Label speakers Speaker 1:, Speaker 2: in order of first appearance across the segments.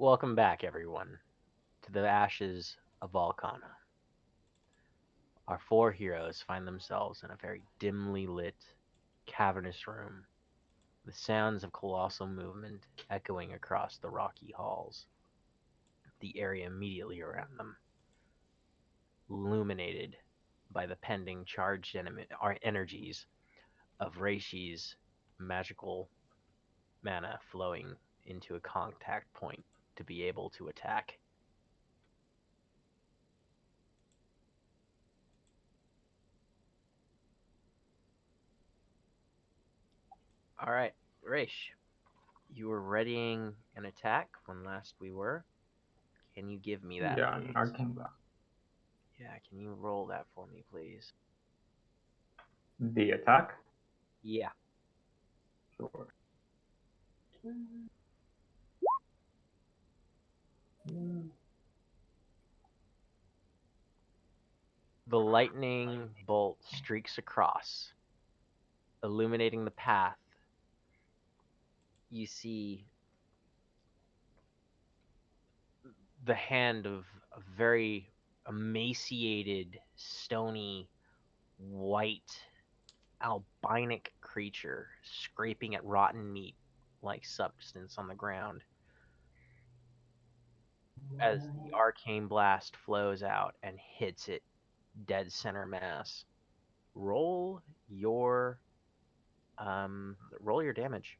Speaker 1: Welcome back, everyone, to the ashes of Volcana. Our four heroes find themselves in a very dimly lit, cavernous room, the sounds of colossal movement echoing across the rocky halls, the area immediately around them, illuminated by the pending charged energies of Reishi's magical mana flowing into a contact point to be able to attack. All right, Reish, you were readying an attack when last we were. Can you give me that,
Speaker 2: Yeah, an
Speaker 1: please?
Speaker 2: arcane blast.
Speaker 1: Yeah, can you roll that for me, please?
Speaker 2: The attack?
Speaker 1: Yeah.
Speaker 2: Sure.
Speaker 1: The lightning bolt streaks across, illuminating the path. You see the hand of a very emaciated, stony, white, albinic creature scraping at rotten meat like substance on the ground as the arcane blast flows out and hits it dead center mass. Roll your roll your damage.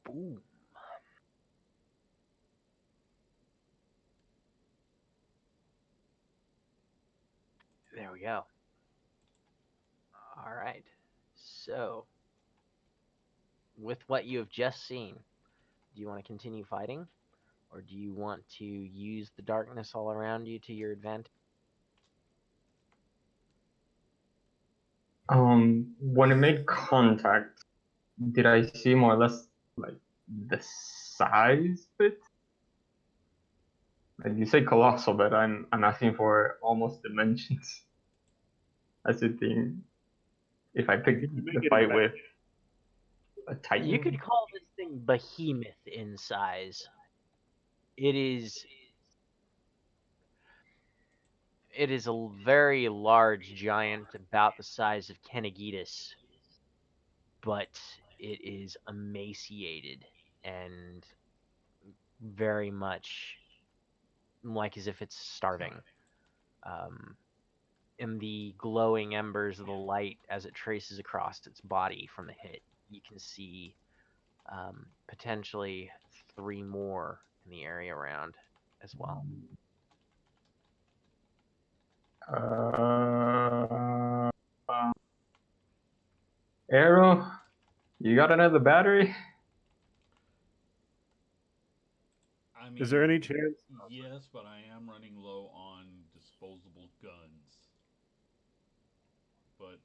Speaker 1: Boom. There we go. All right. So, with what you have just seen, do you want to continue fighting, or do you want to use the darkness all around you to your advantage?
Speaker 2: When it made contact, did I see more or less like the size of it? Like you say colossal, but I'm asking for almost dimensions. As a thing, if I pick the fight with a
Speaker 1: You
Speaker 2: titan.
Speaker 1: could call this thing behemoth in size. It is it is a very large giant, about the size of Kennegitis, but it is emaciated and very much like as if it's starving. Um, in the glowing embers of the light as it traces across its body from the hit, you can see potentially three more in the area around as well.
Speaker 2: Uh, Arrow, you got another battery?
Speaker 3: I
Speaker 4: Is there any
Speaker 3: mean,
Speaker 4: chance?
Speaker 3: yes, but I am running low on disposable guns. But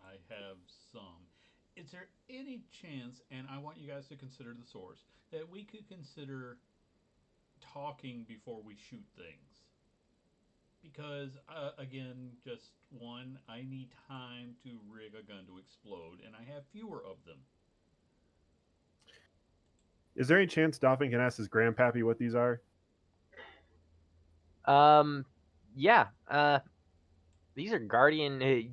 Speaker 3: I have some. Is there any chance, and I want you guys to consider the source, that we could consider talking before we shoot things? Because, again, just one, I need time to rig a gun to explode, and I have fewer of them.
Speaker 4: Is there any chance Dolphin can ask his grandpappy what these are?
Speaker 1: Um, yeah. These are guardian.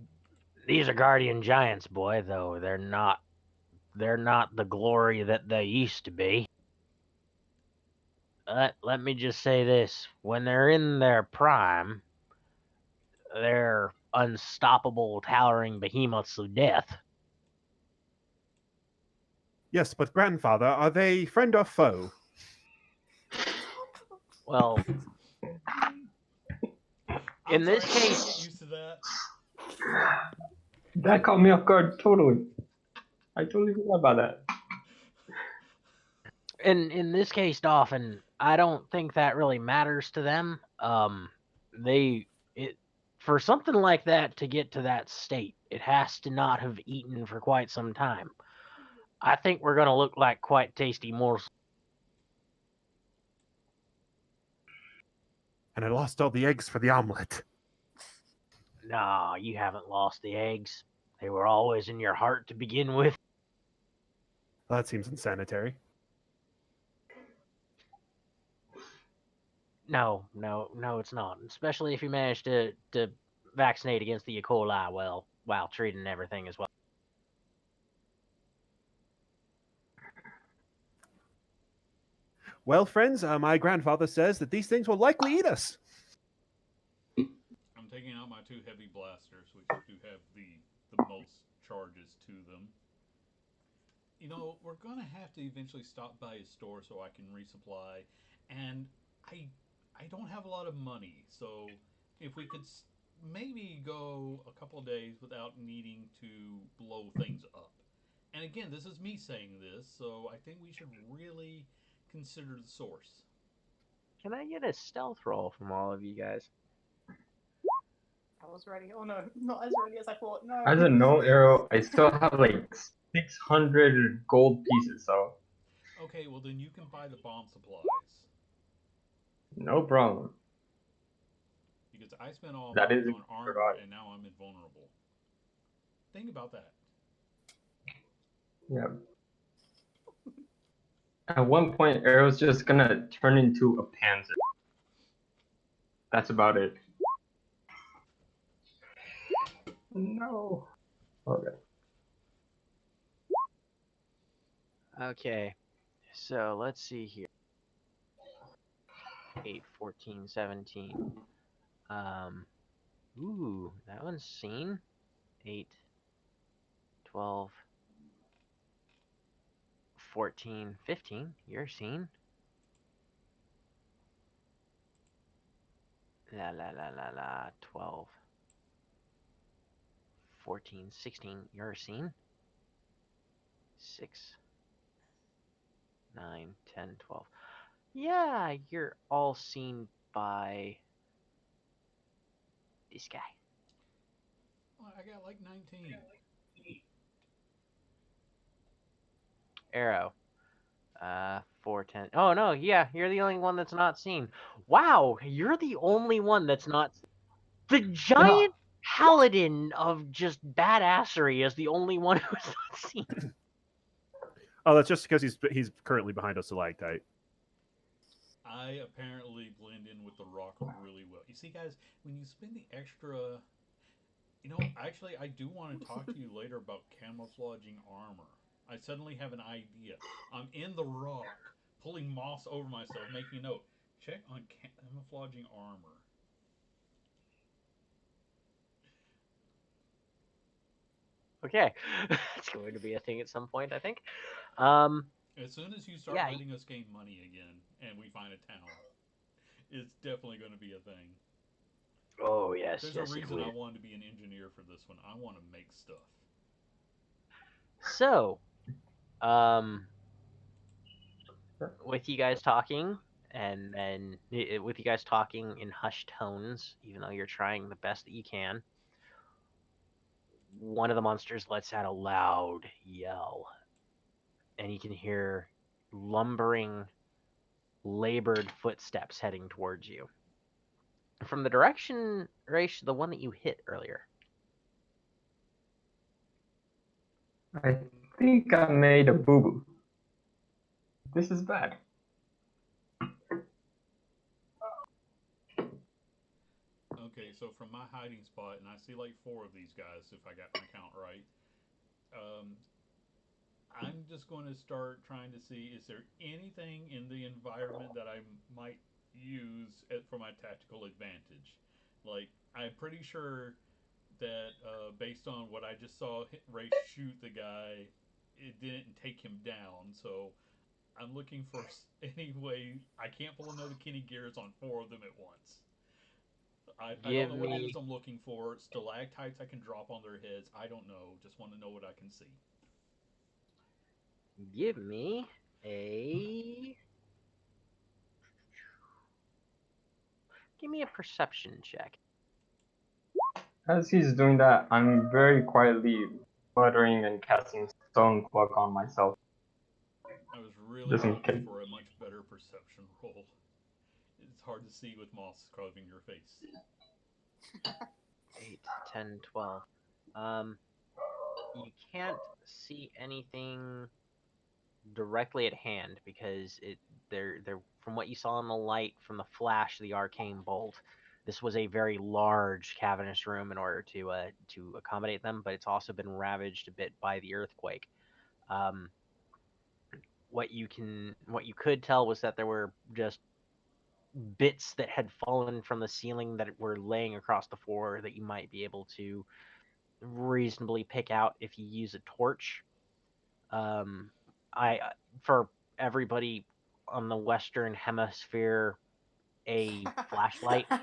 Speaker 1: These are guardian giants, boy. Though they're not. They're not the glory that they used to be. Let me just say this: when they're in their prime, they're unstoppable, towering behemoths of death.
Speaker 4: Yes, but grandfather, are they friend or foe?
Speaker 1: Well,
Speaker 3: I'm
Speaker 1: in
Speaker 3: sorry,
Speaker 1: this
Speaker 3: I can't get
Speaker 1: case,
Speaker 3: used to that.
Speaker 2: That caught me off guard totally. I totally forgot about that.
Speaker 1: in this case, Dolphin, I don't think that really matters to them. They it for something like that to get to that state, it has to not have eaten for quite some time. I think we're gonna look like quite tasty morsels.
Speaker 4: And I lost all the eggs for the omelet.
Speaker 1: Nah, you haven't lost the eggs. They were always in your heart to begin with.
Speaker 4: Well, that seems insanitary.
Speaker 1: No, it's not. Especially if you manage to vaccinate against the E. coli well while treating everything as well.
Speaker 4: Well, friends, my grandfather says that these things will likely eat us.
Speaker 3: I'm taking out my two heavy blasters, which do have the most charges to them. You know, we're gonna have to eventually stop by his store so I can resupply, and I I don't have a lot of money, so if we could maybe go a couple of days without needing to blow things up. And again, this is me saying this, so I think we should really consider the source.
Speaker 1: Can I get a stealth roll from all of you guys?
Speaker 5: I was ready. Oh no, not as ready as I thought. No.
Speaker 2: As a no arrow, I still have like 600 gold pieces, so
Speaker 3: Okay, well then you can buy the bomb supplies
Speaker 2: no problem.
Speaker 3: because I spent all
Speaker 2: That
Speaker 3: mine
Speaker 2: is
Speaker 3: on armor
Speaker 2: forgot.
Speaker 3: and now I'm invulnerable. Think about that.
Speaker 2: Yeah. At one point, arrow's just gonna turn into a panzer. That's about it. No. Okay.
Speaker 1: Okay, so let's see here. 8, 14, 17. Ooh, that one's seen. 8, 12, 14, 15. You're seen. La la la la la. 12, 14, 16. You're seen. 6, 9, 10, 12. Yeah, you're all seen by this guy.
Speaker 3: Oh, I got like 19.
Speaker 1: Arrow. 4, 10. Oh, no, yeah, you're the only one that's not seen. Wow, you're the only one that's not. The
Speaker 2: No.
Speaker 1: giant paladin of just badassery is the only one who's not seen.
Speaker 4: Oh, that's just because he's currently behind a stalactite.
Speaker 3: I apparently blend in with the rock really well. You see, guys, when you spend the extra. You know, actually, I do want to talk to you later about camouflaging armor. I suddenly have an idea. I'm in the rock, pulling moss over myself, making a note. Check on camouflaging armor.
Speaker 1: Okay, it's going to be a thing at some point, I think. Um,
Speaker 3: As soon as you start
Speaker 1: yeah,
Speaker 3: letting us gain money again and we find a town, it's definitely going to be a thing.
Speaker 1: oh yes,
Speaker 3: There's a
Speaker 1: yes, it
Speaker 3: reason I
Speaker 1: will.
Speaker 3: wanted to be an engineer for this one. I want to make stuff.
Speaker 1: So, um, with you guys talking, and then with you guys talking in hushed tones, even though you're trying the best that you can, one of the monsters lets out a loud yell, and you can hear lumbering, labored footsteps heading towards you from the direction, Raish, the one that you hit earlier.
Speaker 2: I think I made a boo boo. This is bad.
Speaker 3: Okay, so from my hiding spot, and I see like four of these guys, if I got my count right. Um, I'm just going to start trying to see is there anything in the environment that I might use for my tactical advantage. Like I'm pretty sure that based on what I just saw Ray shoot the guy, it didn't take him down. So I'm looking for any way I can't pull another Kenny Gears on four of them at once. I don't
Speaker 1: Give
Speaker 3: know what it
Speaker 1: me,
Speaker 3: is I'm looking for. Stalactites I can drop on their heads. I don't know. Just want to know what I can see.
Speaker 1: give me a, give me a perception check.
Speaker 2: As he's doing that, I'm very quietly muttering and casting Stone Cloak on myself.
Speaker 3: I was really
Speaker 2: Just in
Speaker 3: hoping
Speaker 2: case.
Speaker 3: for a much better perception roll. It's hard to see with moss covering your face.
Speaker 1: 8, 10, 12. You can't see anything directly at hand because they're from what you saw in the light from the flash of the arcane bolt. This was a very large cavernous room in order to accommodate them, but it's also been ravaged a bit by the earthquake. Um, what you could tell was that there were just bits that had fallen from the ceiling that were laying across the floor that you might be able to reasonably pick out if you use a torch. Um, I for everybody on the Western Hemisphere, a flashlight. um,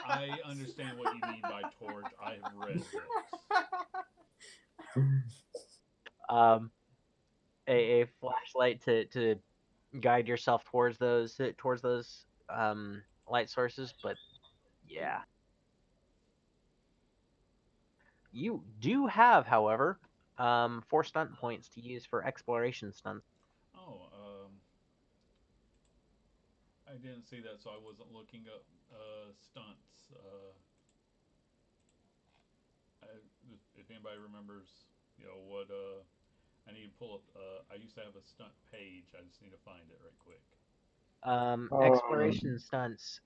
Speaker 3: I understand what you mean by torch. I have read books.
Speaker 1: um, a flashlight to guide yourself towards those light sources. But yeah, you do have, however, 4 stunt points to use for exploration stunts.
Speaker 3: Oh, I didn't see that, so I wasn't looking up stunts. If anybody remembers, what I need to pull up. I used to have a stunt page. I just need to find it right quick.
Speaker 1: Exploration stunts.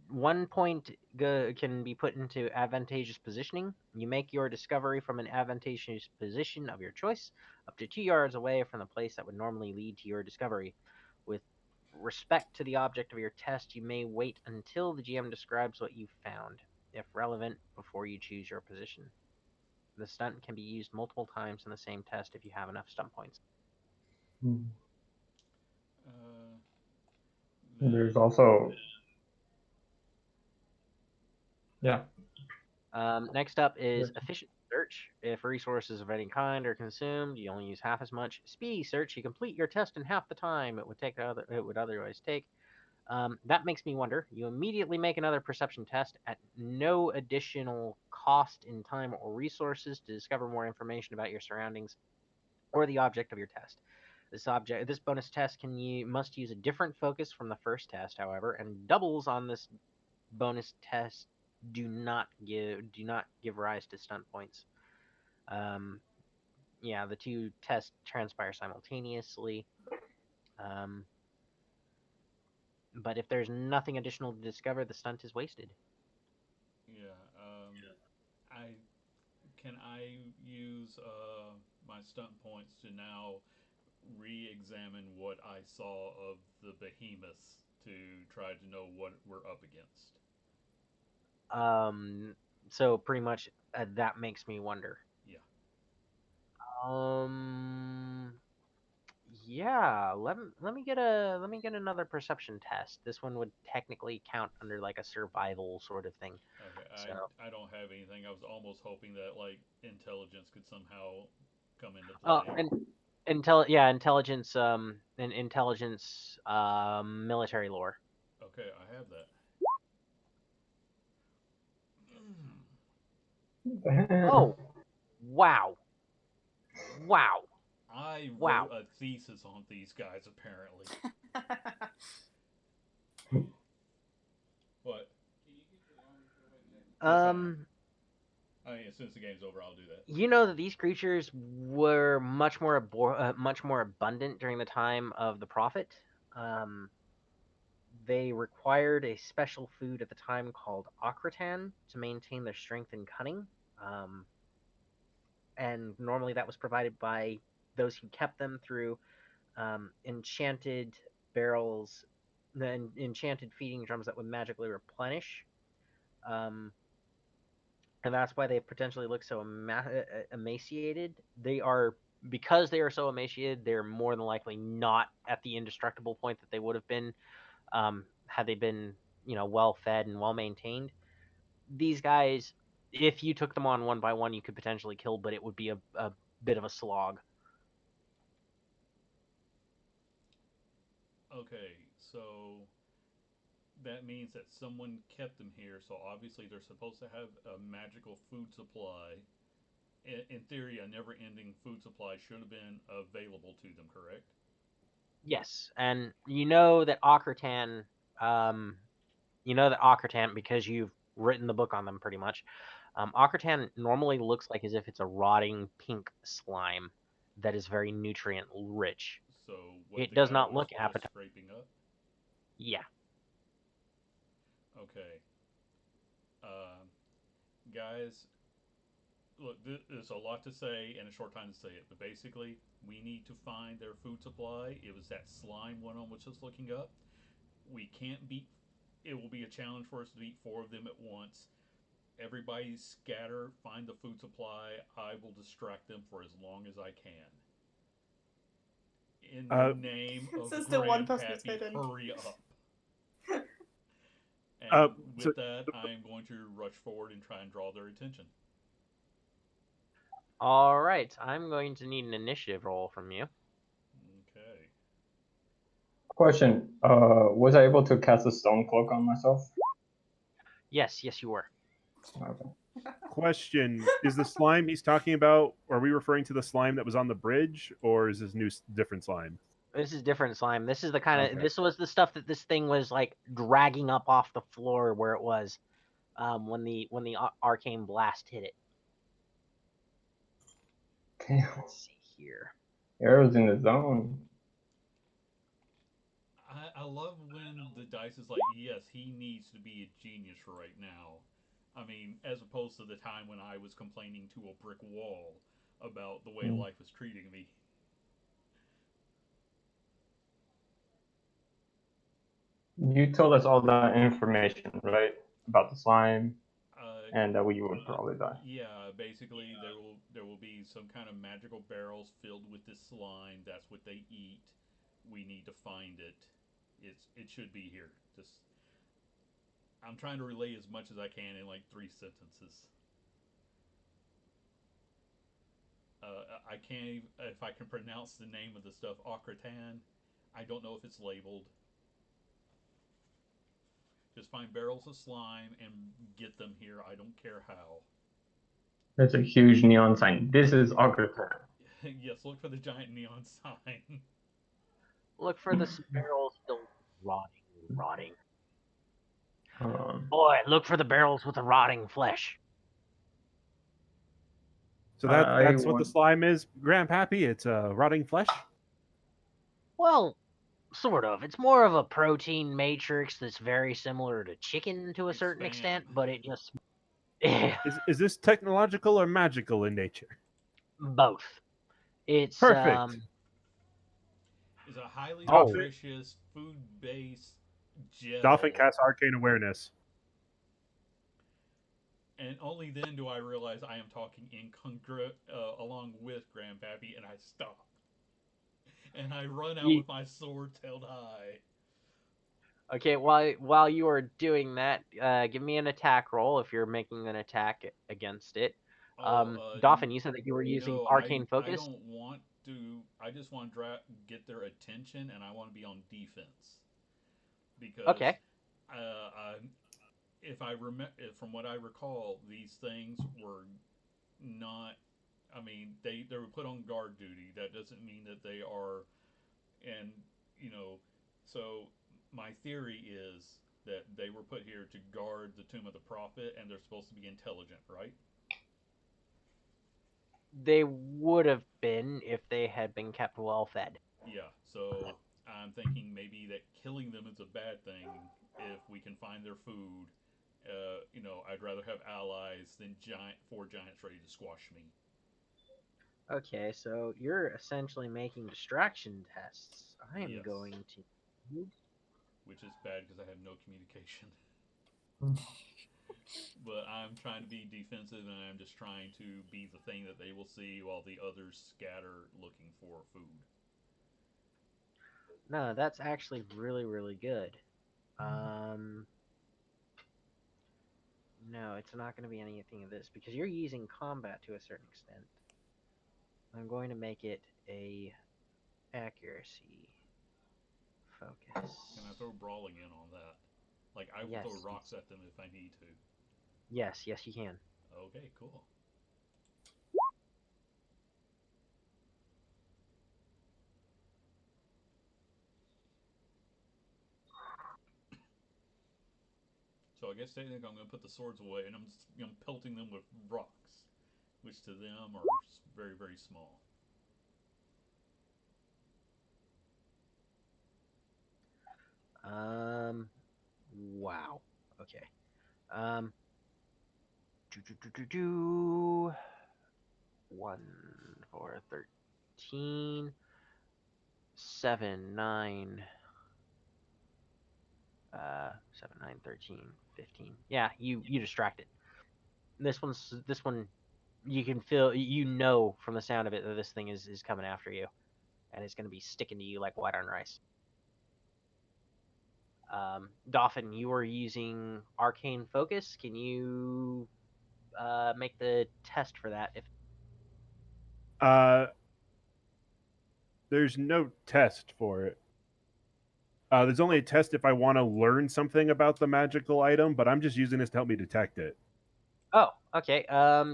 Speaker 1: 1 point can be put into advantageous positioning. You make your discovery from an advantageous position of your choice, up to 2 yards away from the place that would normally lead to your discovery. With respect to the object of your test, you may wait until the GM describes what you found, if relevant, before you choose your position. The stunt can be used multiple times in the same test if you have enough stunt points.
Speaker 3: Uh,
Speaker 2: There's
Speaker 3: then
Speaker 2: also, yeah.
Speaker 1: Next up is efficient search. If resources of any kind are consumed, you only use half as much. Speedy search, you complete your test in half the time it would otherwise take. That makes me wonder. You immediately make another perception test at no additional cost in time or resources to discover more information about your surroundings or the object of your test. This bonus test must use a different focus from the first test, however, and doubles on this bonus tests do not give rise to stunt points. Um, yeah, the two tests transpire simultaneously. Um, but if there's nothing additional to discover, the stunt is wasted.
Speaker 3: yeah, I I use my stunt points to now re-examine what I saw of the behemoths to try to know what we're up against.
Speaker 1: Um, so pretty much that makes me wonder.
Speaker 3: Yeah.
Speaker 1: Um, yeah, let me get another perception test. This one would technically count under like a survival sort of thing.
Speaker 3: Okay.
Speaker 1: So,
Speaker 3: I don't have anything. I was almost hoping that like intelligence could somehow come into
Speaker 1: oh,
Speaker 3: play.
Speaker 1: and intelligence, military lore.
Speaker 3: Okay, I have that.
Speaker 1: Oh, wow, wow,
Speaker 3: I
Speaker 1: wow.
Speaker 3: wrote a thesis on these guys apparently. But it's fine.
Speaker 1: Um,
Speaker 3: I mean, as soon as the game's over, I'll do that.
Speaker 1: you know that these creatures were much more abundant during the time of the prophet. Um, they required a special food at the time called akratan to maintain their strength and cunning. Um, and normally that was provided by those who kept them through enchanted barrels, the enchanted feeding drums that would magically replenish. Um, and that's why they potentially look so emaciated. They are because they are so emaciated. They're more than likely not at the indestructible point that they would have been had they been, well fed and well maintained. These guys, if you took them on one by one, you could potentially kill, but it would be a bit of a slog.
Speaker 3: Okay, so that means that someone kept them here, so obviously they're supposed to have a magical food supply. In theory, a never ending food supply should have been available to them, correct?
Speaker 1: Yes, and you know that Akratan, because you've written the book on them pretty much. Ocratan normally looks like as if it's a rotting pink slime that is very nutrient rich.
Speaker 3: So what
Speaker 1: It
Speaker 3: the
Speaker 1: does
Speaker 3: guy
Speaker 1: not
Speaker 3: was
Speaker 1: look
Speaker 3: just
Speaker 1: appetizing.
Speaker 3: scraping up.
Speaker 1: Yeah.
Speaker 3: Okay, guys. Look, there's a lot to say and a short time to say it, but basically, we need to find their food supply. It was that slime one on which I was looking up. We can't beat. It will be a challenge for us to beat four of them at once. Everybody scatter, find the food supply. I will distract them for as long as I can. In the
Speaker 4: Uh,
Speaker 3: name of
Speaker 5: So still one person is
Speaker 3: Grandpappy,
Speaker 5: hidden.
Speaker 3: hurry up.
Speaker 4: uh,
Speaker 3: And
Speaker 4: so
Speaker 3: with that, I am going to rush forward and try and draw their attention.
Speaker 1: All right. I'm going to need an initiative roll from you.
Speaker 3: Okay.
Speaker 2: Question: was I able to cast a stone cloak on myself?
Speaker 1: Yes, you were.
Speaker 2: Okay.
Speaker 4: question: is the slime he's talking about? Are we referring to the slime that was on the bridge, or is this different slime?
Speaker 1: This is different slime. This is the kind of
Speaker 4: Okay.
Speaker 1: this was the stuff that this thing was like dragging up off the floor where it was when the arcane blast hit it.
Speaker 2: Damn,
Speaker 1: Let's see here.
Speaker 2: arrows in the zone.
Speaker 3: I love when the dice is like, yes, he needs to be a genius right now. I mean, as opposed to the time when I was complaining to a brick wall about the way life was treating me.
Speaker 2: You told us all that information, right? About the slime,
Speaker 3: Uh,
Speaker 2: and that we would probably die.
Speaker 3: yeah, basically there will be some kind of magical barrels filled with this slime. That's what they eat. We need to find it. It should be here. Just I'm trying to relay as much as I can in like 3 sentences. I can't if I can pronounce the name of the stuff. Ocratan. I don't know if it's labeled. Just find barrels of slime and get them here. I don't care how.
Speaker 2: There's a huge neon sign. This is Ocratan.
Speaker 3: Yes, look for the giant neon sign.
Speaker 1: Look for the barrels still rotting.
Speaker 2: Um,
Speaker 1: Boy, look for the barrels with the rotting flesh.
Speaker 4: So
Speaker 2: I
Speaker 4: that's what the
Speaker 2: want.
Speaker 4: slime is, Grandpappy. It's rotting flesh.
Speaker 1: Well, sort of. It's more of a protein matrix that's very similar to chicken to a
Speaker 3: It's
Speaker 1: certain
Speaker 3: spam.
Speaker 1: extent, but it just
Speaker 4: Is this technological or magical in nature?
Speaker 1: both. It's
Speaker 4: Perfect.
Speaker 3: Is a highly
Speaker 4: Dolphin,
Speaker 3: nutritious food-based
Speaker 4: Dolphin
Speaker 3: gel,
Speaker 4: casts arcane awareness.
Speaker 3: and only then do I realize I am talking along with Grandpappy, and I stop. And I run out
Speaker 1: you,
Speaker 3: with my sword held high.
Speaker 1: okay. While you are doing that, give me an attack roll if you're making an attack against it.
Speaker 3: Oh,
Speaker 1: Dolphin, you said that you were using
Speaker 3: no,
Speaker 1: arcane
Speaker 3: I
Speaker 1: focus.
Speaker 3: don't want to. I just want to get their attention, and I want to be on defense because
Speaker 1: Okay.
Speaker 3: uh, if I remember from what I recall, these things were not. I mean, they were put on guard duty. That doesn't mean that they are, and you know, so my theory is that they were put here to guard the tomb of the prophet, and they're supposed to be intelligent, right?
Speaker 1: They would have been if they had been kept well fed.
Speaker 3: Yeah. So I'm thinking maybe that killing them is a bad thing if we can find their food. I'd rather have allies than four giants ready to squash me.
Speaker 1: Okay, so you're essentially making distraction tests. I am
Speaker 3: Yes,
Speaker 1: going to.
Speaker 3: which is bad because I have no communication. But I'm trying to be defensive, and I'm just trying to be the thing that they will see while the others scatter looking for food.
Speaker 1: No, that's actually really good. Um, no, it's not going to be anything of this because you're using combat to a certain extent. I'm going to make it a accuracy focus.
Speaker 3: Can I throw brawling in on that? Like I will
Speaker 1: Yes,
Speaker 3: throw rocks at them if I need to.
Speaker 1: yes, you can.
Speaker 3: Okay, cool. So I guess technically I'm going to put the swords away, and I'm pelting them with rocks, which to them are very, very small.
Speaker 1: Wow. Okay. Um. Do do do do do. 1, 4, 13, 7, 9. 7, 9, 13, 15. Yeah, you distract it. This one. You can feel, from the sound of it that this thing is coming after you, and it's going to be sticking to you like white on rice. Dolphin, you are using arcane focus. Can you make the test for that? If
Speaker 4: Uh, there's no test for it. There's only a test if I want to learn something about the magical item, but I'm just using this to help me detect it.
Speaker 1: Oh, okay.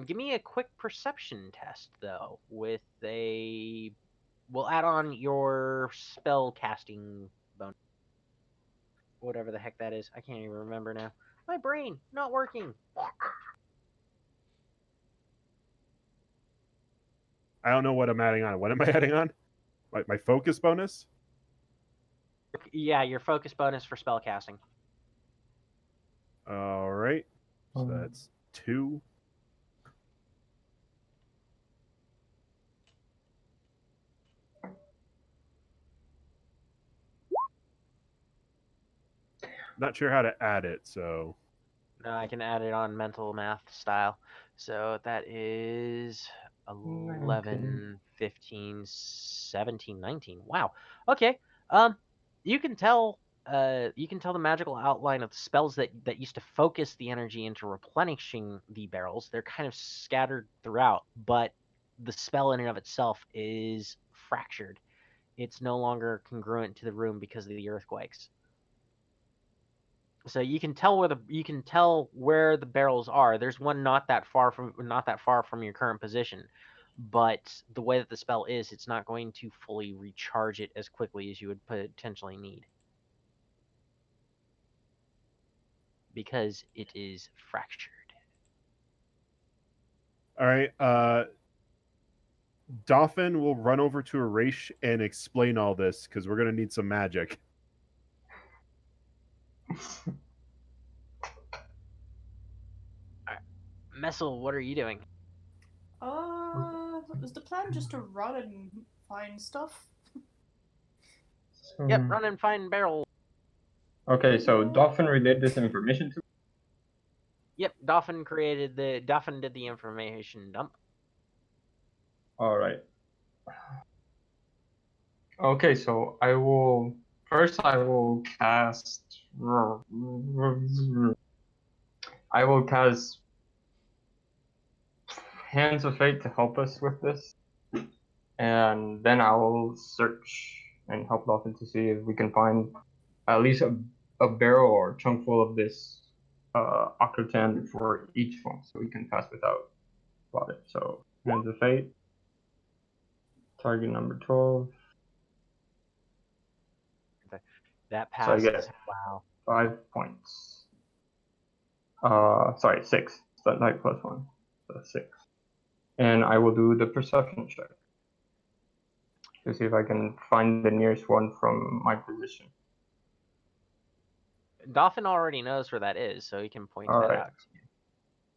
Speaker 1: Give me a quick perception test though. We'll add on your spell casting bonus, whatever the heck that is. I can't even remember now. My brain not working.
Speaker 4: I don't know what I'm adding on. What am I adding on? My focus bonus?
Speaker 1: Yeah, your focus bonus for spell casting.
Speaker 4: All right. So that's 2. Not sure how to add it, so
Speaker 1: No, I can add it on mental math style. So that is 11, 15, 17, 19. Wow. Okay. Um, you can tell. You can tell the magical outline of the spells that used to focus the energy into replenishing the barrels. They're kind of scattered throughout, but the spell in and of itself is fractured. It's no longer congruent to the room because of the earthquakes. So you can tell where the barrels are. There's one not that far from your current position, but the way that the spell is, it's not going to fully recharge it as quickly as you would potentially need because it is fractured.
Speaker 4: all right. Dolphin will run over to Arish and explain all this because we're gonna need some magic.
Speaker 1: Messel, what are you doing?
Speaker 5: Was the plan just to run and find stuff?
Speaker 1: Yep, run and find barrel.
Speaker 2: Okay, so Dolphin relayed this information to.
Speaker 1: Yep, Dolphin did the information dump.
Speaker 2: All right. Okay, so I will cast. I will cast Hands of Fate to help us with this, and then I will search and help Dolphin to see if we can find at least a barrel or chunk full of this octatan for each one, so we can pass without spotted. So Hands of Fate, target number 12.
Speaker 1: That
Speaker 2: So I
Speaker 1: passes.
Speaker 2: get
Speaker 1: Wow.
Speaker 2: 5 points. Sorry, 6. So like plus 1, so 6. And I will do the perception check to see if I can find the nearest one from my position.
Speaker 1: Dolphin already knows where that is, so he can point
Speaker 2: All
Speaker 1: that
Speaker 2: right.
Speaker 1: out.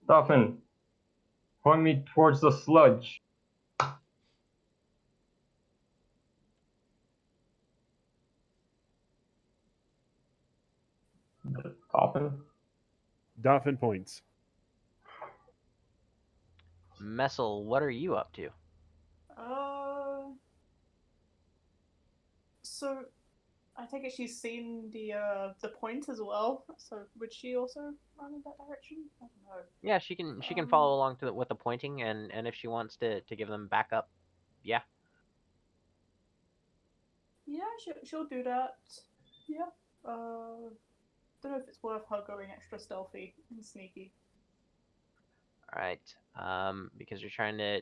Speaker 2: Dolphin, point me towards the sludge. Dolphin?
Speaker 4: Dolphin points.
Speaker 1: Messel, what are you up to?
Speaker 5: So I take it she's seen the point as well. So would she also run in that direction? I don't know.
Speaker 1: Yeah, she can follow along with the pointing, and if she wants to give them backup, yeah.
Speaker 5: Yeah, she'll do that. Yeah. Don't know if it's worth her going extra stealthy and sneaky.
Speaker 1: All right. Because you're trying to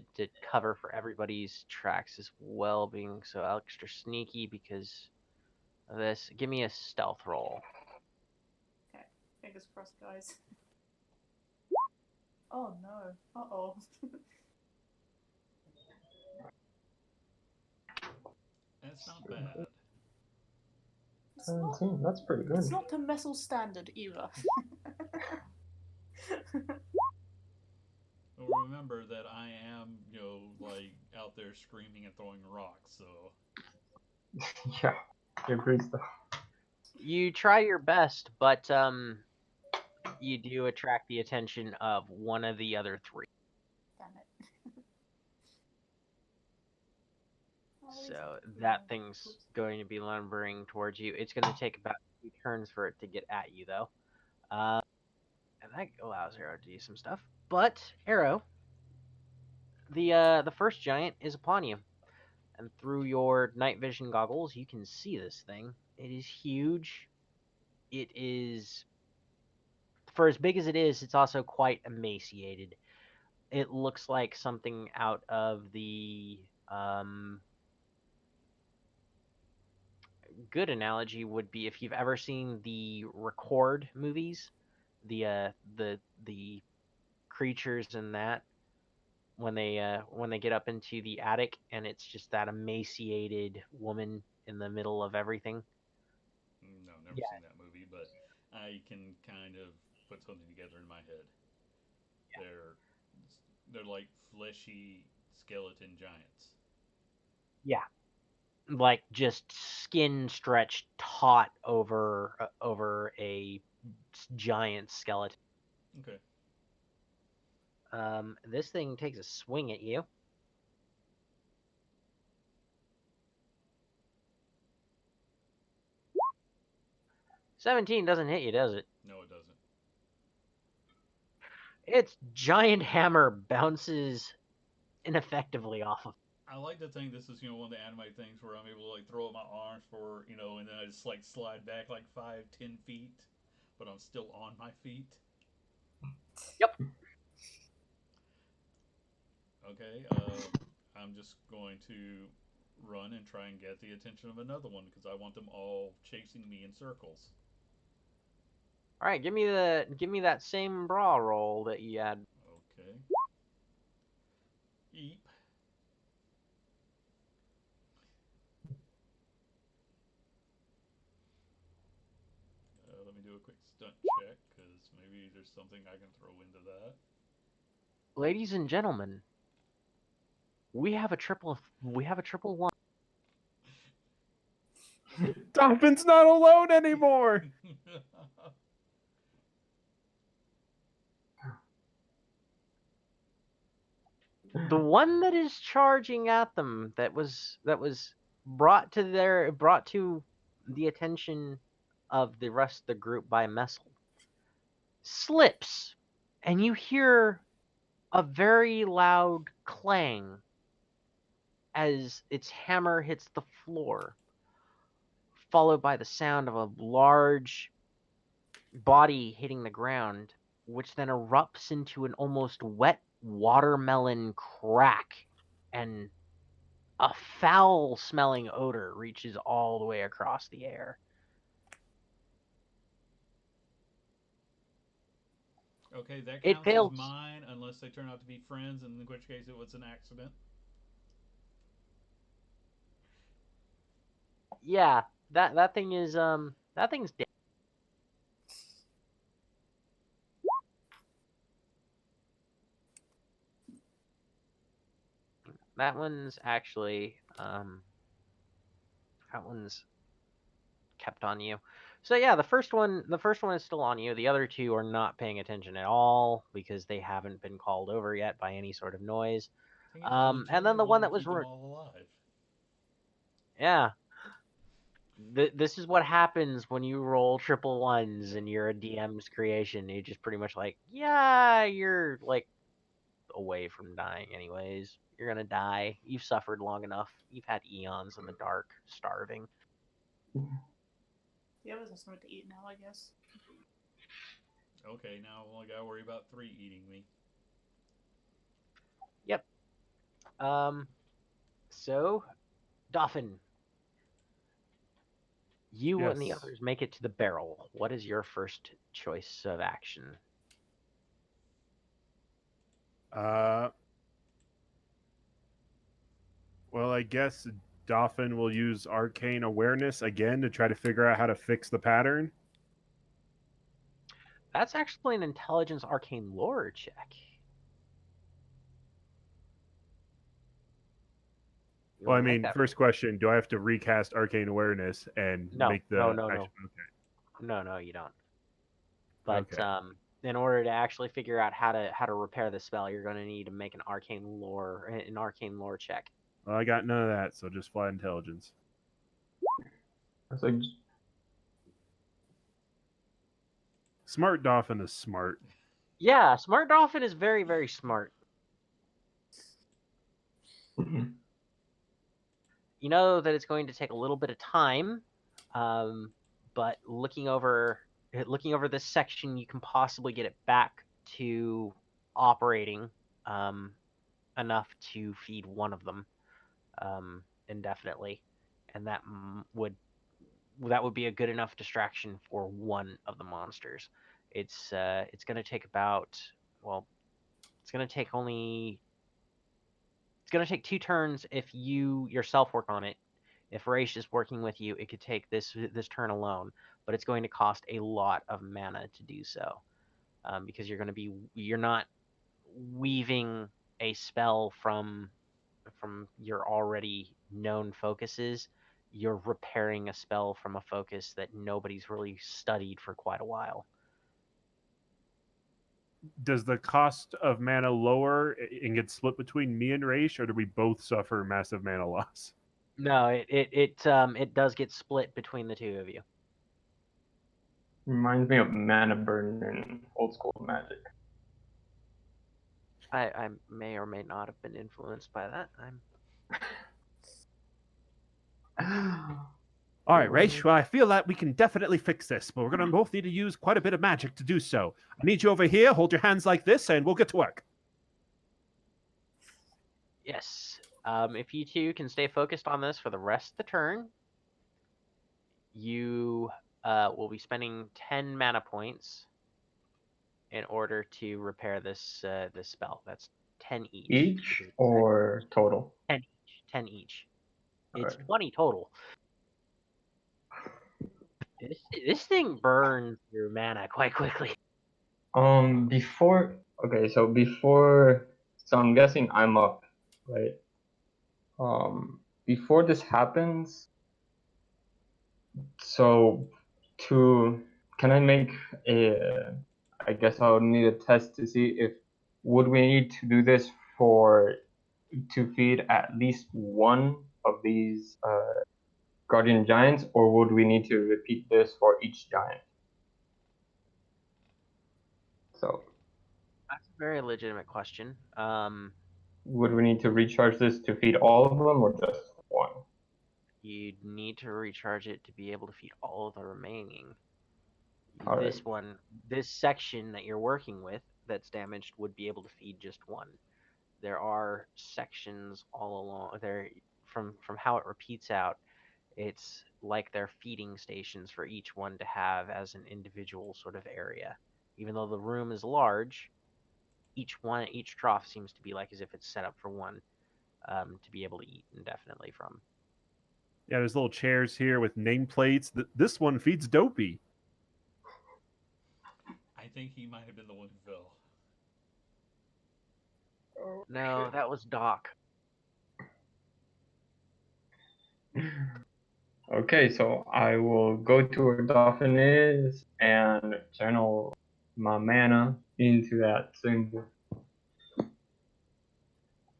Speaker 1: cover for everybody's tracks as well, being so extra sneaky because of this. Give me a stealth roll.
Speaker 5: Okay. Fingers crossed, guys. Oh no. Uh-oh.
Speaker 3: That's not bad.
Speaker 5: It's not,
Speaker 2: 17. That's pretty good.
Speaker 5: it's not to Messel standard either.
Speaker 3: Well, remember that I am, like out there screaming and throwing rocks. So
Speaker 2: Yeah, you agree stuff.
Speaker 1: You try your best, but you do attract the attention of one of the other three.
Speaker 5: Damn it.
Speaker 1: So that thing's going to be lumbering towards you. It's going to take about 2 turns for it to get at you, though. And that allows Arrow to do some stuff. But Arrow, the first giant is upon you, and through your night vision goggles, you can see this thing. It is huge. It is, for as big as it is, it's also quite emaciated. It looks like something out of the good analogy would be if you've ever seen the Record movies, the creatures in that when they get up into the attic and it's just that emaciated woman in the middle of everything.
Speaker 3: no, never
Speaker 1: Yeah.
Speaker 3: seen that movie, but I can kind of put something together in my head. They're they're like fleshy skeleton giants.
Speaker 1: Yeah, like just skin stretched taut over a giant skeleton.
Speaker 3: Okay.
Speaker 1: This thing takes a swing at you. $17 doesn't hit you, does it?
Speaker 3: No, it doesn't.
Speaker 1: Its giant hammer bounces ineffectively off of.
Speaker 3: I like to think this is one of the anime things where I'm able to like throw up my arms for and then I just like slide back like 5-10 feet, but I'm still on my feet.
Speaker 1: Yep.
Speaker 3: Okay. I'm just going to run and try and get the attention of another one because I want them all chasing me in circles.
Speaker 1: All right, give me that same brawl roll that you had.
Speaker 3: Okay. Eep. Let me do a quick stunt check because maybe there's something I can throw into that.
Speaker 1: Ladies and gentlemen, we have a triple one.
Speaker 4: Dolphin's not alone anymore.
Speaker 1: The one that is charging at them that was brought to the attention of the rest of the group by Messel slips, and you hear a very loud clang as its hammer hits the floor, followed by the sound of a large body hitting the ground, which then erupts into an almost wet watermelon crack, and a foul smelling odor reaches all the way across the air.
Speaker 3: Okay, that
Speaker 1: It
Speaker 3: counts as
Speaker 1: fails.
Speaker 3: mine unless they turn out to be friends, in which case it was an accident.
Speaker 1: Yeah, that thing is that thing's dead. That one's actually that one's kept on you. So yeah, the first one is still on you. The other two are not paying attention at all because they haven't been called over yet by any sort of noise.
Speaker 3: Thing is, I
Speaker 1: And then
Speaker 3: legitimately
Speaker 1: the one
Speaker 3: want to
Speaker 1: that was
Speaker 3: keep them all alive.
Speaker 1: yeah. This is what happens when you roll triple ones and you're a DM's creation. You're just pretty much like, yeah, you're like away from dying anyways. You're gonna die. You've suffered long enough. You've had eons in the dark, starving.
Speaker 5: The others have something to eat now, I guess.
Speaker 3: Okay, now I only gotta worry about 3 eating me.
Speaker 1: Yep. So, Dolphin, You and the
Speaker 4: Yes.
Speaker 1: others make it to the barrel. What is your first choice of action?
Speaker 4: Well, I guess Dolphin will use arcane awareness again to try to figure out how to fix the pattern.
Speaker 1: That's actually an intelligence arcane lore check. You
Speaker 4: Well, I
Speaker 1: want to make
Speaker 4: mean,
Speaker 1: that?
Speaker 4: first question: do I have to recast arcane awareness and
Speaker 1: No,
Speaker 4: make
Speaker 1: no,
Speaker 4: the
Speaker 1: no,
Speaker 4: action?
Speaker 1: no, no, you don't.
Speaker 4: Okay.
Speaker 1: But in order to actually figure out how to repair the spell, you're going to need to make an arcane lore check.
Speaker 4: Well, I got none of that, so just flat intelligence.
Speaker 2: It's like,
Speaker 4: Smart Dolphin is smart.
Speaker 1: Yeah, smart dolphin is very, very smart. You know that it's going to take a little bit of time, but looking over this section, you can possibly get it back to operating enough to feed one of them indefinitely, and that would be a good enough distraction for one of the monsters. It's going to take about it's going to take only it's going to take 2 turns if you yourself work on it. If Raish is working with you, it could take this turn alone, but it's going to cost a lot of mana to do so, because you're not weaving a spell from your already known focuses. You're repairing a spell from a focus that nobody's really studied for quite a while.
Speaker 4: Does the cost of mana lower and get split between me and Raish, or do we both suffer massive mana loss?
Speaker 1: No, it does get split between the two of you.
Speaker 2: reminds me of mana burn in old school Magic.
Speaker 1: I may or may not have been influenced by that.
Speaker 4: All right, Raish. Well, I feel like we can definitely fix this, but we're going to both need to use quite a bit of magic to do so. I need you over here. Hold your hands like this, and we'll get to work.
Speaker 1: Yes. If you two can stay focused on this for the rest of the turn, you will be spending 10 mana points in order to repair this spell. That's 10 each.
Speaker 2: Each or total?
Speaker 1: 10 each. 10 each. It's
Speaker 2: Alright.
Speaker 1: 20 total. This thing burns through mana quite quickly.
Speaker 2: Before, okay, so I'm guessing I'm up, right? Before this happens, so can I make I guess I'll need a test to see if would we need to do this to feed at least one of these guardian giants, or would we need to repeat this for each giant? So
Speaker 1: That's a very legitimate question.
Speaker 2: would we need to recharge this to feed all of them, or just one?
Speaker 1: You'd need to recharge it to be able to feed all of the remaining.
Speaker 2: All right.
Speaker 1: This section that you're working with that's damaged would be able to feed just one. There are sections all along there from how it repeats out. It's like they're feeding stations for each one to have as an individual sort of area. Even though the room is large, each trough seems to be like as if it's set up for one to be able to eat indefinitely from.
Speaker 4: Yeah, there's little chairs here with nameplates. This one feeds Dopey.
Speaker 3: I think he might have been the one who fell.
Speaker 1: No, that was Doc.
Speaker 2: Okay, so I will go to where Dolphin is and channel my mana into that symbol.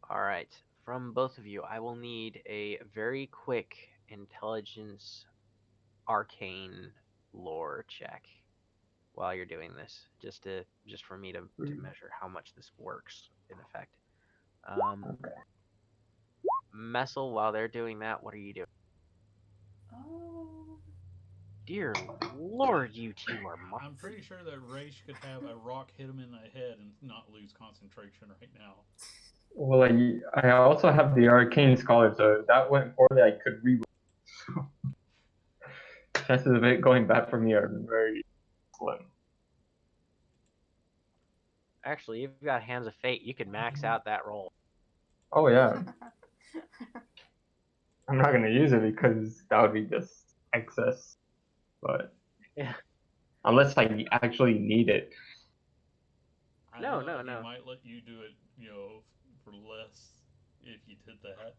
Speaker 1: All right. From both of you, I will need a very quick intelligence arcane lore check while you're doing this, just for me to measure how much this works in effect.
Speaker 2: Okay.
Speaker 1: Messel, while they're doing that, what are you doing? Dear Lord, you two are
Speaker 3: I'm pretty sure that Raish could have a rock hit him in the head and not lose concentration right now.
Speaker 2: Well, I also have the Arcane Scholar, so if that went poorly, I could reroll. chances of it going bad for me are very slim.
Speaker 1: Actually, you've got Hands of Fate. You could max out that roll.
Speaker 2: Oh yeah, I'm not gonna use it because that would be just excess. But
Speaker 1: Yeah.
Speaker 2: unless I actually need it.
Speaker 3: I
Speaker 1: No,
Speaker 3: know
Speaker 1: no,
Speaker 3: he
Speaker 1: no.
Speaker 3: might let you do it, for less if you did that.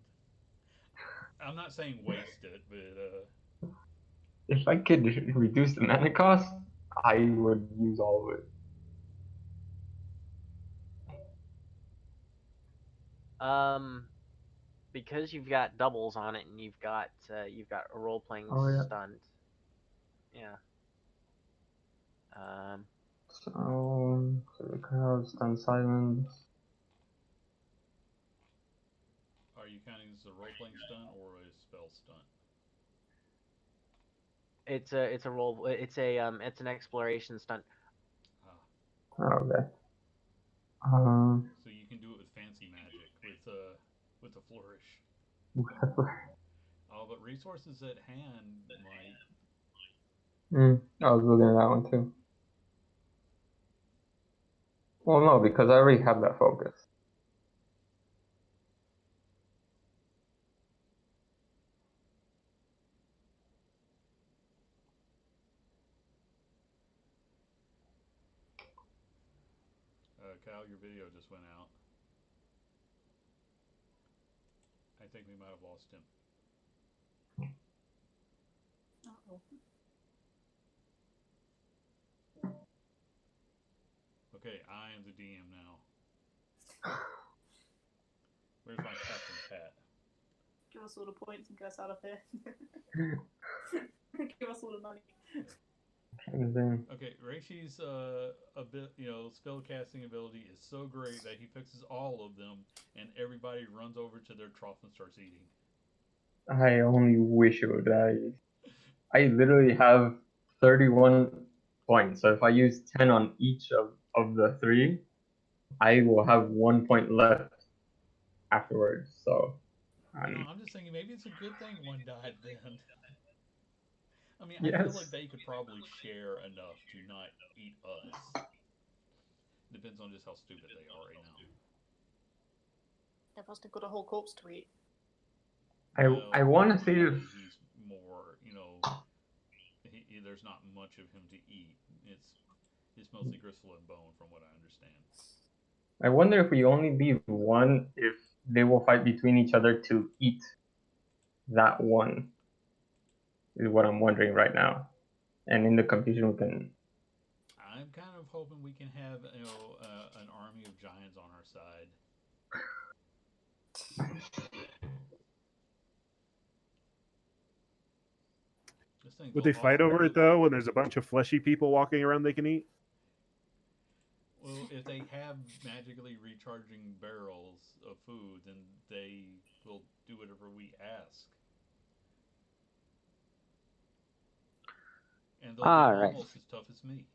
Speaker 3: I'm not saying waste it, but
Speaker 2: If I could reduce the mana cost, I would use all of it.
Speaker 1: Because you've got doubles on it and you've got a role playing
Speaker 2: Oh yeah.
Speaker 1: stunt. Yeah.
Speaker 2: So the crowd stun silence.
Speaker 3: are you counting this as a role playing stunt or a spell stunt?
Speaker 1: It's a role. It's an exploration stunt.
Speaker 3: Ah,
Speaker 2: Okay.
Speaker 3: so you can do it with fancy magic with a flourish.
Speaker 2: Whatever.
Speaker 3: Oh, but resources at hand might.
Speaker 2: I was looking at that one too. Well, no, because I already have that focus.
Speaker 3: Kyle, your video just went out. I think we might have lost him.
Speaker 5: Uh-oh.
Speaker 3: Okay, I am the DM now. Where's my captain's hat?
Speaker 5: Give us all the points and get us out of here. Give us all the money.
Speaker 3: Okay, Reishi's spell casting ability is so great that he fixes all of them, and everybody runs over to their trough and starts eating.
Speaker 2: I only wish it would. I literally have 31 points. So if I use 10 on each of the three, I will have 1 point left afterwards. So
Speaker 3: I'm just thinking maybe it's a good thing one died then. I mean, I feel like
Speaker 2: yes.
Speaker 3: they could probably share enough to not eat us. Depends on just how stupid they are right now.
Speaker 5: They must have got a whole corpse to eat.
Speaker 2: I want to see if
Speaker 3: he's more, there's not much of him to eat. It's mostly gristle and bone, from what I understand.
Speaker 2: I wonder if we only leave one, if they will fight between each other to eat that one. Is what I'm wondering right now. And in the confusion, we can.
Speaker 3: I'm kind of hoping we can have an army of giants on our side.
Speaker 4: Would they fight over it though when there's a bunch of fleshy people walking around they can eat?
Speaker 3: Well, if they have magically recharging barrels of food, then they will do whatever we ask. And they'll be almost as tough as me.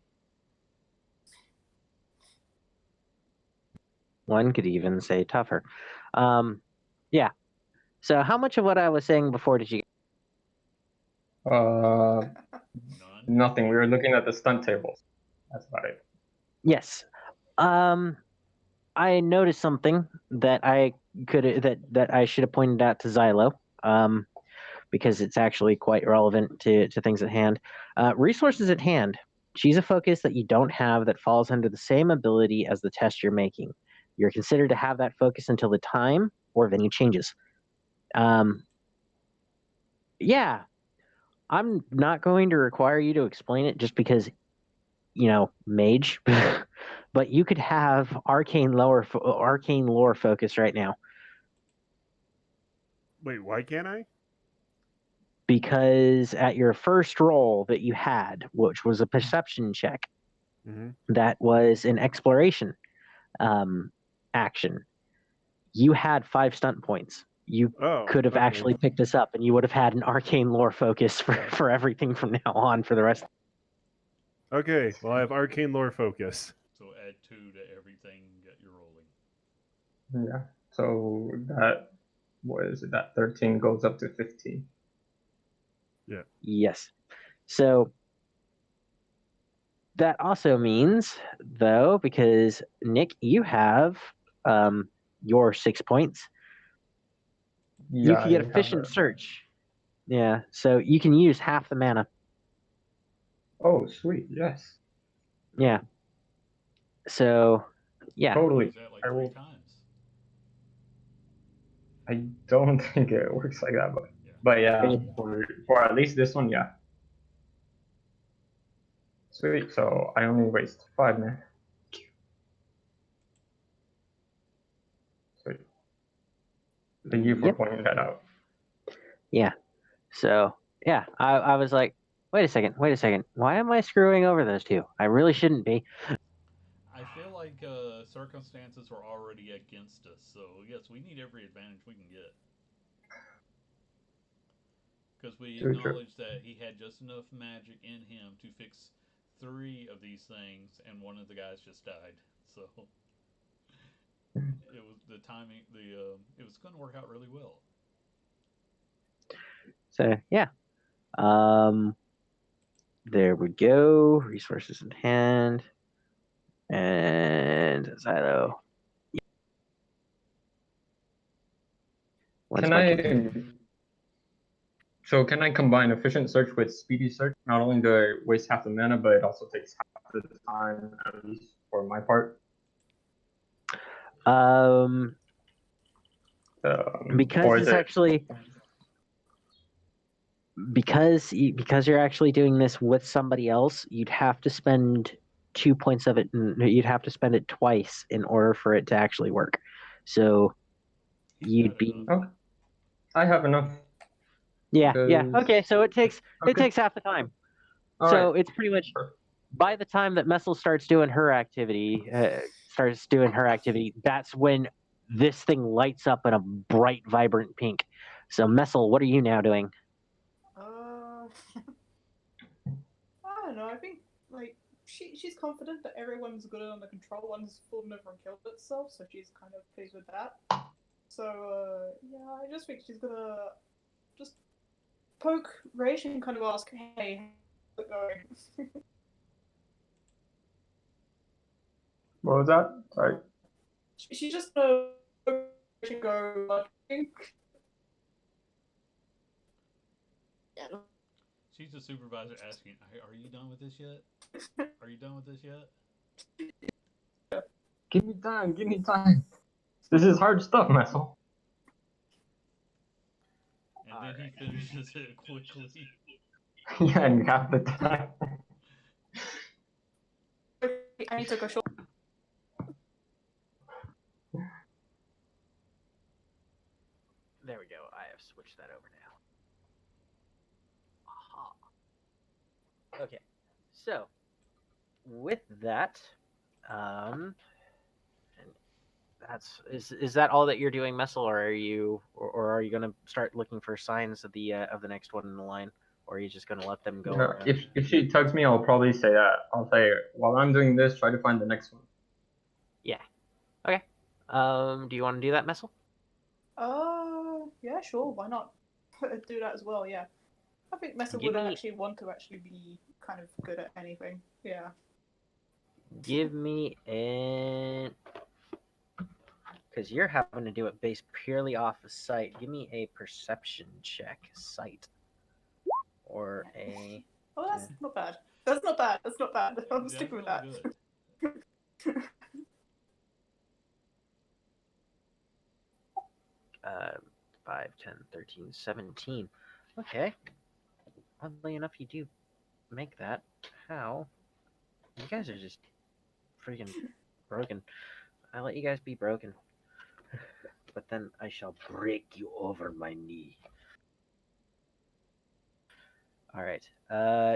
Speaker 6: One could even say tougher. Yeah. So how much of what I was saying before did you?
Speaker 3: None.
Speaker 2: Nothing. We were looking at the stunt tables. That's about it.
Speaker 6: Yes. I noticed something that I should have pointed out to Xylo. Because it's actually quite relevant to things at hand. Resources at hand. Choose a focus that you don't have that falls under the same ability as the test you're making. You're considered to have that focus until the time or venue changes. Yeah, I'm not going to require you to explain it just because, mage, but you could have arcane lore focus right now.
Speaker 4: Wait, why can't I?
Speaker 6: Because at your first roll that you had, which was a perception check, that was an exploration action, you had 5 stunt points. You could have actually picked this up, and you would have had an arcane lore focus for everything from now on for the rest.
Speaker 4: Okay, well, I have arcane lore focus.
Speaker 3: So add 2 to everything that you're rolling.
Speaker 2: Yeah. So that, what is it? That 13 goes up to 15.
Speaker 4: Yeah.
Speaker 6: Yes. So that also means, though, because Nick, you have your 6 points. You
Speaker 2: Yeah,
Speaker 6: can get
Speaker 2: I have
Speaker 6: efficient
Speaker 2: it.
Speaker 6: search. Yeah, so you can use half the mana.
Speaker 2: Oh, sweet. Yes.
Speaker 6: Yeah. So, yeah.
Speaker 2: Totally.
Speaker 3: Use that like
Speaker 2: I
Speaker 3: 3
Speaker 2: will.
Speaker 3: times.
Speaker 2: I don't think it works like that,
Speaker 3: Yeah.
Speaker 2: but yeah,
Speaker 6: Yeah.
Speaker 2: for at least this one, yeah. Sweet. So I only waste 5 man. Sweet. Thank you for
Speaker 6: Yep.
Speaker 2: pointing that out.
Speaker 6: Yeah. So, yeah, I was like, wait a second. Why am I screwing over those two? I really shouldn't be.
Speaker 3: I feel like circumstances were already against us, so yes, we need every advantage we can get. Because we
Speaker 2: True, true.
Speaker 3: acknowledged that he had just enough magic in him to fix 3 of these things, and one of the guys just died. So it was the timing. It was going to work out really well.
Speaker 6: So, yeah. There we go. Resources in hand. And Xylo. Once
Speaker 2: Can
Speaker 6: my
Speaker 2: I?
Speaker 6: computer.
Speaker 2: So can I combine efficient search with speedy search? Not only do I waste half the mana, but it also takes half the time, at least for my part.
Speaker 6: Because
Speaker 2: Or is
Speaker 6: it's
Speaker 2: it?
Speaker 6: actually because you're actually doing this with somebody else, you'd have to spend 2 points of it. You'd have to spend it twice in order for it to actually work. So you'd
Speaker 3: Got
Speaker 6: be
Speaker 3: enough.
Speaker 2: Okay, I have enough.
Speaker 6: yeah.
Speaker 2: Because
Speaker 6: Okay, so it takes
Speaker 2: okay,
Speaker 6: half the time.
Speaker 2: all right.
Speaker 6: So it's pretty much by the time that Messel starts doing her activity, that's when this thing lights up in a bright, vibrant pink. So Messel, what are you now doing?
Speaker 5: I don't know. I think like she's confident that everyone's good and under control. One's fallen over and killed itself, so she's kind of pleased with that. So yeah, I just think she's gonna just poke Raish and kind of ask, "Hey, how's it going?"
Speaker 2: What was that? Sorry.
Speaker 5: She's just gonna go like, yeah.
Speaker 3: She's the supervisor asking, "Hey, are you done with this yet? Are you done with this yet?"
Speaker 2: Give me time. Give me time. This is hard stuff, Messel.
Speaker 3: And then he finishes it quickly.
Speaker 2: Yeah, and half the time.
Speaker 5: I need to go short.
Speaker 1: There we go. I have switched that over now. Aha. Okay. So, with that, and is that all that you're doing, Messel, or are you going to start looking for signs of the next one in the line, or are you just going to let them go
Speaker 2: Yeah,
Speaker 1: around?
Speaker 2: if she tugs me, I'll probably say that. I'll say, while I'm doing this, try to find the next one.
Speaker 1: Yeah. Okay. Do you want to do that, Messel?
Speaker 5: Yeah, sure. Why not do that as well? Yeah, I think Mesa
Speaker 1: Give
Speaker 5: would
Speaker 1: me
Speaker 5: actually want to actually be kind of good at anything. Yeah.
Speaker 1: give me an because you're having to do it based purely off of sight. Give me a perception check, sight, or a
Speaker 5: Oh, that's not bad. That's not bad. That's not bad. I'm
Speaker 3: That's
Speaker 5: sticking with
Speaker 3: really
Speaker 5: that.
Speaker 3: good.
Speaker 1: 5, 10, 13, 17. Okay. Oddly enough, you do make that. How? You guys are just freaking broken. I let you guys be broken. But then I shall break you over my knee. Alright.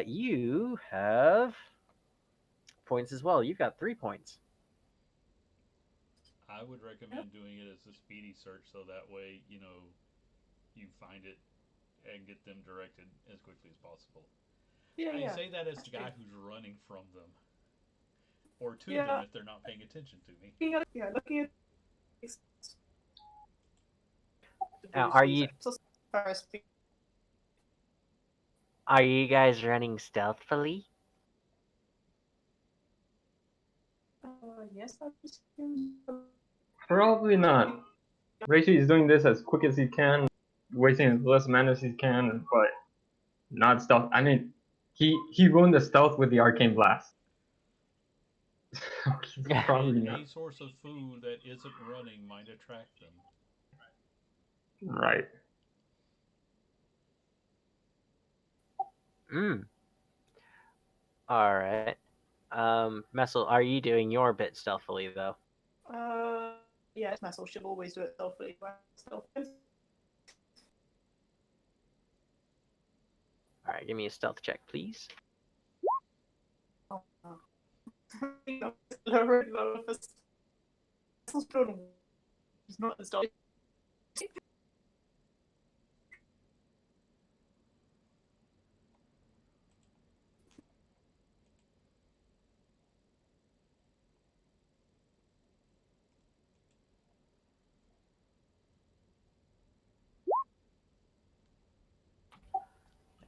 Speaker 1: You have points as well. You've got 3 points.
Speaker 3: I would recommend doing it as a speedy search, so that way you find it and get them directed as quickly as possible.
Speaker 5: Yeah,
Speaker 3: I
Speaker 5: yeah.
Speaker 3: say that as the guy who's running from them, or to
Speaker 5: Yeah.
Speaker 3: them if they're not paying attention to me.
Speaker 5: Looking at
Speaker 1: Now, are you Are you guys running stealthily?
Speaker 5: Yes, I assume so.
Speaker 2: Probably not. Reishi is doing this as quick as he can, wasting as less mana as he can, but not stealth. I mean, he ruined the stealth with the arcane blast. He's probably
Speaker 3: And
Speaker 2: not.
Speaker 3: a source of food that isn't running might attract them.
Speaker 2: Right.
Speaker 1: Hmm. All right. Messel, are you doing your bit stealthily though?
Speaker 5: Uh, yes, Messel should always do it stealthily.
Speaker 1: All right, give me a stealth check, please.
Speaker 5: Oh, no. Lower, lower for Messel's doing. He's not as stealthy.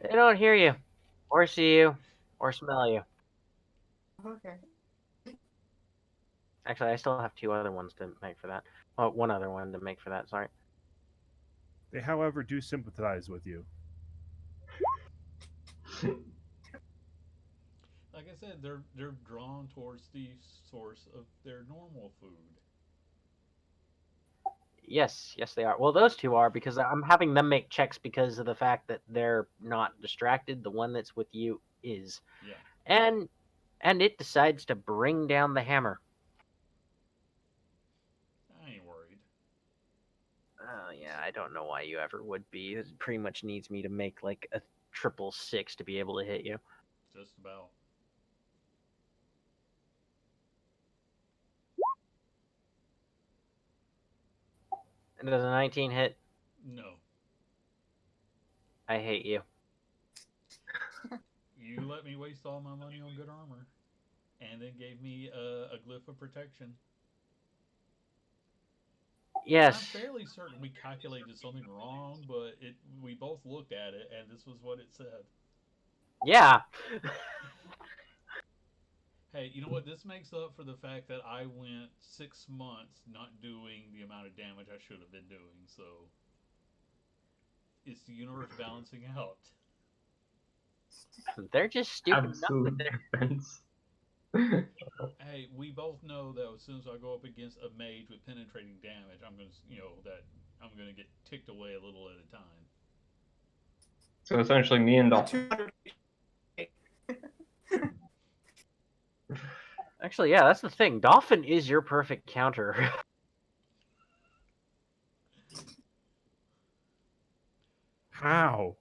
Speaker 1: They don't hear you, or see you, or smell you.
Speaker 5: Okay.
Speaker 1: Actually, I still have two other ones to make for that. Oh, one other one to make for that. Sorry.
Speaker 4: They, however, do sympathize with you.
Speaker 3: Like I said, they're drawn towards the source of their normal food.
Speaker 1: Yes, they are. Well, those two are because I'm having them make checks because of the fact that they're not distracted. The one that's with you is,
Speaker 3: Yeah.
Speaker 1: and it decides to bring down the hammer.
Speaker 3: I ain't worried.
Speaker 1: Oh yeah, I don't know why you ever would be. It pretty much needs me to make like a triple six to be able to hit you.
Speaker 3: Just about.
Speaker 1: And does a 19 hit?
Speaker 3: No.
Speaker 1: I hate you.
Speaker 3: You let me waste all my money on good armor. And then gave me a glyph of protection. I'm
Speaker 1: Yes.
Speaker 3: fairly certain we calculated something wrong, but we both looked at it and this was what it said.
Speaker 1: Yeah.
Speaker 3: Hey, you know what? This makes up for the fact that I went 6 months not doing the amount of damage I should have been doing, so it's the universe balancing out.
Speaker 1: They're just stupid enough that
Speaker 2: Absolute
Speaker 1: they're.
Speaker 2: defense.
Speaker 3: Hey, we both know that as soon as I go up against a mage with penetrating damage, I'm gonna get ticked away a little at a time.
Speaker 2: So essentially, me and Dolphin.
Speaker 5: 200.
Speaker 1: Actually, yeah, that's the thing. Dolphin is your perfect counter.
Speaker 4: How?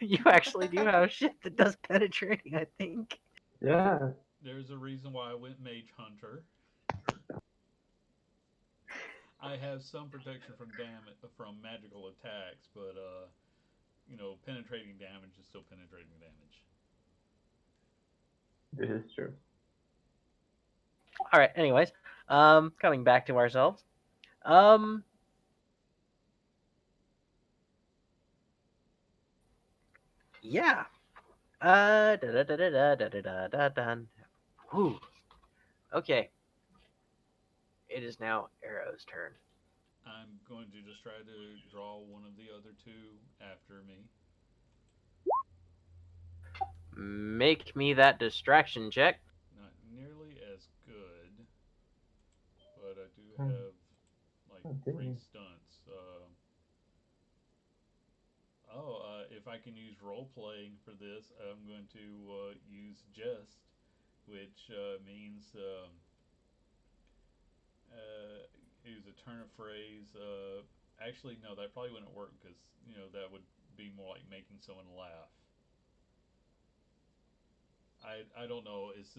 Speaker 1: You actually do have shit that does penetrating, I think.
Speaker 2: Yeah.
Speaker 3: There's a reason why I went Mage Hunter. I have some protection from magical attacks, but penetrating damage is still penetrating damage.
Speaker 2: This is true.
Speaker 1: All right. Anyways, coming back to ourselves. Yeah. Da da da da da da da da da. Whew. Okay. It is now Arrow's turn.
Speaker 3: I'm going to just try to draw one of the other two after me.
Speaker 1: Make me that distraction check.
Speaker 3: Not nearly as good, but I do
Speaker 2: Hmm.
Speaker 3: have like
Speaker 2: Oh,
Speaker 3: 3 stunts. If I can use role playing for this, I'm going to use jest, which means use a turn of phrase. Actually, no, that probably wouldn't work because that would be more like making someone laugh. I don't know. Is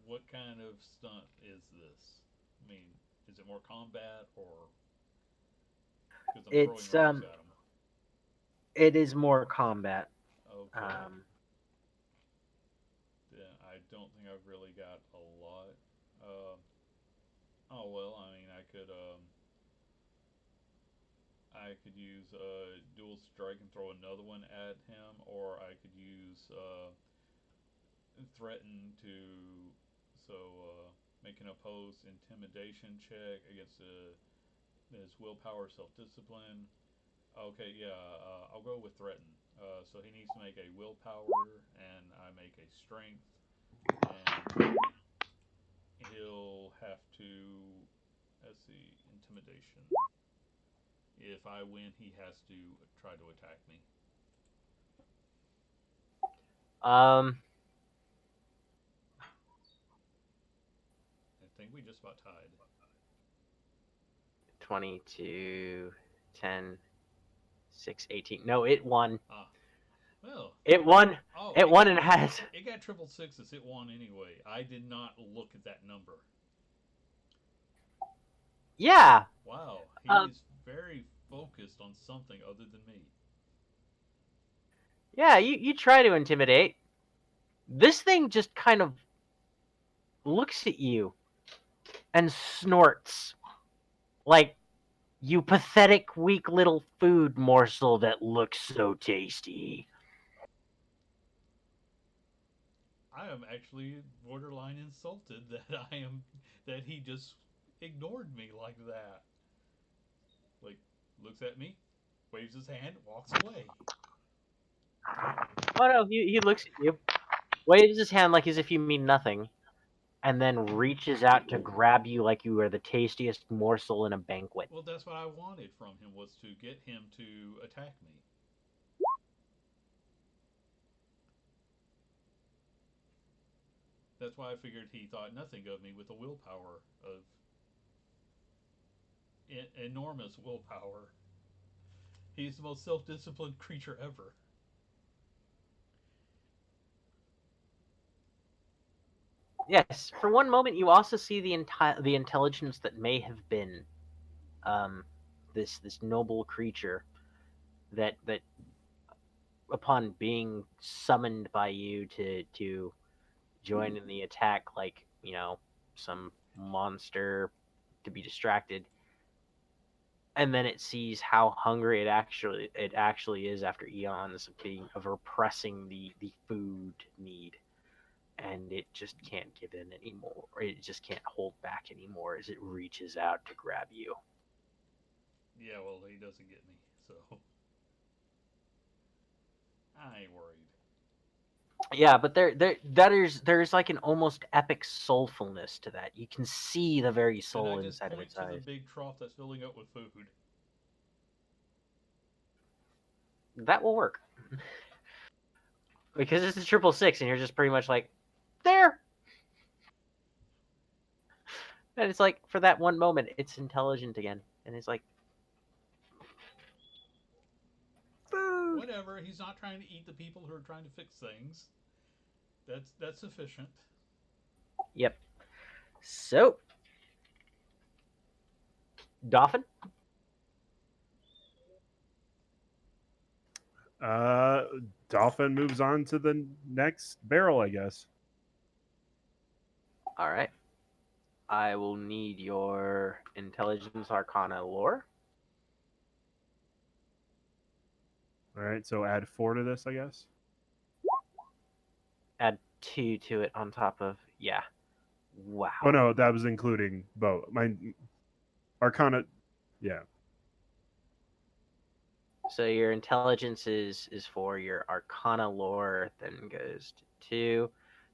Speaker 3: what kind of stunt is this? I mean, is it more combat or because I'm throwing
Speaker 1: It's
Speaker 3: rocks at them?
Speaker 1: it is more combat.
Speaker 3: Okay. Then I don't think I've really got a lot. Oh well, I mean, I could I could use dual strike and throw another one at him, or I could use threaten to make an opposed intimidation check against his willpower, self-discipline. Okay, yeah, I'll go with threaten. So he needs to make a willpower, and I make a strength, and he'll have to. Let's see, intimidation. If I win, he has to try to attack me.
Speaker 1: Um,
Speaker 3: I think we just about tied.
Speaker 1: 22, 10, 6, 18. No, it won.
Speaker 3: Ah, well.
Speaker 1: It won.
Speaker 3: Oh,
Speaker 1: It won and has.
Speaker 3: It got triple sixes. It won anyway. I did not look at that number.
Speaker 1: Yeah.
Speaker 3: Wow, he
Speaker 1: Um,
Speaker 3: is very focused on something other than me.
Speaker 1: Yeah, you try to intimidate. This thing just kind of looks at you and snorts like, you pathetic, weak little food morsel that looks so tasty.
Speaker 3: I am actually borderline insulted that he just ignored me like that. Like, looks at me, waves his hand, walks away.
Speaker 1: Oh no, he looks at you, waves his hand like as if you mean nothing, and then reaches out to grab you like you are the tastiest morsel in a banquet.
Speaker 3: Well, that's what I wanted from him, was to get him to attack me. That's why I figured he thought nothing of me with a willpower of enormous willpower. He's the most self-disciplined creature ever.
Speaker 1: Yes, for one moment you also see the intelligence that may have been um, this noble creature that upon being summoned by you to join in the attack, like some monster to be distracted, and then it sees how hungry it actually is after eons of repressing the food need, and it just can't give in anymore. It just can't hold back anymore as it reaches out to grab you.
Speaker 3: Yeah, well, he doesn't get me, so I ain't worried.
Speaker 1: Yeah, but there's like an almost epic soulfulness to that. You can see the very
Speaker 3: Then I
Speaker 1: soul
Speaker 3: just
Speaker 1: inside of
Speaker 3: point
Speaker 1: its
Speaker 3: to the
Speaker 1: eyes.
Speaker 3: big trough that's filling up with food.
Speaker 1: That will work because it's a triple six, and you're just pretty much like there. And it's like for that one moment, it's intelligent again, and it's like food.
Speaker 3: Whatever. He's not trying to eat the people who are trying to fix things. That's sufficient.
Speaker 1: Yep. So, Dolphin.
Speaker 4: Uh, Dolphin moves on to the next barrel, I guess.
Speaker 1: All right. I will need your intelligence, arcana, lore.
Speaker 4: All right, so add 4 to this, I guess.
Speaker 1: Add 2 to it on top of Wow.
Speaker 4: Oh no, that was including both. My Arcana, yeah.
Speaker 1: So your intelligence is for your arcana lore, then goes to 2.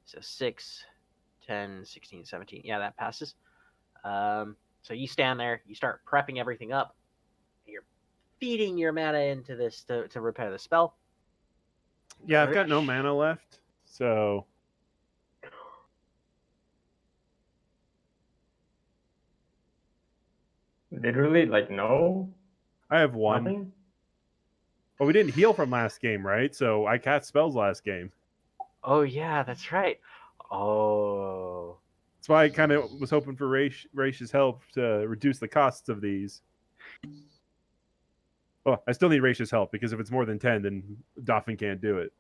Speaker 1: So 6, 10, 16, 17. Yeah, that passes. So you stand there, you start prepping everything up. You're feeding your mana into this to repair the spell.
Speaker 4: Yeah, I've got no mana left, so
Speaker 2: Literally, like, no,
Speaker 4: I have 1.
Speaker 2: nothing.
Speaker 4: Well, we didn't heal from last game, right? So I cast spells last game.
Speaker 1: Oh yeah, that's right. Oh.
Speaker 4: That's why I kind of was hoping for Raish's help to reduce the costs of these. Well, I still need Raish's help because if it's more than 10, then Dolphin can't do it.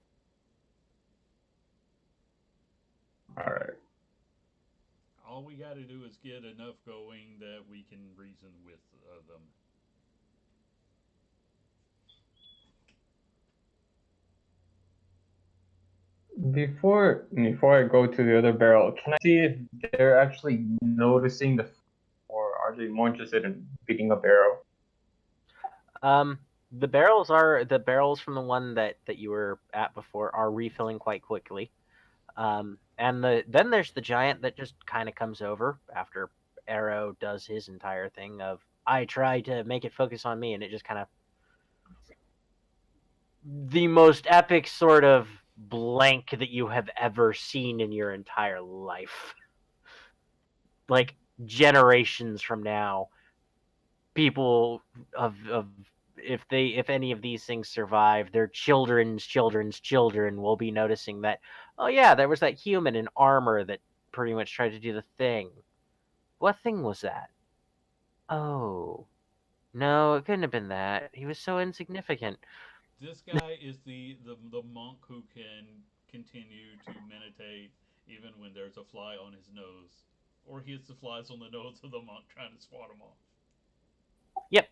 Speaker 2: All right.
Speaker 3: All we got to do is get enough going that we can reason with them.
Speaker 2: Before I go to the other barrel, can I see if they're actually noticing or are they more interested in beating a barrel?
Speaker 1: The barrels from the one that you were at before are refilling quite quickly. And then there's the giant that just kind of comes over after Arrow does his entire thing of I try to make it focus on me, and it just kind of the most epic sort of blank that you have ever seen in your entire life. Like generations from now, people of if any of these things survive, their children's children will be noticing that, oh yeah, there was that human in armor that pretty much tried to do the thing. What thing was that? Oh, no, it couldn't have been that. He was so insignificant.
Speaker 3: This guy is the monk who can continue to meditate even when there's a fly on his nose. Or he hits the flies on the nose of the monk trying to swat him off.
Speaker 1: Yep.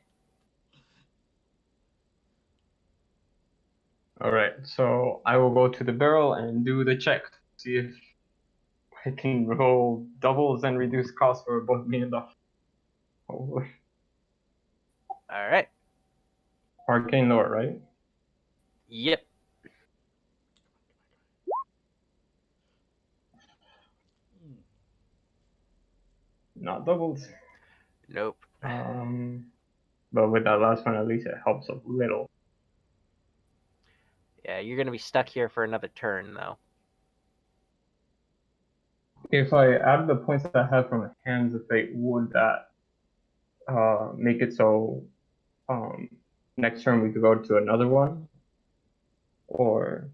Speaker 2: Alright, so I will go to the barrel and do the check. See if I can roll doubles and reduce costs for both me and the
Speaker 1: All right.
Speaker 2: arcane lore, right?
Speaker 1: Yep.
Speaker 2: Not doubles.
Speaker 1: Nope.
Speaker 2: But with that last one, at least it helps a little.
Speaker 1: Yeah, you're gonna be stuck here for another turn, though.
Speaker 2: If I add the points that I have from Hands of Fate, would that make it so next turn we could go to another one? Or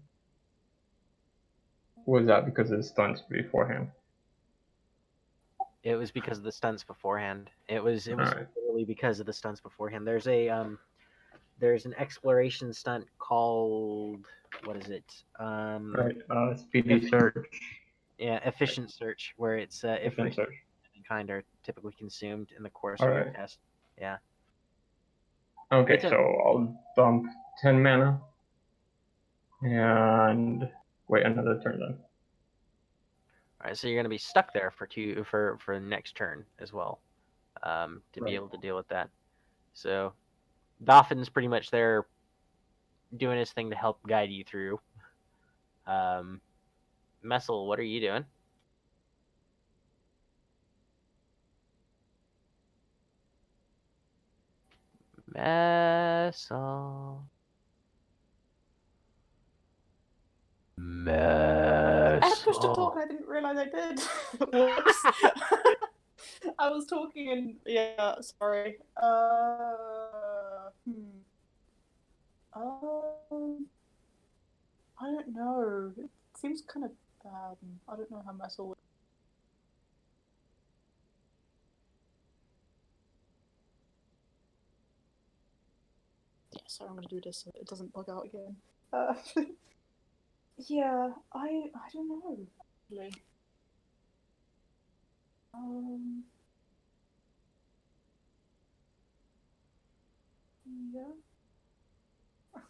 Speaker 2: was that because of the stunts beforehand?
Speaker 1: It was because of the stunts beforehand. It was
Speaker 2: Alright.
Speaker 1: literally because of the stunts beforehand. There's an exploration stunt called what is it?
Speaker 2: Right, speedy search.
Speaker 1: Yeah, efficient search, where it's if
Speaker 2: Efficient search.
Speaker 1: kind are typically consumed in the course of your
Speaker 2: Alright.
Speaker 1: test. Yeah.
Speaker 2: Okay,
Speaker 1: It's
Speaker 2: so I'll dump 10 mana and wait another turn then.
Speaker 1: All right, so you're gonna be stuck there for next turn as well, to
Speaker 2: Right.
Speaker 1: be able to deal with that. So, Doffin's pretty much there, doing his thing to help guide you through. Messel, what are you doing? Messel.
Speaker 5: I pushed to talk
Speaker 1: Messel.
Speaker 5: and I didn't realize I did. Whoops. I was talking and yeah, sorry. I don't know. It seems kind of bad. I don't know how Messel would. Yeah, sorry, I'm gonna do this so it doesn't bug out again. Yeah, I don't know. Actually. Yeah. I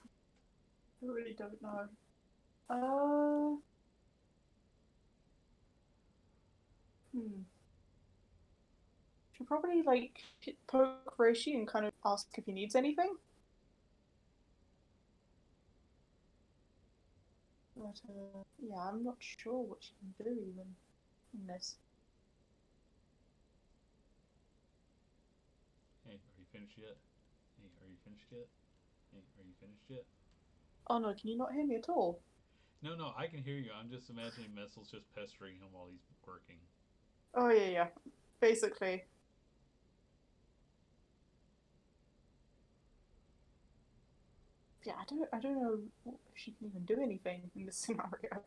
Speaker 5: really don't know. Should probably like poke Reishi and kind of ask if he needs anything. But yeah, I'm not sure what she can do even in this.
Speaker 3: Hey, are you finished yet? Hey, are you finished yet? Hey, are you finished yet?
Speaker 5: Oh no, can you not hear me at all?
Speaker 3: No, I can hear you. I'm just imagining Messel's just pestering him while he's working.
Speaker 5: Oh yeah. Basically. Yeah, I don't know if she can even do anything in this scenario.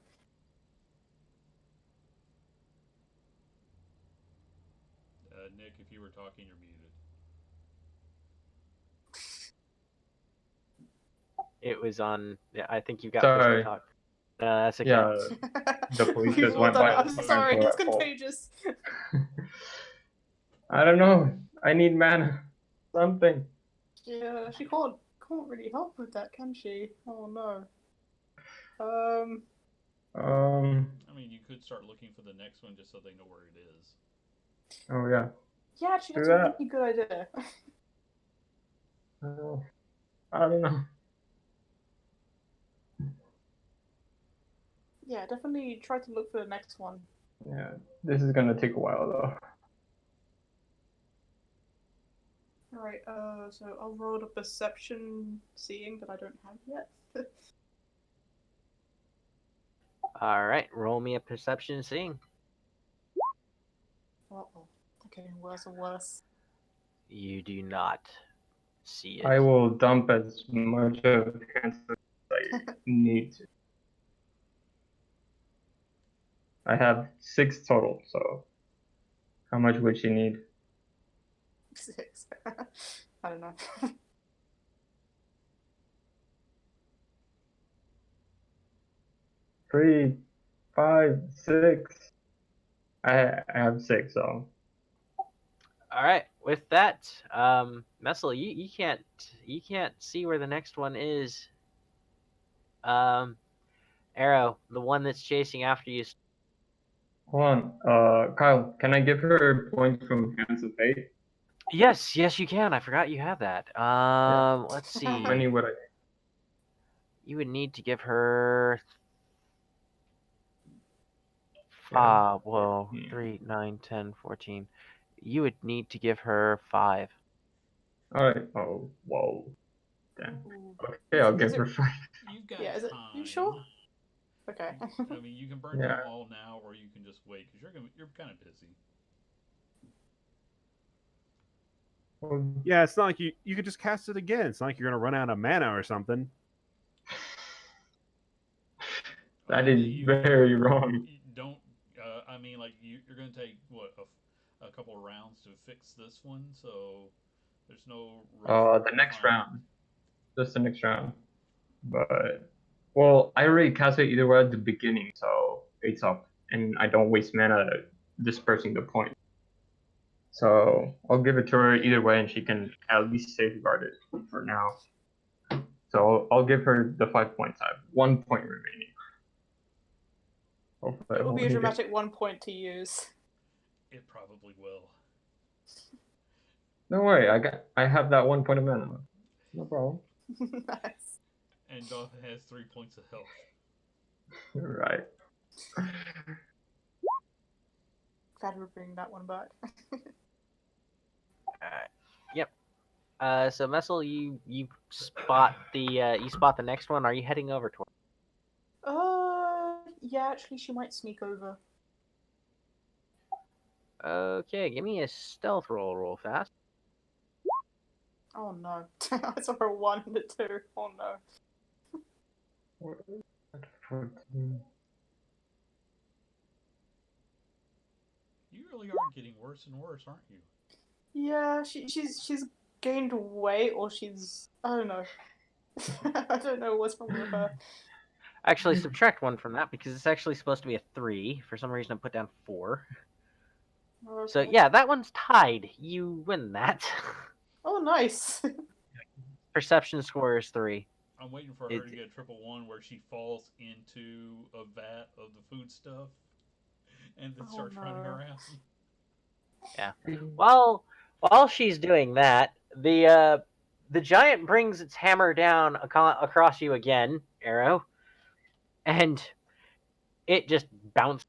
Speaker 3: Nick, if you were talking, you're muted.
Speaker 1: It was on. Yeah, I think you got pushed
Speaker 2: Sorry.
Speaker 1: to talk. That's okay.
Speaker 2: Yeah, the police
Speaker 5: We've
Speaker 2: just
Speaker 5: all
Speaker 2: went
Speaker 5: done
Speaker 2: by.
Speaker 5: it. I'm
Speaker 2: the
Speaker 5: sorry,
Speaker 2: mental
Speaker 5: it's
Speaker 2: at fault.
Speaker 5: contagious.
Speaker 2: I don't know. I need mana. Something.
Speaker 5: Yeah, she can't really help with that, can she? Oh no.
Speaker 3: I mean, you could start looking for the next one just so they know where it is.
Speaker 2: Oh yeah.
Speaker 5: Yeah, actually,
Speaker 2: Do
Speaker 5: that's a
Speaker 2: that.
Speaker 5: really good idea.
Speaker 2: I don't know.
Speaker 5: Yeah, definitely try to look for the next one.
Speaker 2: Yeah, this is gonna take a while though.
Speaker 5: Alright, so I'll roll the perception seeing that I don't have yet.
Speaker 1: All right, roll me a perception seeing.
Speaker 5: Uh-oh. They're getting worse and worse.
Speaker 1: You do not see it.
Speaker 2: I will dump as much of cancer as I need to. I have 6 total, so how much would she need?
Speaker 5: 6. I don't know.
Speaker 2: 3, 5, 6. I have 6, so
Speaker 1: All right, with that, Messel, you can't see where the next one is. Arrow, the one that's chasing after you.
Speaker 2: hold on. Kyle, can I give her points from Hands of Fate?
Speaker 1: Yes, you can. I forgot you have that. Let's see.
Speaker 2: How many would I?
Speaker 1: You would need to give her.
Speaker 2: Yeah.
Speaker 1: Well,
Speaker 2: 14.
Speaker 1: 3, 9, 10, 14. You would need to give her 5.
Speaker 2: Alright. Oh, whoa. Damn.
Speaker 5: Ooh.
Speaker 2: Okay, I'll
Speaker 5: Is
Speaker 2: give
Speaker 5: it-
Speaker 2: her 5.
Speaker 3: You've got
Speaker 5: Yeah, is it?
Speaker 3: time.
Speaker 5: You sure? Okay.
Speaker 3: I mean, you can burn
Speaker 2: Yeah.
Speaker 3: them all now, or you can just wait because you're kind of busy.
Speaker 4: Yeah, it's not like you could just cast it again. It's not like you're gonna run out of mana or something.
Speaker 2: That is very wrong.
Speaker 3: You don't. I mean, like you're going to take what a couple of rounds to fix this one, so there's no rush.
Speaker 2: The next round. Just the next round. But well, I already cast it either way at the beginning, so it's up, and I don't waste mana dispersing the point. So I'll give it to her either way, and she can at least safeguard it for now. So I'll give her the 5 points. I have 1 point remaining. Hopefully I
Speaker 5: It will
Speaker 2: won't
Speaker 5: be a
Speaker 2: need it.
Speaker 5: dramatic 1 point to use.
Speaker 3: It probably will.
Speaker 2: Don't worry, I have that 1 point of mana. No problem.
Speaker 5: Nice.
Speaker 3: And Doth has 3 points of health.
Speaker 2: Right.
Speaker 5: Glad we're bringing that one back.
Speaker 1: Yep. So Messel, you spot the next one. Are you heading over toward?
Speaker 5: Yeah, actually, she might sneak over.
Speaker 1: Okay, give me a stealth roll fast.
Speaker 5: Oh no. I saw a 1 and a 2. Oh no.
Speaker 2: 14.
Speaker 3: You really are getting worse and worse, aren't you?
Speaker 5: Yeah, she's gained weight, or she's, I don't know. I don't know what's wrong with her.
Speaker 1: Actually, subtract 1 from that because it's actually supposed to be a 3. For some reason, I put down 4. So
Speaker 5: Okay.
Speaker 1: yeah, that one's tied. You win that.
Speaker 5: Oh, nice.
Speaker 1: Perception score is 3.
Speaker 3: I'm waiting for her to get a triple 1 where she falls into a vat of the food stuff and then
Speaker 5: Oh,
Speaker 3: starts running
Speaker 5: no.
Speaker 3: around.
Speaker 1: Yeah. While she's doing that, the giant brings its hammer down across you again, Arrow, and it just bounces.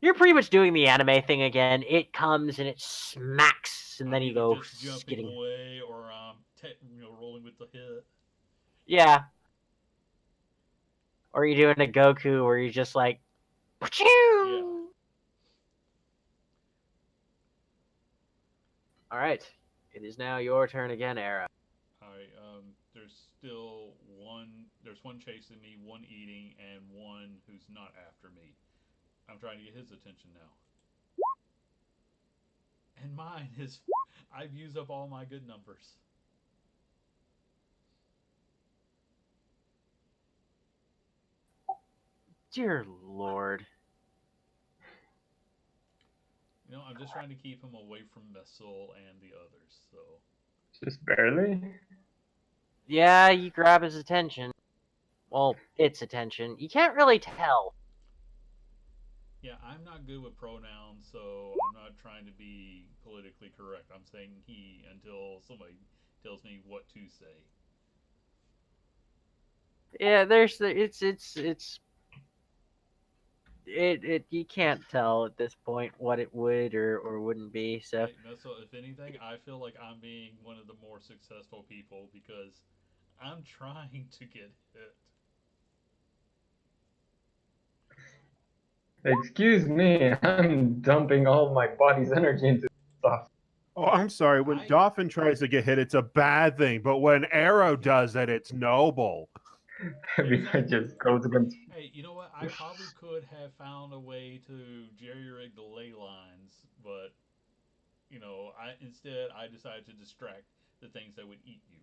Speaker 1: You're pretty much doing the anime thing again. It comes and it smacks, and then
Speaker 3: I'm
Speaker 1: you
Speaker 3: either
Speaker 1: go
Speaker 3: just jumping
Speaker 1: skidding.
Speaker 3: away or rolling with the hit.
Speaker 1: Yeah. Or you're doing a Goku where you're just like,
Speaker 3: Yeah.
Speaker 1: All right. It is now your turn again, Arrow.
Speaker 3: Alright, there's still one. There's one chasing me, one eating, and one who's not after me. I'm trying to get his attention now. And mine is. I've used up all my good numbers.
Speaker 1: Dear Lord.
Speaker 3: You know, I'm just trying to keep him away from Messel and the others, so.
Speaker 2: Just barely.
Speaker 1: Yeah, you grab his attention. Well, its attention. You can't really tell.
Speaker 3: Yeah, I'm not good with pronouns, so I'm not trying to be politically correct. I'm saying he until somebody tells me what to say.
Speaker 1: Yeah, it's you can't tell at this point what it would or wouldn't be. So
Speaker 3: Hey, no, so if anything, I feel like I'm being one of the more successful people because I'm trying to get hit.
Speaker 2: Excuse me, I'm dumping all my body's energy into stuff.
Speaker 4: Oh, I'm sorry. When
Speaker 3: I
Speaker 4: Dolphin tries to get hit, it's a bad thing. But when Arrow does it, it's noble.
Speaker 2: Everything
Speaker 3: exactly.
Speaker 2: just goes against.
Speaker 3: Hey, you know what? I probably could have found a way to jerry rig the ley lines, but I decided to distract the things that would eat you.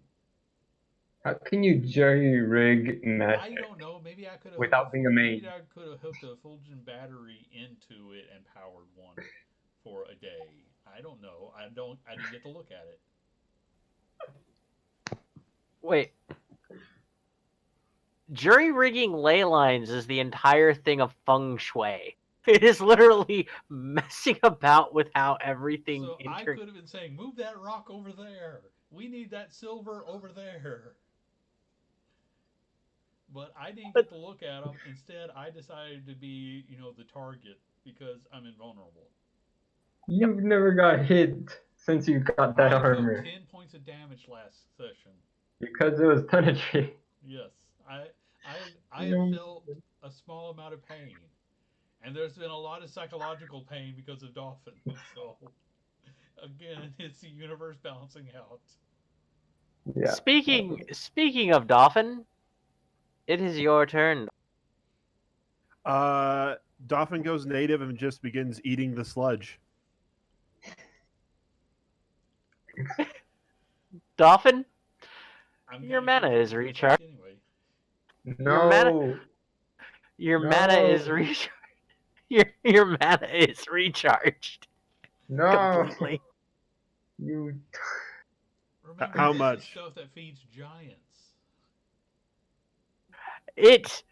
Speaker 2: How can you jerry rig
Speaker 3: I
Speaker 2: magic
Speaker 3: don't know. Maybe I could have hooked a
Speaker 2: without being a
Speaker 3: maybe
Speaker 2: mage?
Speaker 3: I could have hooked a Fulgen battery into it and powered one for a day. I don't know. I didn't get to look at it.
Speaker 1: wait, jury rigging ley lines is the entire thing of feng shui. It is literally messing about with how everything
Speaker 3: So I could have been saying, "Move that rock over there. We need that silver over there." But I didn't get to look at them. Instead, I decided to be, the target because I'm invulnerable.
Speaker 2: You've never got hit since you got that
Speaker 3: I took
Speaker 2: armor
Speaker 3: 10 points of damage last session.
Speaker 2: because it was penetrate.
Speaker 3: Yes, I have
Speaker 2: No.
Speaker 3: felt a small amount of pain, and there's been a lot of psychological pain because of Dolphin. So again, it's the universe balancing out.
Speaker 2: Yeah.
Speaker 1: speaking of Dolphin, it is your turn.
Speaker 4: Uh, Dolphin goes native and just begins eating the sludge.
Speaker 1: Dolphin,
Speaker 3: I'm
Speaker 1: your
Speaker 3: kind of
Speaker 1: mana
Speaker 3: curious what
Speaker 1: is
Speaker 3: it's going to taste
Speaker 1: recharged.
Speaker 3: anyway.
Speaker 1: Your mana
Speaker 2: No.
Speaker 1: your mana is
Speaker 2: No.
Speaker 1: recharged. Your mana is recharged
Speaker 2: No.
Speaker 1: completely.
Speaker 2: You.
Speaker 3: Remember,
Speaker 4: How
Speaker 3: this is
Speaker 4: much?
Speaker 3: stuff that feeds giants.
Speaker 1: It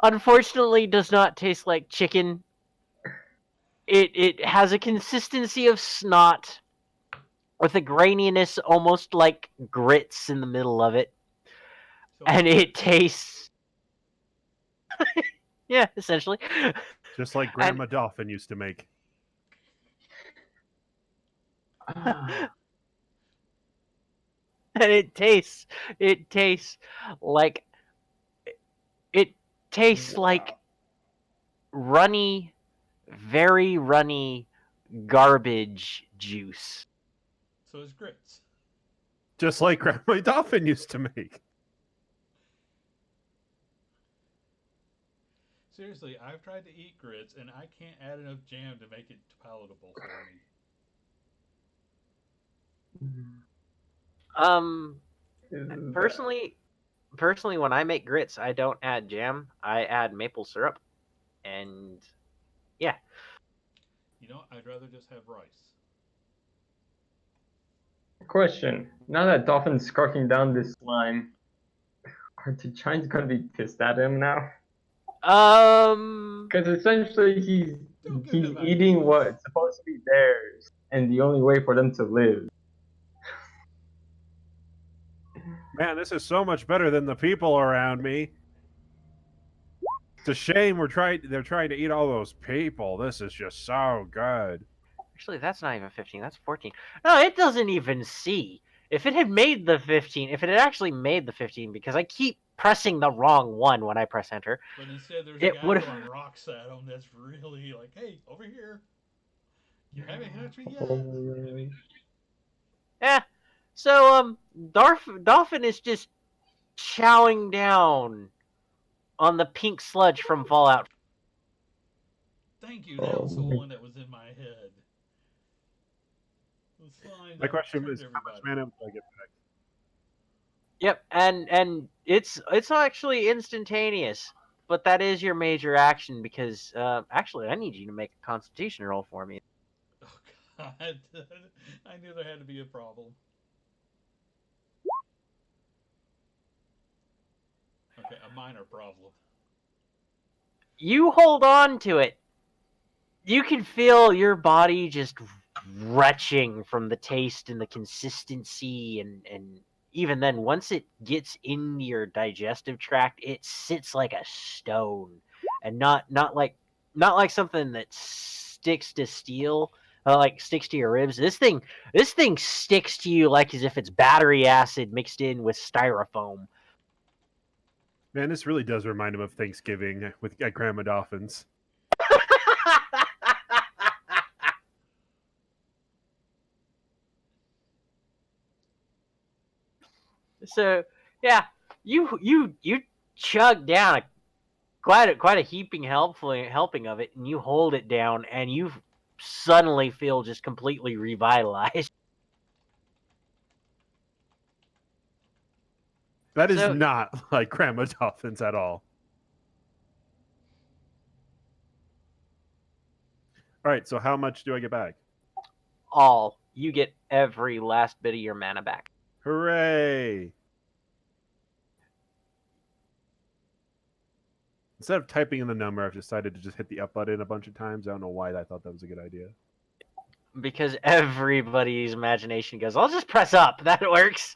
Speaker 1: unfortunately does not taste like chicken. It has a consistency of snot with a graininess almost like grits in the middle of it.
Speaker 3: So it's
Speaker 1: And it
Speaker 3: grits.
Speaker 1: tastes yeah, essentially.
Speaker 4: Just like
Speaker 1: And
Speaker 4: Grandma Dolphin used to make.
Speaker 2: Ah.
Speaker 1: and it tastes like it tastes like runny, very runny garbage juice.
Speaker 3: So it's grits.
Speaker 4: Just like Grandma Dolphin used to make.
Speaker 3: Seriously, I've tried to eat grits and I can't add enough jam to make it palatable for me.
Speaker 1: Um
Speaker 2: Is that
Speaker 1: personally when I make grits, I don't add jam. I add maple syrup and yeah.
Speaker 3: I'd rather just have rice.
Speaker 2: question? Now that Dolphin's scarfing down this slime, are the giants gonna be pissed at him now?
Speaker 1: Um
Speaker 2: Because essentially
Speaker 3: Don't give
Speaker 2: he's
Speaker 3: him
Speaker 2: eating
Speaker 3: ideas.
Speaker 2: what's supposed to be theirs, and the only way for them to live.
Speaker 4: Man, this is so much better than the people around me. It's a shame they're trying to eat all those people. This is just so good.
Speaker 1: actually that's not even 15, that's 14. No, it doesn't even see. If it had made the 15, if it had actually made the 15 because I keep pressing the wrong one when I press enter,
Speaker 3: But instead, there's a
Speaker 1: it
Speaker 3: guy
Speaker 1: would
Speaker 3: throwing
Speaker 1: have
Speaker 3: rocks at him that's really like, hey, over here. You haven't hit me yet.
Speaker 2: Oh,
Speaker 1: yeah. So Dolphin is just chowing down on the pink sludge from Fallout.
Speaker 3: Thank you. That was the
Speaker 2: oh.
Speaker 3: one that was in my head. The slime
Speaker 4: My
Speaker 3: that
Speaker 4: question
Speaker 3: turned
Speaker 4: is, how much
Speaker 3: everybody.
Speaker 4: mana will I get back?
Speaker 1: Yep, and it's actually instantaneous, but that is your major action because actually I need you to make a Constitution roll for me.
Speaker 3: Oh, God. I knew there had to be a problem. Okay, a minor problem.
Speaker 1: You hold on to it, you can feel your body just retching from the taste and the consistency, and even then, once it gets in your digestive tract, it sits like a stone, and not like something that sticks to steel, like sticks to your ribs. This thing sticks to you like as if it's battery acid mixed in with styrofoam.
Speaker 4: Man, this really does remind him of Thanksgiving at Grandma Dolphin's.
Speaker 1: So yeah, you chug down quite a heaping helping of it, and you hold it down, and you suddenly feel just completely revitalized.
Speaker 4: That is
Speaker 1: So
Speaker 4: not like Grandma Dolphin's at all. All right, so how much do I get back?
Speaker 1: all you get every last bit of your mana back.
Speaker 4: Hooray! Instead of typing in the number, I've decided to just hit the up button a bunch of times. I don't know why I thought that was a good idea.
Speaker 1: Because everybody's imagination goes, I'll just press up. That works.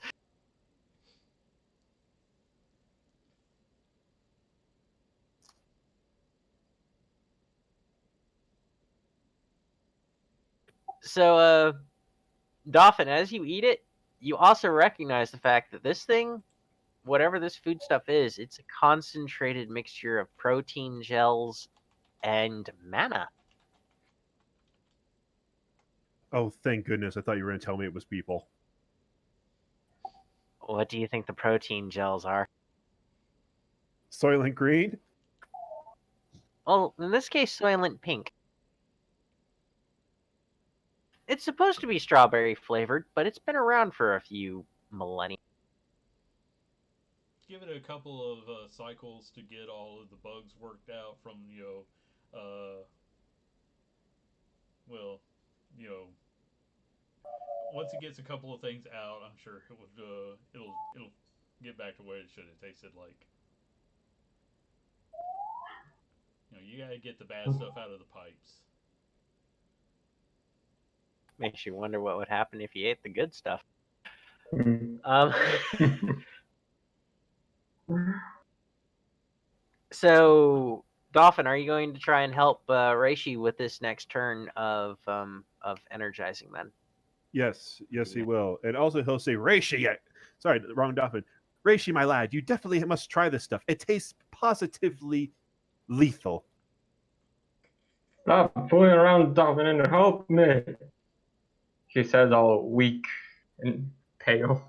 Speaker 1: So, Dolphin, as you eat it, you also recognize the fact that this thing, whatever this food stuff is, it's a concentrated mixture of protein gels and mana.
Speaker 4: Oh, thank goodness. I thought you were going to tell me it was people.
Speaker 1: What do you think the protein gels are?
Speaker 4: Soylent Green?
Speaker 1: Well, in this case, Soylent Pink. It's supposed to be strawberry flavored, but it's been around for a few millennia.
Speaker 3: Give it a couple of cycles to get all of the bugs worked out from well, you know, once it gets a couple of things out, I'm sure it would it'll get back to where it should have tasted like. You gotta get the bad stuff out of the pipes.
Speaker 1: Makes you wonder what would happen if you ate the good stuff.
Speaker 2: Mm.
Speaker 1: Um, so, Dolphin, are you going to try and help Reishi with this next turn of energizing then?
Speaker 4: Yes, he will. And also he'll say, Reishi, sorry, wrong Dolphin. Reishi, my lad, you definitely must try this stuff. It tastes positively lethal.
Speaker 2: Stop fooling around, Dolphin, and help me. She says, all weak and pale.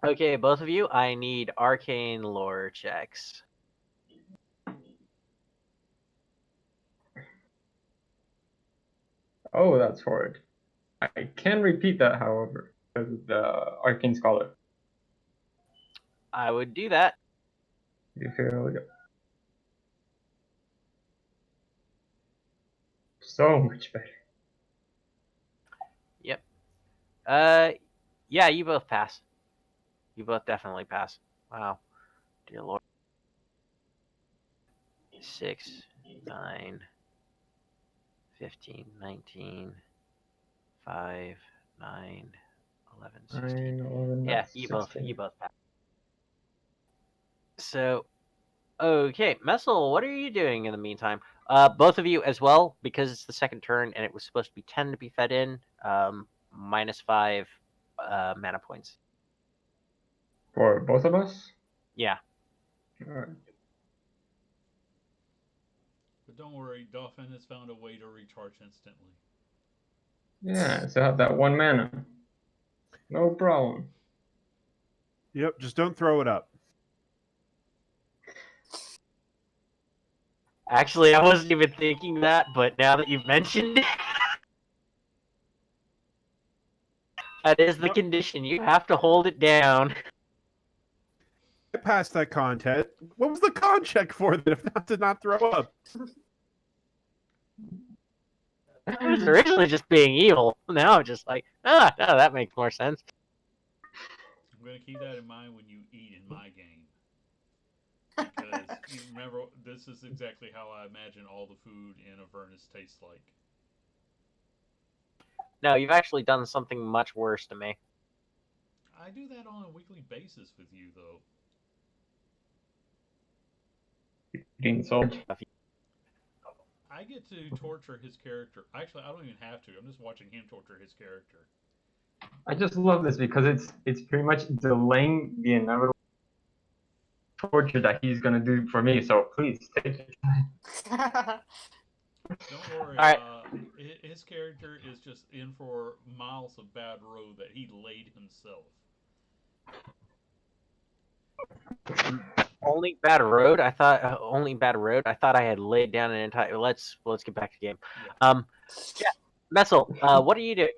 Speaker 1: Okay, both of you, I need arcane lore checks.
Speaker 2: Oh, that's horrid. I can repeat that, however, because of the Arcane Scholar.
Speaker 1: I would do that.
Speaker 2: Here we go. So much better.
Speaker 1: Yep. Yeah, you both pass. You both definitely pass. Wow. Dear Lord. 6, 9, 15, 19, 5, 9, 11, 16.
Speaker 2: 9, 11,
Speaker 1: Yeah,
Speaker 2: that's
Speaker 1: you
Speaker 2: 16.
Speaker 1: both pass. So, okay, Messel, what are you doing in the meantime? Both of you as well, because it's the second turn and it was supposed to be 10 to be fed in. -5 mana points.
Speaker 2: For both of us?
Speaker 1: Yeah.
Speaker 2: Alright.
Speaker 3: But don't worry, Dolphin has found a way to recharge instantly.
Speaker 2: Yeah, so have that 1 mana. No problem.
Speaker 4: Yep, just don't throw it up.
Speaker 1: Actually, I wasn't even thinking that, but now that you've mentioned it, that is the condition. You have to hold it down.
Speaker 4: I passed that content. What was the con check for that if not to not throw up?
Speaker 1: I was originally just being evil. Now I'm just like, no, that makes more sense.
Speaker 3: I'm going to keep that in mind when you eat in my game. Because you remember, this is exactly how I imagine all the food in Avernus tastes like.
Speaker 1: No, you've actually done something much worse to me.
Speaker 3: I do that on a weekly basis with you, though.
Speaker 2: Being sold.
Speaker 3: I get to torture his character. Actually, I don't even have to. I'm just watching him torture his character.
Speaker 2: I just love this because it's pretty much delaying the inevitable torture that he's gonna do for me. So please take it.
Speaker 3: Don't worry.
Speaker 1: All right.
Speaker 3: His character is just in for miles of bad road that he laid himself.
Speaker 1: Only bad road. I thought only bad road. I thought I had laid down an entire. Let's get back to the game.
Speaker 3: Yeah.
Speaker 1: Yeah, Messel. What are you doing?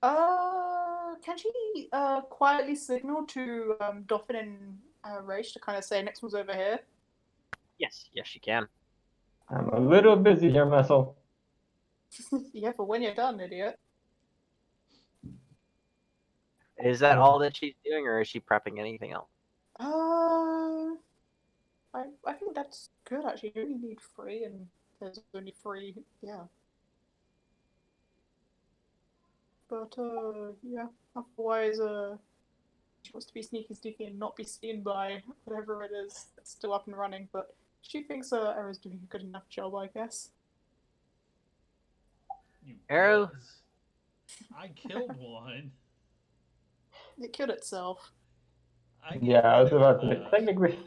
Speaker 5: Can she quietly signal to Dolphin and Raish to kind of say next one's over here?
Speaker 1: Yes, you can.
Speaker 2: I'm a little busy here, Messel.
Speaker 5: Yeah, for when you're done, idiot.
Speaker 1: Is that all that she's doing, or is she prepping anything else?
Speaker 5: I think that's good actually. You only need 3, and there's only 3. Yeah. But yeah. Otherwise, she wants to be sneaky and not be seen by whatever it is that's still up and running. But she thinks Era's doing a good enough job, I guess.
Speaker 3: You
Speaker 1: Arrow?
Speaker 3: guess. I killed one.
Speaker 5: It killed itself.
Speaker 3: I get
Speaker 2: Yeah, I was
Speaker 3: credit
Speaker 2: about
Speaker 3: for
Speaker 2: to.
Speaker 3: that.
Speaker 2: Technically,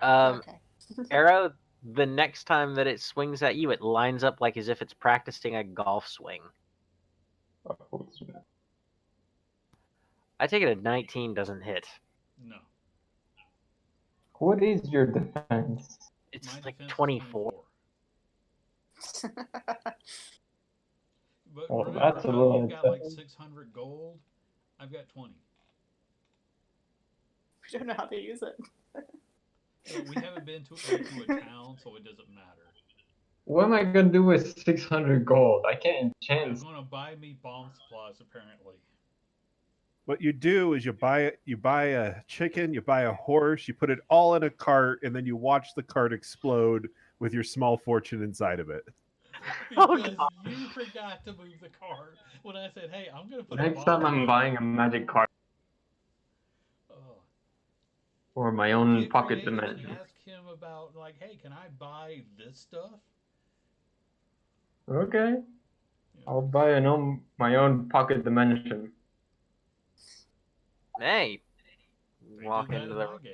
Speaker 5: Okay.
Speaker 1: Arrow. The next time that it swings at you, it lines up like as if it's practicing a golf swing. I take it a 19 doesn't hit.
Speaker 3: No.
Speaker 2: what is your defense?
Speaker 1: It's
Speaker 3: My
Speaker 1: like
Speaker 3: defense is
Speaker 1: 24.
Speaker 3: 24. But
Speaker 2: Well,
Speaker 3: remember
Speaker 2: that's a
Speaker 3: how
Speaker 2: little
Speaker 3: you've got like
Speaker 2: insane.
Speaker 3: 600 gold? I've got 20.
Speaker 5: We don't know how to use it.
Speaker 3: We haven't been to a town, so it doesn't matter.
Speaker 2: What am I gonna do with 600 gold? I can't
Speaker 3: You're
Speaker 2: enchant.
Speaker 3: going to buy me bomb supplies, apparently.
Speaker 4: What you do is you buy a chicken, you buy a horse, you put it all in a cart, and then you watch the cart explode with your small fortune inside of it.
Speaker 3: Because you forgot to move the cart when I said, hey, I'm going to put a
Speaker 2: Next
Speaker 3: bomb
Speaker 2: time I'm
Speaker 3: here.
Speaker 2: buying a magic card
Speaker 3: Oh.
Speaker 2: for my own
Speaker 3: Get
Speaker 2: pocket
Speaker 3: creative and
Speaker 2: dimension.
Speaker 3: ask him about, like, hey, can I buy this stuff?
Speaker 2: Okay,
Speaker 3: You
Speaker 2: I'll
Speaker 3: know,
Speaker 2: buy my own pocket dimension.
Speaker 1: Hey,
Speaker 3: they
Speaker 1: walk
Speaker 3: did that
Speaker 1: into
Speaker 3: in
Speaker 1: the.
Speaker 3: my game.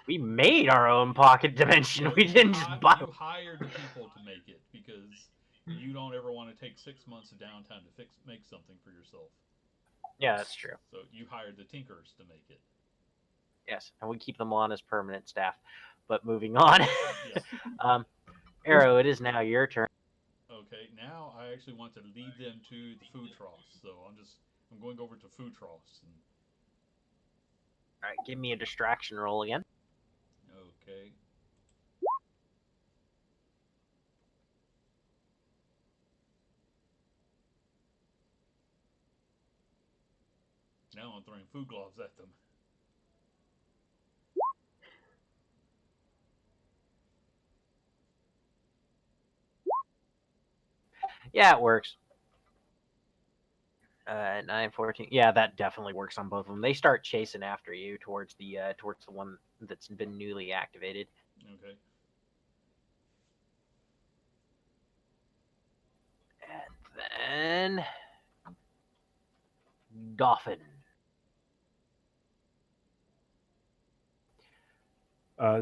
Speaker 1: We made our own pocket dimension.
Speaker 3: Well,
Speaker 1: We didn't just buy.
Speaker 3: you hired the people to make it because you don't ever want to take 6 months of downtime to make something for yourself.
Speaker 1: Yeah, that's true.
Speaker 3: So you hired the tinkers to make it.
Speaker 1: Yes, and we keep them on as permanent staff. But moving on.
Speaker 3: Yeah.
Speaker 1: Arrow, it is now your turn.
Speaker 3: Okay, now I actually want to lead them to the food troughs. So I'm going over to food troughs.
Speaker 1: All right, give me a distraction roll again.
Speaker 3: Okay. Now I'm throwing food gloves at them.
Speaker 1: Yeah, it works. 9, 14. Yeah, that definitely works on both of them. They start chasing after you towards the one that's been newly activated.
Speaker 3: Okay.
Speaker 1: And then Dolphin.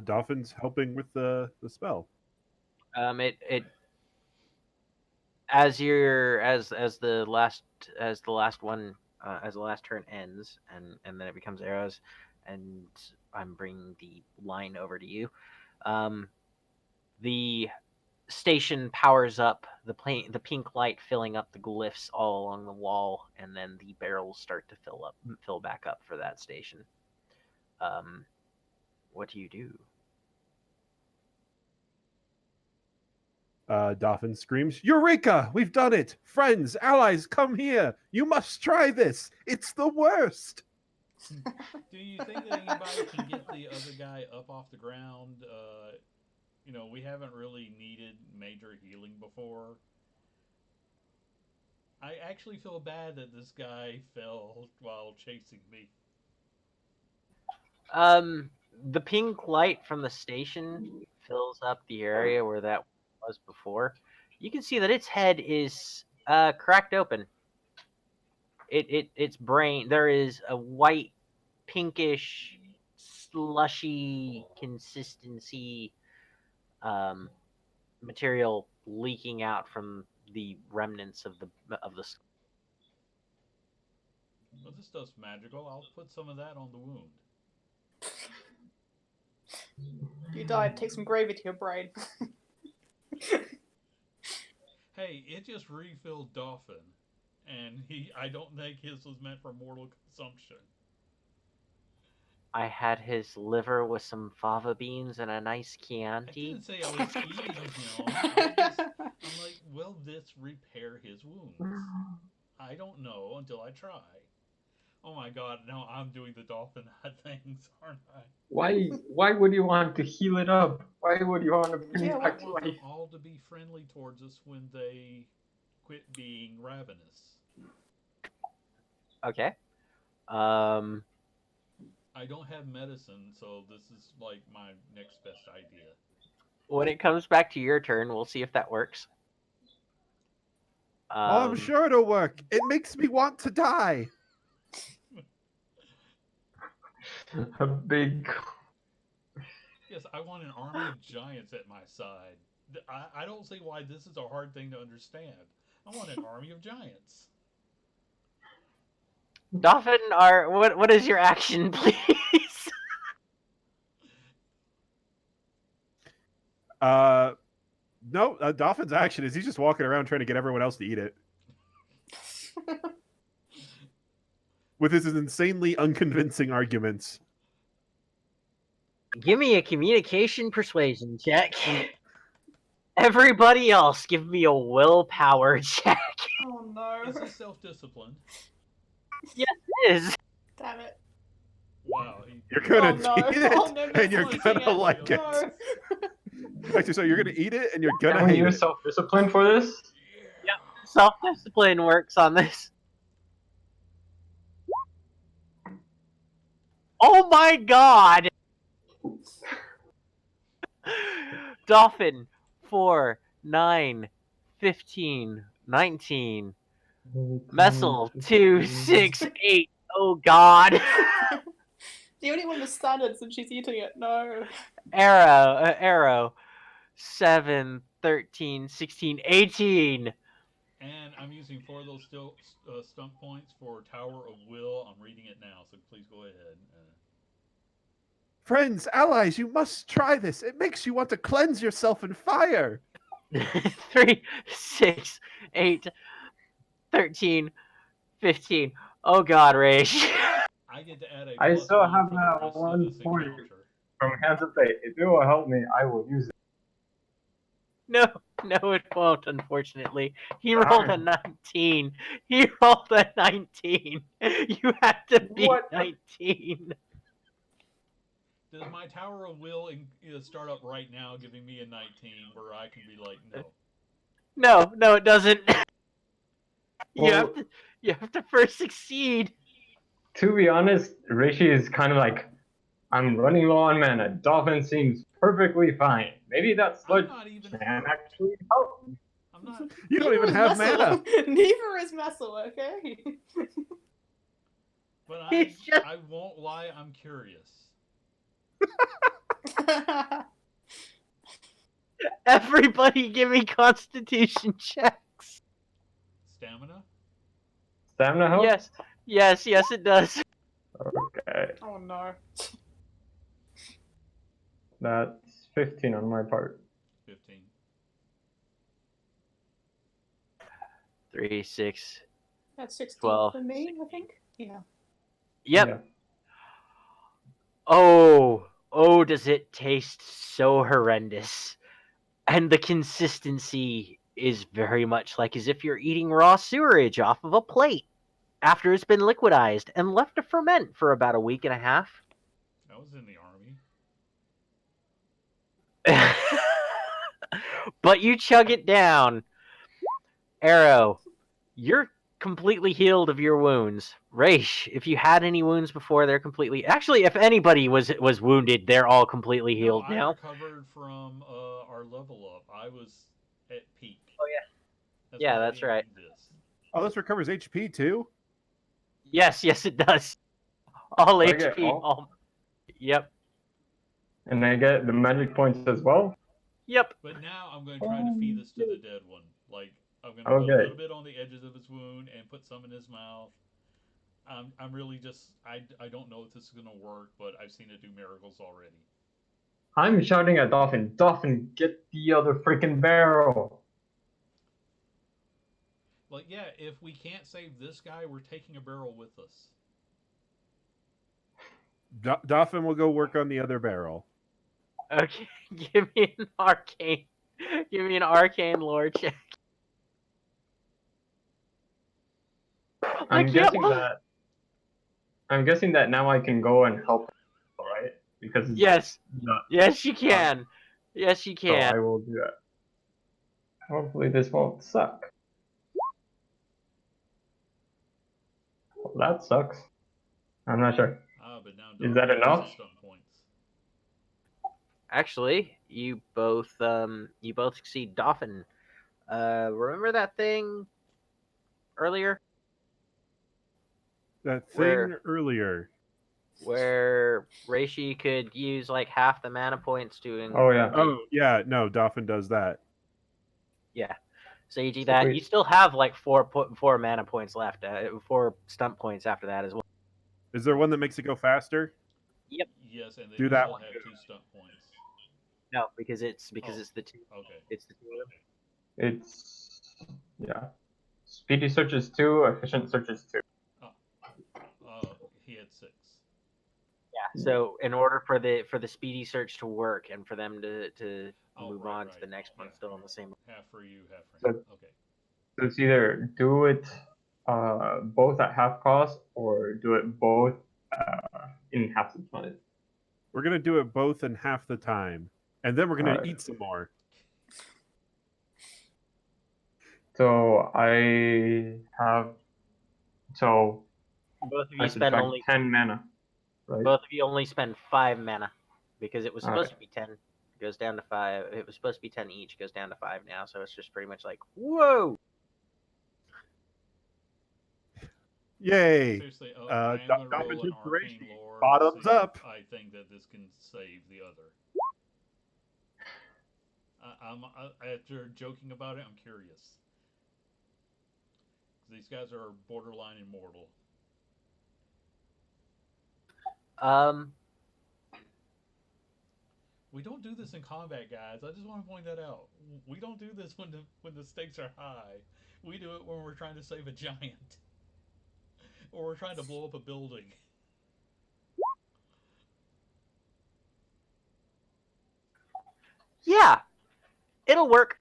Speaker 4: Dolphin's helping with the spell.
Speaker 1: It as the last one as the last turn ends, and then it becomes arrows, and I'm bringing the line over to you. The station powers up, the pink light filling up the glyphs all along the wall, and then the barrels start to fill back up for that station. What do you do?
Speaker 4: Dolphin screams, "Eureka! We've done it! Friends, allies, come here! You must try this! It's the worst!"
Speaker 3: Do you think that anybody can get the other guy up off the ground? We haven't really needed major healing before. I actually feel bad that this guy fell while chasing me.
Speaker 1: The pink light from the station fills up the area where that was before. You can see that its head is cracked open. Its brain, there is a white, pinkish, slushy consistency material leaking out from the remnants of the skull.
Speaker 3: Well, this stuff's magical. I'll put some of that on the wound.
Speaker 5: You died, take some gravy to your brain.
Speaker 3: Hey, it just refilled Dolphin, and I don't think his was meant for mortal consumption.
Speaker 1: I had his liver with some fava beans and a nice
Speaker 3: I
Speaker 1: Chianti.
Speaker 3: didn't say I was eating him. I'm like, will this repair his wounds? I don't know until I try. Oh my god, now I'm doing the dolphin things, aren't I?
Speaker 2: Why would you want to heal it up? Why would you want to bring
Speaker 5: Yeah,
Speaker 2: it
Speaker 3: I
Speaker 2: back to
Speaker 3: want them
Speaker 2: life?
Speaker 3: all to be friendly towards us when they quit being ravenous.
Speaker 1: Okay.
Speaker 3: I don't have medicine, so this is like my next best idea.
Speaker 1: When it comes back to your turn, we'll see if that works.
Speaker 4: I'm sure it'll work. It makes me want to die.
Speaker 2: A big.
Speaker 3: Yes, I want an army of giants at my side. I don't see why this is a hard thing to understand. I want an army of giants.
Speaker 1: Dolphin, what is your action, please?
Speaker 4: No, Dolphin's action is he's just walking around trying to get everyone else to eat it. With his insanely unconvincing arguments.
Speaker 1: Give me a communication persuasion check. Everybody else, give me a willpower check.
Speaker 5: Oh no.
Speaker 3: Is he self-disciplined?
Speaker 1: It is.
Speaker 5: Damn it.
Speaker 3: Wow.
Speaker 4: You're gonna
Speaker 5: Oh, no.
Speaker 4: eat it,
Speaker 5: Oh, no,
Speaker 4: and you're
Speaker 5: that's
Speaker 4: gonna
Speaker 3: what
Speaker 4: like
Speaker 3: I'm
Speaker 4: it.
Speaker 5: No.
Speaker 4: Actually, so you're gonna eat it, and you're gonna
Speaker 2: Can we
Speaker 4: hate
Speaker 2: use
Speaker 4: it.
Speaker 2: self-discipline for this?
Speaker 3: Yeah.
Speaker 1: Self-discipline works on this. Oh my god! Dolphin, 4, 9, 15, 19. Messel, 2, 6, 8. Oh god.
Speaker 5: The only one with standards and she's eating it. No.
Speaker 1: Arrow, 7, 13, 16, 18.
Speaker 3: And I'm using 4 of those stump points for Tower of Will. I'm reading it now, so please go ahead.
Speaker 4: Friends, allies, you must try this. It makes you want to cleanse yourself in fire.
Speaker 1: 3, 6, 8, 13, 15. Oh god, Rage.
Speaker 3: I get to add a
Speaker 2: I
Speaker 3: plus
Speaker 2: still
Speaker 3: 1
Speaker 2: have
Speaker 3: for the
Speaker 2: that
Speaker 3: rest of
Speaker 2: one
Speaker 3: this
Speaker 2: point.
Speaker 3: encounter.
Speaker 2: From Hands of Fate. If it will help me, I will use it.
Speaker 1: No, it won't, unfortunately. He rolled a 19. He rolled a 19. You have to beat
Speaker 2: What?
Speaker 1: 19.
Speaker 3: Does my Tower of Will start up right now, giving me a 19, where I can be like, no?
Speaker 1: No, it doesn't.
Speaker 2: Well,
Speaker 1: You have to first succeed.
Speaker 2: to be honest, Rishi is kind of like, I'm running low on mana. Dolphin seems perfectly fine. Maybe that sludge
Speaker 3: I'm not even.
Speaker 2: can actually help.
Speaker 3: I'm not.
Speaker 4: You don't
Speaker 5: Neither
Speaker 4: even
Speaker 5: is
Speaker 4: have
Speaker 5: Messel.
Speaker 4: mana.
Speaker 5: Neither is Messel, okay?
Speaker 3: But
Speaker 1: He's just-
Speaker 3: I won't lie. I'm curious.
Speaker 1: Everybody give me constitution checks.
Speaker 3: Stamina.
Speaker 2: Stamina help?
Speaker 1: Yes, it does.
Speaker 2: Okay.
Speaker 5: Oh no.
Speaker 2: That's 15 on my part.
Speaker 3: 15.
Speaker 1: 3, 6.
Speaker 5: That's 16
Speaker 1: 12.
Speaker 5: for me, I think. Yeah.
Speaker 1: Yep.
Speaker 2: Yeah.
Speaker 1: Oh, does it taste so horrendous. And the consistency is very much like as if you're eating raw sewerage off of a plate after it's been liquidized and left to ferment for about a week and a half.
Speaker 3: I was in the army.
Speaker 1: But you chug it down. Arrow, you're completely healed of your wounds. Raish, if you had any wounds before, they're completely. Actually, if anybody was wounded, they're all completely
Speaker 3: No,
Speaker 1: healed
Speaker 3: I
Speaker 1: now.
Speaker 3: recovered from our level up. I was at peak.
Speaker 1: Oh yeah.
Speaker 3: That's
Speaker 1: Yeah,
Speaker 3: why I
Speaker 1: that's
Speaker 3: didn't
Speaker 1: right.
Speaker 3: do this.
Speaker 4: Oh, this recovers HP too.
Speaker 1: Yes, it does. All
Speaker 2: Do I get
Speaker 1: HP.
Speaker 2: all?
Speaker 1: Yep.
Speaker 2: And I get the magic points as well?
Speaker 1: Yep.
Speaker 3: But now I'm going to try to feed this to the dead one. Like, I'm going to put a
Speaker 2: Okay.
Speaker 3: little bit on the edges of his wound and put some in his mouth. I'm really just, I don't know if this is going to work, but I've seen it do miracles already.
Speaker 2: I'm shouting at Dolphin, Dolphin, get the other freaking barrel.
Speaker 3: Like, yeah, if we can't save this guy, we're taking a barrel with us.
Speaker 4: Dolphin will go work on the other barrel.
Speaker 1: Okay. Give me an arcane. Give me an arcane lore check.
Speaker 2: I'm
Speaker 1: Like,
Speaker 2: guessing
Speaker 1: yeah.
Speaker 2: that. I'm guessing that now I can go and help, right? Because
Speaker 1: Yes.
Speaker 2: no,
Speaker 1: Yes, you can. Yes, you
Speaker 2: so
Speaker 1: can.
Speaker 2: I will do that. Hopefully this won't suck. Well, that sucks. I'm not sure.
Speaker 3: But now
Speaker 2: Is that
Speaker 3: Dolphin
Speaker 2: enough?
Speaker 3: loses stunt points.
Speaker 1: Actually, you both succeed. Dolphin. Remember that thing earlier
Speaker 4: That
Speaker 1: where
Speaker 4: thing earlier.
Speaker 1: Reishi could use like half the mana points to
Speaker 2: Oh yeah.
Speaker 4: Oh yeah, no, Dolphin does that.
Speaker 1: Yeah. So you do that. You
Speaker 2: Sweet.
Speaker 1: still have like four mana points left. 4 stunt points after that as well.
Speaker 4: Is there one that makes it go faster?
Speaker 1: Yep.
Speaker 3: Yes, and then
Speaker 4: Do
Speaker 3: you
Speaker 4: that
Speaker 3: still
Speaker 4: one,
Speaker 3: have
Speaker 4: too.
Speaker 3: 2 stunt points.
Speaker 1: No, because it's
Speaker 3: Oh.
Speaker 1: the two.
Speaker 3: Okay.
Speaker 1: It's the two.
Speaker 2: It's yeah. Speedy search is 2, efficient search is 2.
Speaker 3: He had 6.
Speaker 1: Yeah. So in order for the speedy search to work and for them to move
Speaker 3: right,
Speaker 1: on
Speaker 3: right.
Speaker 1: to the next one,
Speaker 3: Yeah.
Speaker 1: still on the same.
Speaker 3: Half for you, half for him. Okay.
Speaker 2: So it's either do it both at half cost or do it both in half the time.
Speaker 4: We're gonna do it both in half the time, and then we're gonna
Speaker 2: Alright.
Speaker 4: eat some more.
Speaker 2: So I have
Speaker 1: Both of
Speaker 2: I
Speaker 1: you spend
Speaker 2: subtract
Speaker 1: only
Speaker 2: 10 mana, right?
Speaker 1: both of you only spend 5 mana because it was supposed
Speaker 2: Alright.
Speaker 1: to be 10. It goes down to 5. It was supposed to be 10 each. It goes down to 5 now. So it's just pretty much like whoa.
Speaker 4: Yay!
Speaker 3: Seriously, I am going to
Speaker 4: Dolphin
Speaker 3: roll an arcane
Speaker 4: inspiration.
Speaker 3: lore.
Speaker 4: Bottoms
Speaker 3: to see
Speaker 4: up.
Speaker 3: if I think that this can save the other. After joking about it, I'm curious. These guys are borderline immortal. We don't do this in combat, guys. I just want to point that out. We don't do this when the stakes are high. We do it when we're trying to save a giant, or we're trying to blow up a building.
Speaker 1: Yeah, it'll work.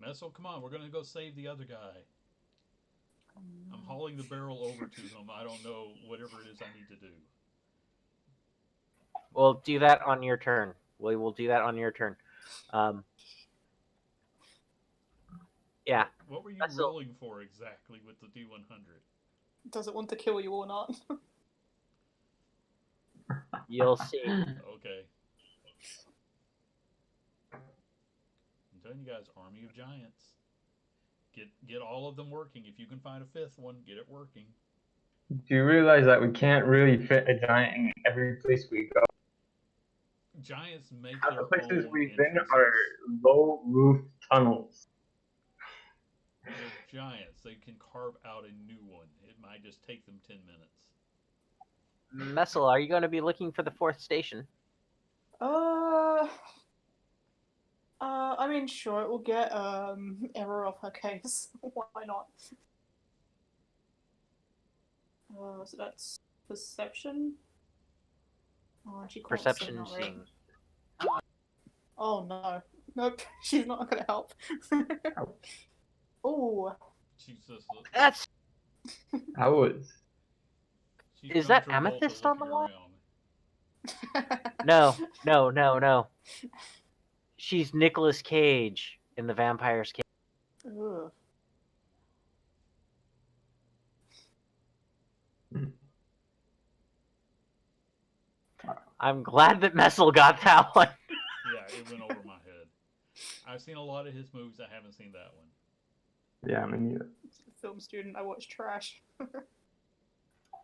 Speaker 3: Messel, come on, we're gonna go save the other guy. I'm hauling the barrel over to him. I don't know whatever it is I need to do.
Speaker 1: We'll do that on your turn. We will do that on your turn. Yeah.
Speaker 3: What were you
Speaker 1: Messel.
Speaker 3: rolling for exactly with the D100?
Speaker 5: Does it want to kill you or not?
Speaker 1: You'll see.
Speaker 3: Okay. I'm telling you guys, army of giants. Get all of them working. If you can find a 5th one, get it working.
Speaker 2: Do you realize that we can't really fit a giant in every place we go?
Speaker 3: Giants make
Speaker 2: Half
Speaker 3: their
Speaker 2: the places
Speaker 3: own
Speaker 2: we've been
Speaker 3: entrances.
Speaker 2: are low roof tunnels.
Speaker 3: They're giants. They can carve out a new one. It might just take them 10 minutes.
Speaker 1: Messel, are you going to be looking for the 4th station?
Speaker 5: I mean, sure, it will get error off her case. Why not? So that's perception. Oh, she can't see
Speaker 1: Perception
Speaker 5: now, right?
Speaker 1: seeing.
Speaker 5: Oh no. Nope, she's not gonna help. Oh,
Speaker 3: She's just
Speaker 1: That's
Speaker 2: I was.
Speaker 3: she's
Speaker 1: is that
Speaker 3: John Travolta
Speaker 1: amethyst on the
Speaker 3: looking
Speaker 1: wall?
Speaker 3: around.
Speaker 1: No. She's Nicolas Cage in the Vampire's Cage.
Speaker 5: Ugh.
Speaker 1: I'm glad that Messel got that one.
Speaker 3: Yeah, it went over my head. I've seen a lot of his movies. I haven't seen that one.
Speaker 2: Yeah, I mean,
Speaker 5: Film student, I watch trash.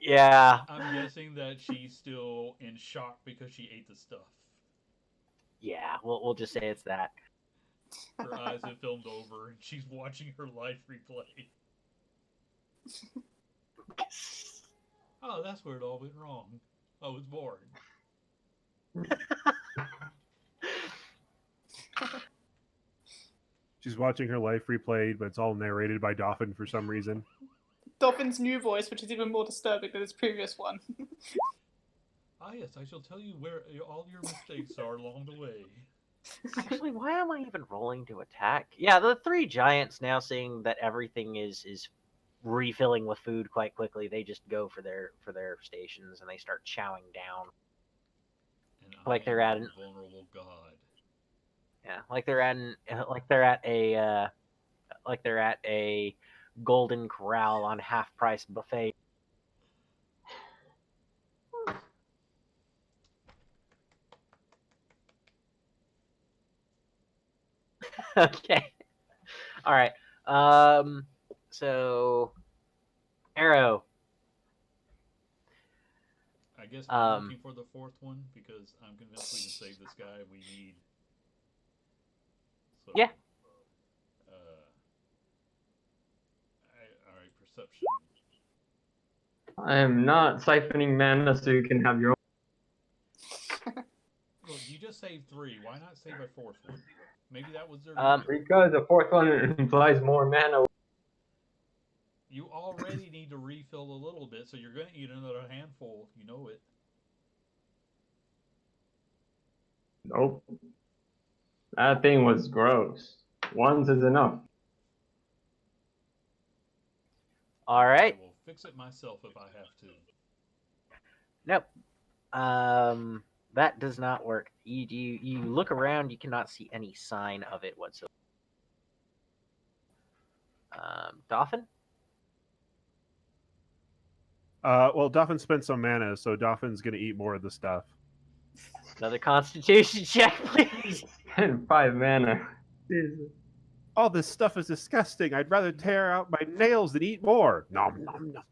Speaker 1: Yeah.
Speaker 3: I'm guessing that she's still in shock because she ate the stuff.
Speaker 1: Yeah, we'll just say it's that.
Speaker 3: Her eyes have filmed over, and she's watching her life replay. Oh, that's where it all went wrong. I was bored.
Speaker 4: She's watching her life replayed, but it's all narrated by Dolphin for some reason.
Speaker 5: Dolphin's new voice, which is even more disturbing than his previous one.
Speaker 3: Ah, yes, I shall tell you where all your mistakes are along the way.
Speaker 1: Actually, why am I even rolling to attack? Yeah, the three giants, now seeing that everything is refilling with food quite quickly, they just go for their stations and they start chowing down.
Speaker 3: And
Speaker 1: Like
Speaker 3: I
Speaker 1: they're
Speaker 3: am
Speaker 1: at
Speaker 3: your
Speaker 1: an
Speaker 3: vulnerable god.
Speaker 1: yeah, like they're at a Golden Corral on half price buffet. Okay. All right. So Arrow.
Speaker 3: I guess I'm looking for the fourth one because I'm convinced we can save this guy. We need. So,
Speaker 1: Yeah.
Speaker 3: All right, perception.
Speaker 2: I am not siphoning mana so you can have your own.
Speaker 3: Look, you just saved 3. Why not save a 4th one? Maybe that was their
Speaker 2: Because the fourth one implies more mana.
Speaker 3: You already need to refill a little bit, so you're going to eat another handful. You know it.
Speaker 2: Nope. That thing was gross. Once is enough.
Speaker 1: All right.
Speaker 3: I will fix it myself if I have to.
Speaker 1: Nope. That does not work. You look around, you cannot see any sign of it whatsoever. Dolphin?
Speaker 4: Well, Dolphin spent some mana, so Dolphin's gonna eat more of the stuff.
Speaker 1: Another Constitution check, please.
Speaker 2: Spend 5 mana. Jesus.
Speaker 4: All this stuff is disgusting. I'd rather tear out my nails than eat more. Nom nom nom.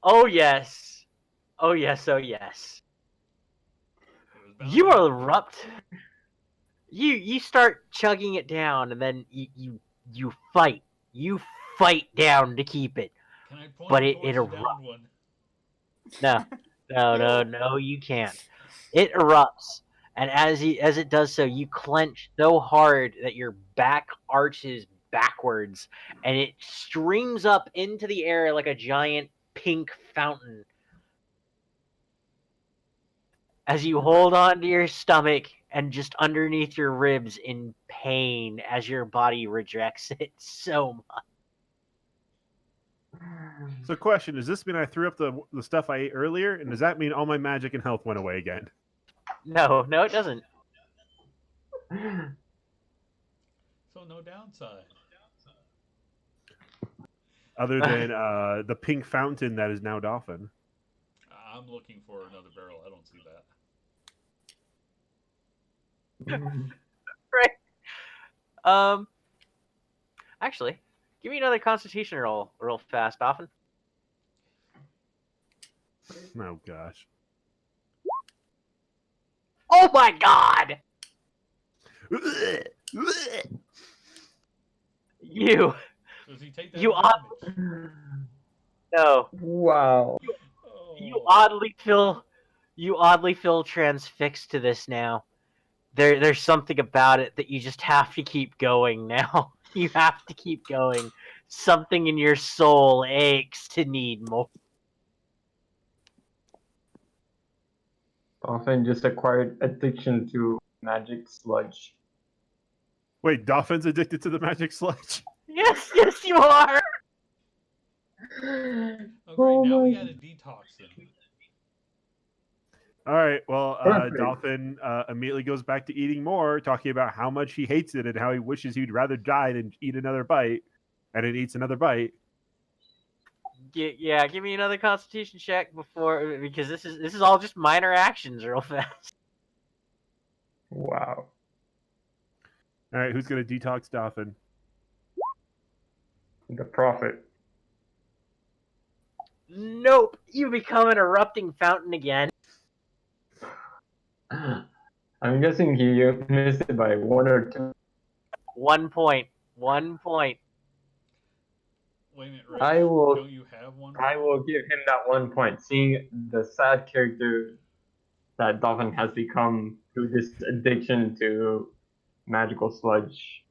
Speaker 1: Oh yes. Oh yes. You erupt. You start chugging it down, and then you fight. You fight down to keep it.
Speaker 3: Can I point
Speaker 1: But
Speaker 3: it
Speaker 1: it
Speaker 3: towards the
Speaker 1: erupts.
Speaker 3: downed one?
Speaker 1: No, you can't. It erupts, and as it does so, you clench so hard that your back arches backwards, and it streams up into the air like a giant pink fountain. As you hold on to your stomach and just underneath your ribs in pain as your body rejects it so much.
Speaker 4: So, question: does this mean I threw up the stuff I ate earlier, and does that mean all my magic and health went away again?
Speaker 1: No, it doesn't.
Speaker 3: So no downside.
Speaker 4: Other than the pink fountain that is now Dolphin.
Speaker 3: I'm looking for another barrel. I don't see that.
Speaker 1: Right. Actually, give me another Constitution roll real fast, Dolphin.
Speaker 4: Oh gosh.
Speaker 1: Oh my God! You
Speaker 3: Does he take that
Speaker 1: You
Speaker 3: damage?
Speaker 1: no.
Speaker 2: Wow.
Speaker 1: You oddly feel transfixed to this now. There's something about it that you just have to keep going now. You have to keep going. Something in your soul aches to need more.
Speaker 2: Dolphin just acquired addiction to magic sludge.
Speaker 4: Wait, Dolphin's addicted to the magic sludge?
Speaker 1: Yes, yes, you are.
Speaker 3: Oh, great. Now we got a detox then.
Speaker 4: All right. Well,
Speaker 2: Perfect.
Speaker 4: Dolphin immediately goes back to eating more, talking about how much he hates it and how he wishes he'd rather die than eat another bite. And it eats another bite.
Speaker 1: Yeah, give me another Constitution check because this is all just minor actions, real fast.
Speaker 2: Wow.
Speaker 4: All right, who's going to detox Dolphin?
Speaker 2: The prophet.
Speaker 1: Nope, you become an erupting fountain again.
Speaker 2: I'm guessing he missed it by 1 or 2.
Speaker 1: 1 point. 1 point.
Speaker 3: Wait a minute, Rich.
Speaker 2: I will-
Speaker 3: Don't you have one?
Speaker 2: I will give him that 1 point. Seeing the sad character that Dolphin has become through this addiction to magical sludge.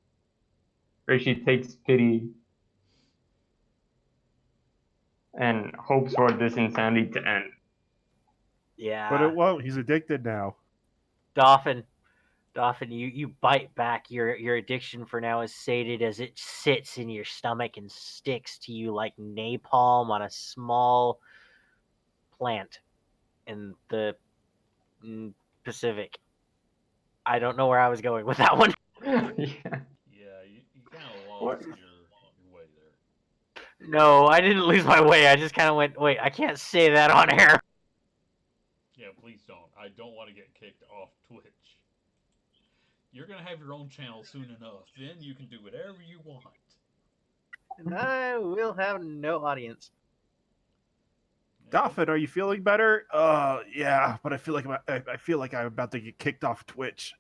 Speaker 2: Rishi takes pity and hopes for this insanity to end.
Speaker 1: Yeah.
Speaker 4: But it won't. He's addicted now.
Speaker 1: Dolphin, you bite back. Your addiction for now is sated as it sits in your stomach and sticks to you like napalm on a small plant in the Pacific. I don't know where I was going with that one.
Speaker 2: Yeah.
Speaker 3: Yeah, you kind of lost your way there.
Speaker 1: No, I didn't lose my way. I just kind of went, wait, I can't say that on air.
Speaker 3: Yeah, please don't. I don't want to get kicked off Twitch. You're going to have your own channel soon enough. Then you can do whatever you want.
Speaker 1: And I will have no audience.
Speaker 4: Dolphin, are you feeling better? Yeah, but I feel like I'm about to get kicked off Twitch.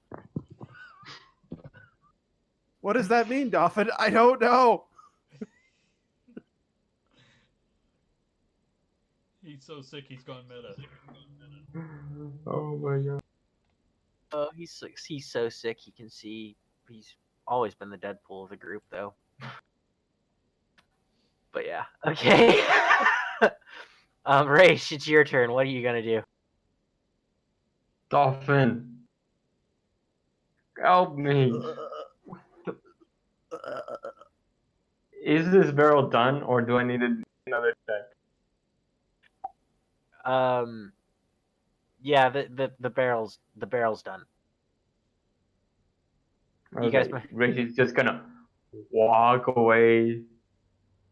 Speaker 4: What does that mean, Dolphin? I don't know.
Speaker 3: He's so sick he's gone meta.
Speaker 2: Oh my god.
Speaker 1: Oh, he's so sick. He can see. He's always been the Deadpool of the group, though. But yeah, okay. Raish, it's your turn. What are you gonna do?
Speaker 2: Dolphin. Help me. Is this barrel done or do I need another check?
Speaker 1: Yeah, the barrel's done. You guys,
Speaker 2: Ricky's just gonna walk away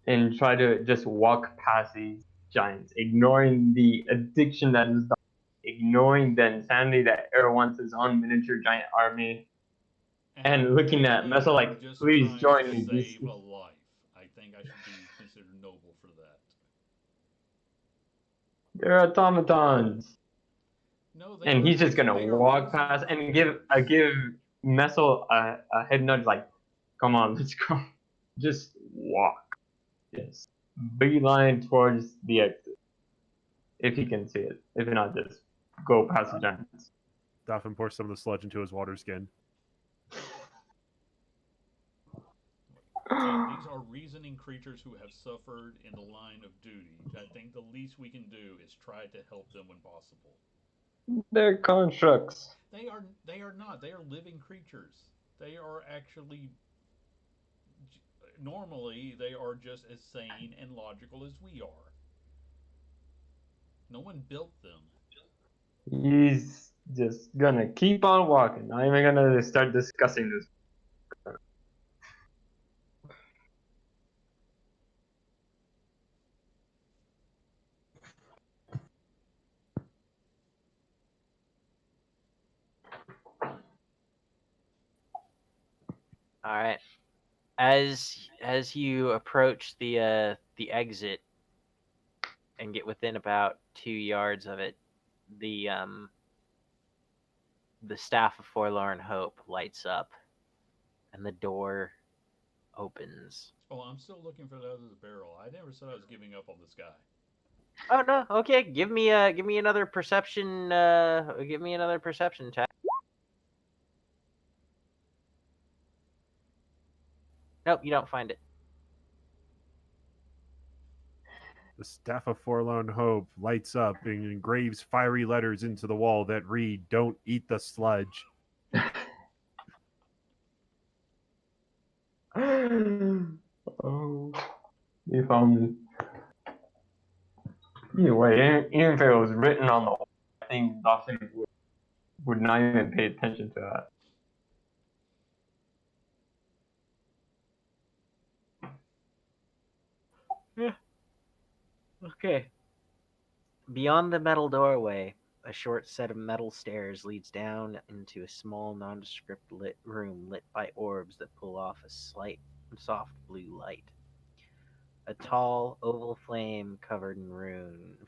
Speaker 2: and try to just walk past these giants, ignoring the addiction that is, ignoring the insanity that Air wants his own miniature giant army, and looking at
Speaker 3: really,
Speaker 2: Mesa like,
Speaker 3: I'm just
Speaker 2: please
Speaker 3: trying
Speaker 2: join
Speaker 3: to
Speaker 2: me.
Speaker 3: save a life. I think I should be considered noble for that.
Speaker 2: They're automatons.
Speaker 3: No, they
Speaker 2: And
Speaker 3: are
Speaker 2: he's just
Speaker 3: not.
Speaker 2: gonna
Speaker 3: They are
Speaker 2: walk
Speaker 3: reasoning
Speaker 2: past and
Speaker 3: creatures.
Speaker 2: give Messel a head nudge like, come on, let's go. Just walk. Yes. Beeline towards the exit. If he can see it. If not, just go past the giants.
Speaker 4: Dolphin pours some of the sludge into his water skin.
Speaker 3: These are reasoning creatures who have suffered in the line of duty. I think the least we can do is try to help them when possible.
Speaker 2: They're constructs.
Speaker 3: They are not. They are living creatures. They are actually normally they are just as sane and logical as we are. No one built them.
Speaker 2: He's just gonna keep on walking. Not even gonna start discussing this.
Speaker 1: all right. As you approach the exit and get within about 2 yards of it, the staff of forlorn hope lights up, and the door opens.
Speaker 3: Oh, I'm still looking for the other barrel. I never said I was giving up on this guy.
Speaker 1: Oh no, okay. Give me another perception. Give me another perception check. Nope, you don't find it.
Speaker 4: The staff of forlorn hope lights up and engraves fiery letters into the wall that read, "Don't eat the sludge."
Speaker 2: Oh, you found me. Anyway, even if it was written on the wall, I think Dawson would not even pay attention to that.
Speaker 6: Okay. Beyond the metal doorway, a short set of metal stairs leads down into a small, nondescript lit room lit by orbs that pull off a slight, soft blue light. A tall, oval frame covered in runes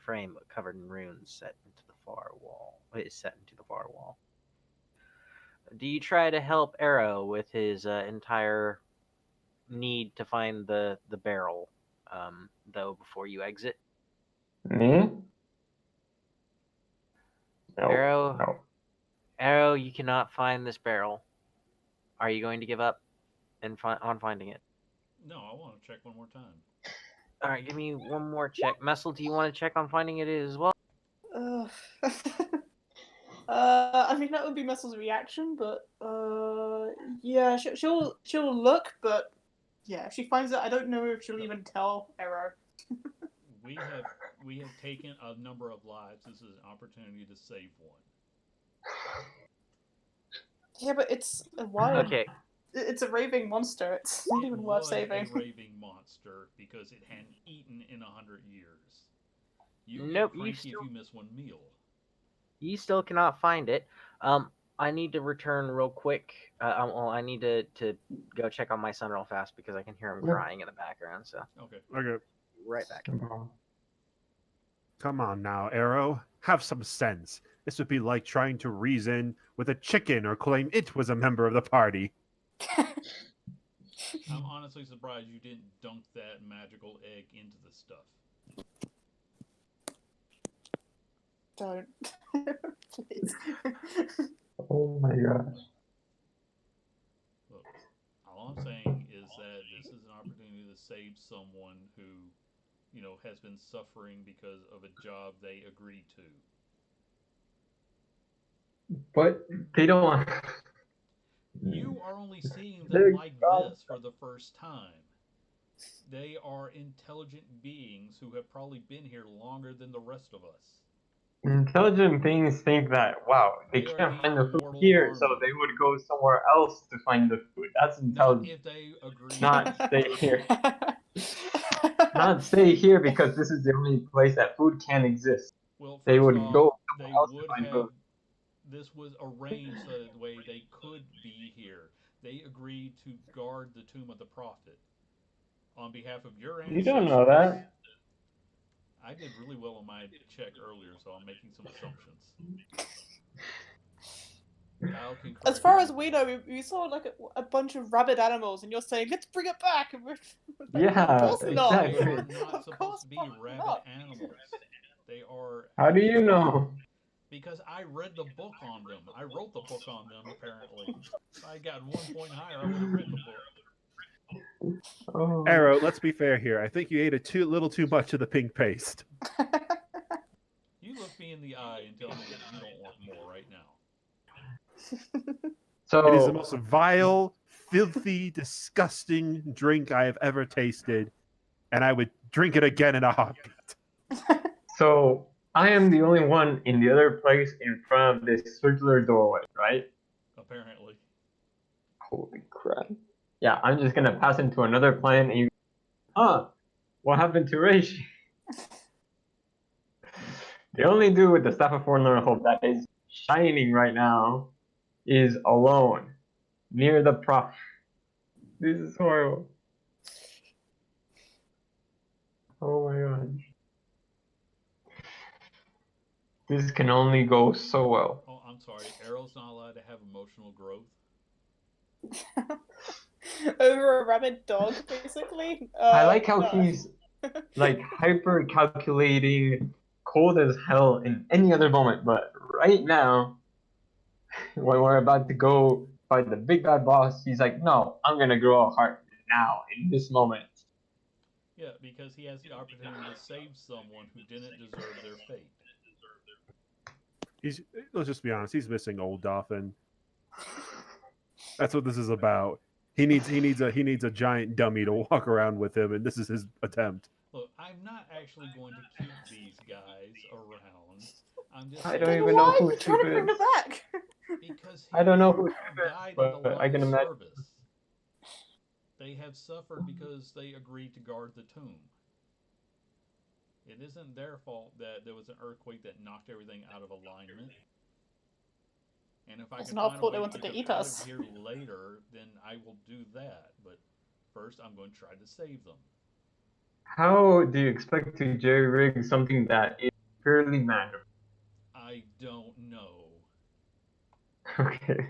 Speaker 6: set into the far wall. Is set into the far wall. Do you try to help Arrow with his entire need to find the barrel, though, before you exit?
Speaker 2: Me? No,
Speaker 6: Arrow,
Speaker 2: no.
Speaker 6: Arrow, you cannot find this barrel. Are you going to give up on finding it?
Speaker 3: No, I want to check one more time.
Speaker 6: All right, give me one more check. Messel, do you want to check on finding it as well?
Speaker 5: Uh, I mean that would be Messel's reaction, but yeah, she'll look, but yeah, if she finds it, I don't know if she'll even tell Arrow.
Speaker 3: We have taken a number of lives. This is an opportunity to save one.
Speaker 5: Yeah, but it's a wild.
Speaker 6: Okay.
Speaker 5: It's a raving monster. It's not
Speaker 3: It
Speaker 5: even worth
Speaker 3: was
Speaker 5: saving.
Speaker 3: a raving monster because it hadn't eaten in 100 years. You
Speaker 6: Nope,
Speaker 3: get cranky if you miss one meal.
Speaker 6: You still cannot find it. I need to return real quick. Well, I need to go check on my son real fast because I can hear him
Speaker 2: Yeah.
Speaker 6: crying in the background. So
Speaker 3: Okay.
Speaker 4: Okay.
Speaker 6: right back.
Speaker 4: Come on now, Arrow. Have some sense. This would be like trying to reason with a chicken or claim it was a member of the party.
Speaker 3: I'm honestly surprised you didn't dunk that magical egg into the stuff.
Speaker 5: Don't. Please.
Speaker 2: Oh my gosh.
Speaker 3: Look, all I'm saying is that this is an opportunity to save someone who, has been suffering because of a job they agreed to.
Speaker 2: But they don't.
Speaker 3: You are only seeing
Speaker 2: They're
Speaker 3: them like
Speaker 2: gods.
Speaker 3: this for the first time. They are intelligent beings who have probably been here longer than the rest of us.
Speaker 2: Intelligent beings think that, wow, they
Speaker 3: They are
Speaker 2: can't find the
Speaker 3: the
Speaker 2: food
Speaker 3: immortal
Speaker 2: here, so
Speaker 3: army.
Speaker 2: they would go somewhere else to find the food. That's
Speaker 3: Not
Speaker 2: intelligent.
Speaker 3: if they agree.
Speaker 2: Not stay here. Not stay here because this is the only place that food can exist.
Speaker 3: Well,
Speaker 2: They
Speaker 3: first
Speaker 2: would
Speaker 3: off,
Speaker 2: go
Speaker 3: they
Speaker 2: somewhere else to
Speaker 3: would
Speaker 2: find
Speaker 3: have.
Speaker 2: food.
Speaker 3: This was arranged so that the way they could be here. They agreed to guard the tomb of the prophet on behalf of your
Speaker 2: You
Speaker 3: ancestors.
Speaker 2: don't know that.
Speaker 3: I did really well on my check earlier, so I'm making some assumptions. Kyle can
Speaker 5: As far as we know, we saw like a bunch of rabid animals, and you're saying let's bring it back. And we're like,
Speaker 2: Yeah,
Speaker 5: of course not.
Speaker 3: They
Speaker 2: exactly.
Speaker 3: are not
Speaker 5: Of
Speaker 3: supposed
Speaker 5: course
Speaker 3: to be
Speaker 5: fucking
Speaker 3: rabid
Speaker 5: not.
Speaker 3: animals. They are.
Speaker 2: How do you know?
Speaker 3: Because I read the book on them. I wrote the book on them, apparently. If I got 1 point higher, I would have written the book.
Speaker 2: Oh.
Speaker 4: Arrow, let's be fair here. I think you ate a little too much of the pink paste.
Speaker 3: You look me in the eye and tell me that you don't want more right now.
Speaker 2: So
Speaker 4: It is the most vile, filthy, disgusting drink I have ever tasted, and I would drink it again in a heartbeat.
Speaker 2: So I am the only one in the other place in front of this circular doorway, right?
Speaker 3: Apparently.
Speaker 2: Holy crap. Yeah, I'm just gonna pass into another plane and what happened to Reishi? The only dude with the Staff of Forlorn Hope that is shining right now is alone, near the prophet. This is horrible. Oh my god. This can only go so well.
Speaker 3: Oh, I'm sorry. Arrow's not allowed to have emotional growth.
Speaker 5: Over a rabid dog, basically.
Speaker 2: I like how
Speaker 5: No.
Speaker 2: he's like hyper calculating, cold as hell in any other moment, but right now, when we're about to go fight the big bad boss, he's like, no, I'm gonna grow a heart now, in this moment.
Speaker 3: Yeah, because he has the opportunity to save someone who didn't deserve their fate.
Speaker 4: He's let's just be honest. He's missing old Dolphin. That's what this is about. He needs a giant dummy to walk around with him, and this is his attempt.
Speaker 3: Look, I'm not actually going to keep these guys around. I'm just
Speaker 2: I
Speaker 3: saying
Speaker 2: don't
Speaker 5: Then
Speaker 2: even know
Speaker 5: why are
Speaker 2: who
Speaker 5: you
Speaker 2: Steve
Speaker 5: trying to bring
Speaker 2: is.
Speaker 5: her back?
Speaker 3: because
Speaker 2: I don't know who
Speaker 3: he
Speaker 2: Steve is,
Speaker 3: died in the
Speaker 2: but I
Speaker 3: line
Speaker 2: can
Speaker 3: of
Speaker 2: imagine.
Speaker 3: service. They have suffered because they agreed to guard the tomb. It isn't their fault that there was an earthquake that knocked everything out of alignment. And if I
Speaker 5: It's
Speaker 3: can
Speaker 5: not our
Speaker 3: find a
Speaker 5: fault they
Speaker 3: way to
Speaker 5: wanted
Speaker 3: get
Speaker 5: to
Speaker 3: them
Speaker 5: eat
Speaker 3: out
Speaker 5: us.
Speaker 3: of here later, then I will do that. But first, I'm going to try to save them.
Speaker 2: How do you expect to jerry rig something that is purely magical?
Speaker 3: I don't know.
Speaker 2: Okay.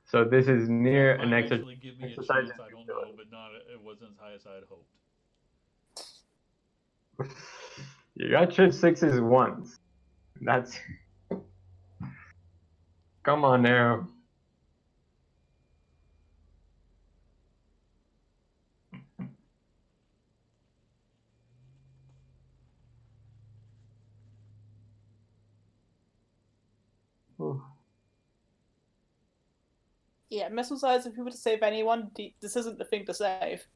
Speaker 2: So this is near
Speaker 3: That
Speaker 2: an
Speaker 3: might actually give me a
Speaker 2: exercise
Speaker 3: chance.
Speaker 2: in
Speaker 3: I don't know,
Speaker 2: futility.
Speaker 3: but not. It wasn't as high as I had hoped.
Speaker 2: You got your sixes once. That's come on now. Ooh.
Speaker 5: Yeah, missile size, if you were to save anyone, this isn't the thing to save.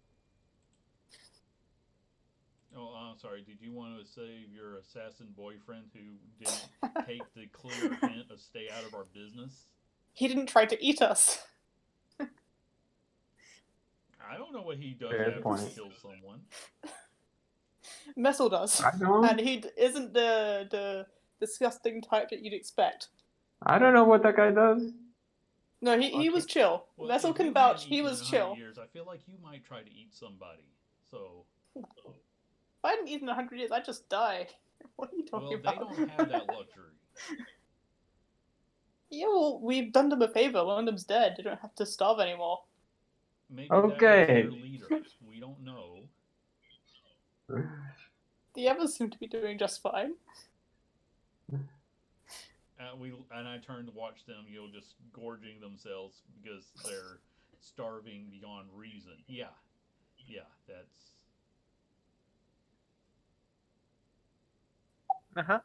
Speaker 3: Oh, I'm sorry. Did you want to save your assassin boyfriend who didn't take the clear hint of stay out of our business?
Speaker 5: He didn't try to eat us.
Speaker 3: I don't know what he does
Speaker 2: Fair
Speaker 3: after he
Speaker 2: point.
Speaker 3: kills someone.
Speaker 5: Messel does.
Speaker 2: I don't.
Speaker 5: And he isn't the disgusting type that you'd expect.
Speaker 2: I don't know what that guy does.
Speaker 5: No, he was chill.
Speaker 3: Well,
Speaker 5: Messel
Speaker 3: if
Speaker 5: can
Speaker 3: you hadn't
Speaker 5: vouch, he
Speaker 3: eaten
Speaker 5: was
Speaker 3: in 100
Speaker 5: chill.
Speaker 3: years, I feel like you might try to eat somebody. So,
Speaker 5: If I hadn't eaten 100 years, I'd just die. What are you talking
Speaker 3: well,
Speaker 5: about?
Speaker 3: they don't have that luxury.
Speaker 5: Yeah, well, we've done them a favor. One of them's dead. They don't have to starve anymore.
Speaker 3: Maybe that was
Speaker 2: Okay.
Speaker 3: their leader. We don't know.
Speaker 5: The others seem to be doing just fine.
Speaker 3: And I turned to watch them, just gorging themselves because they're starving beyond reason. Yeah, that's.
Speaker 1: Uh-huh.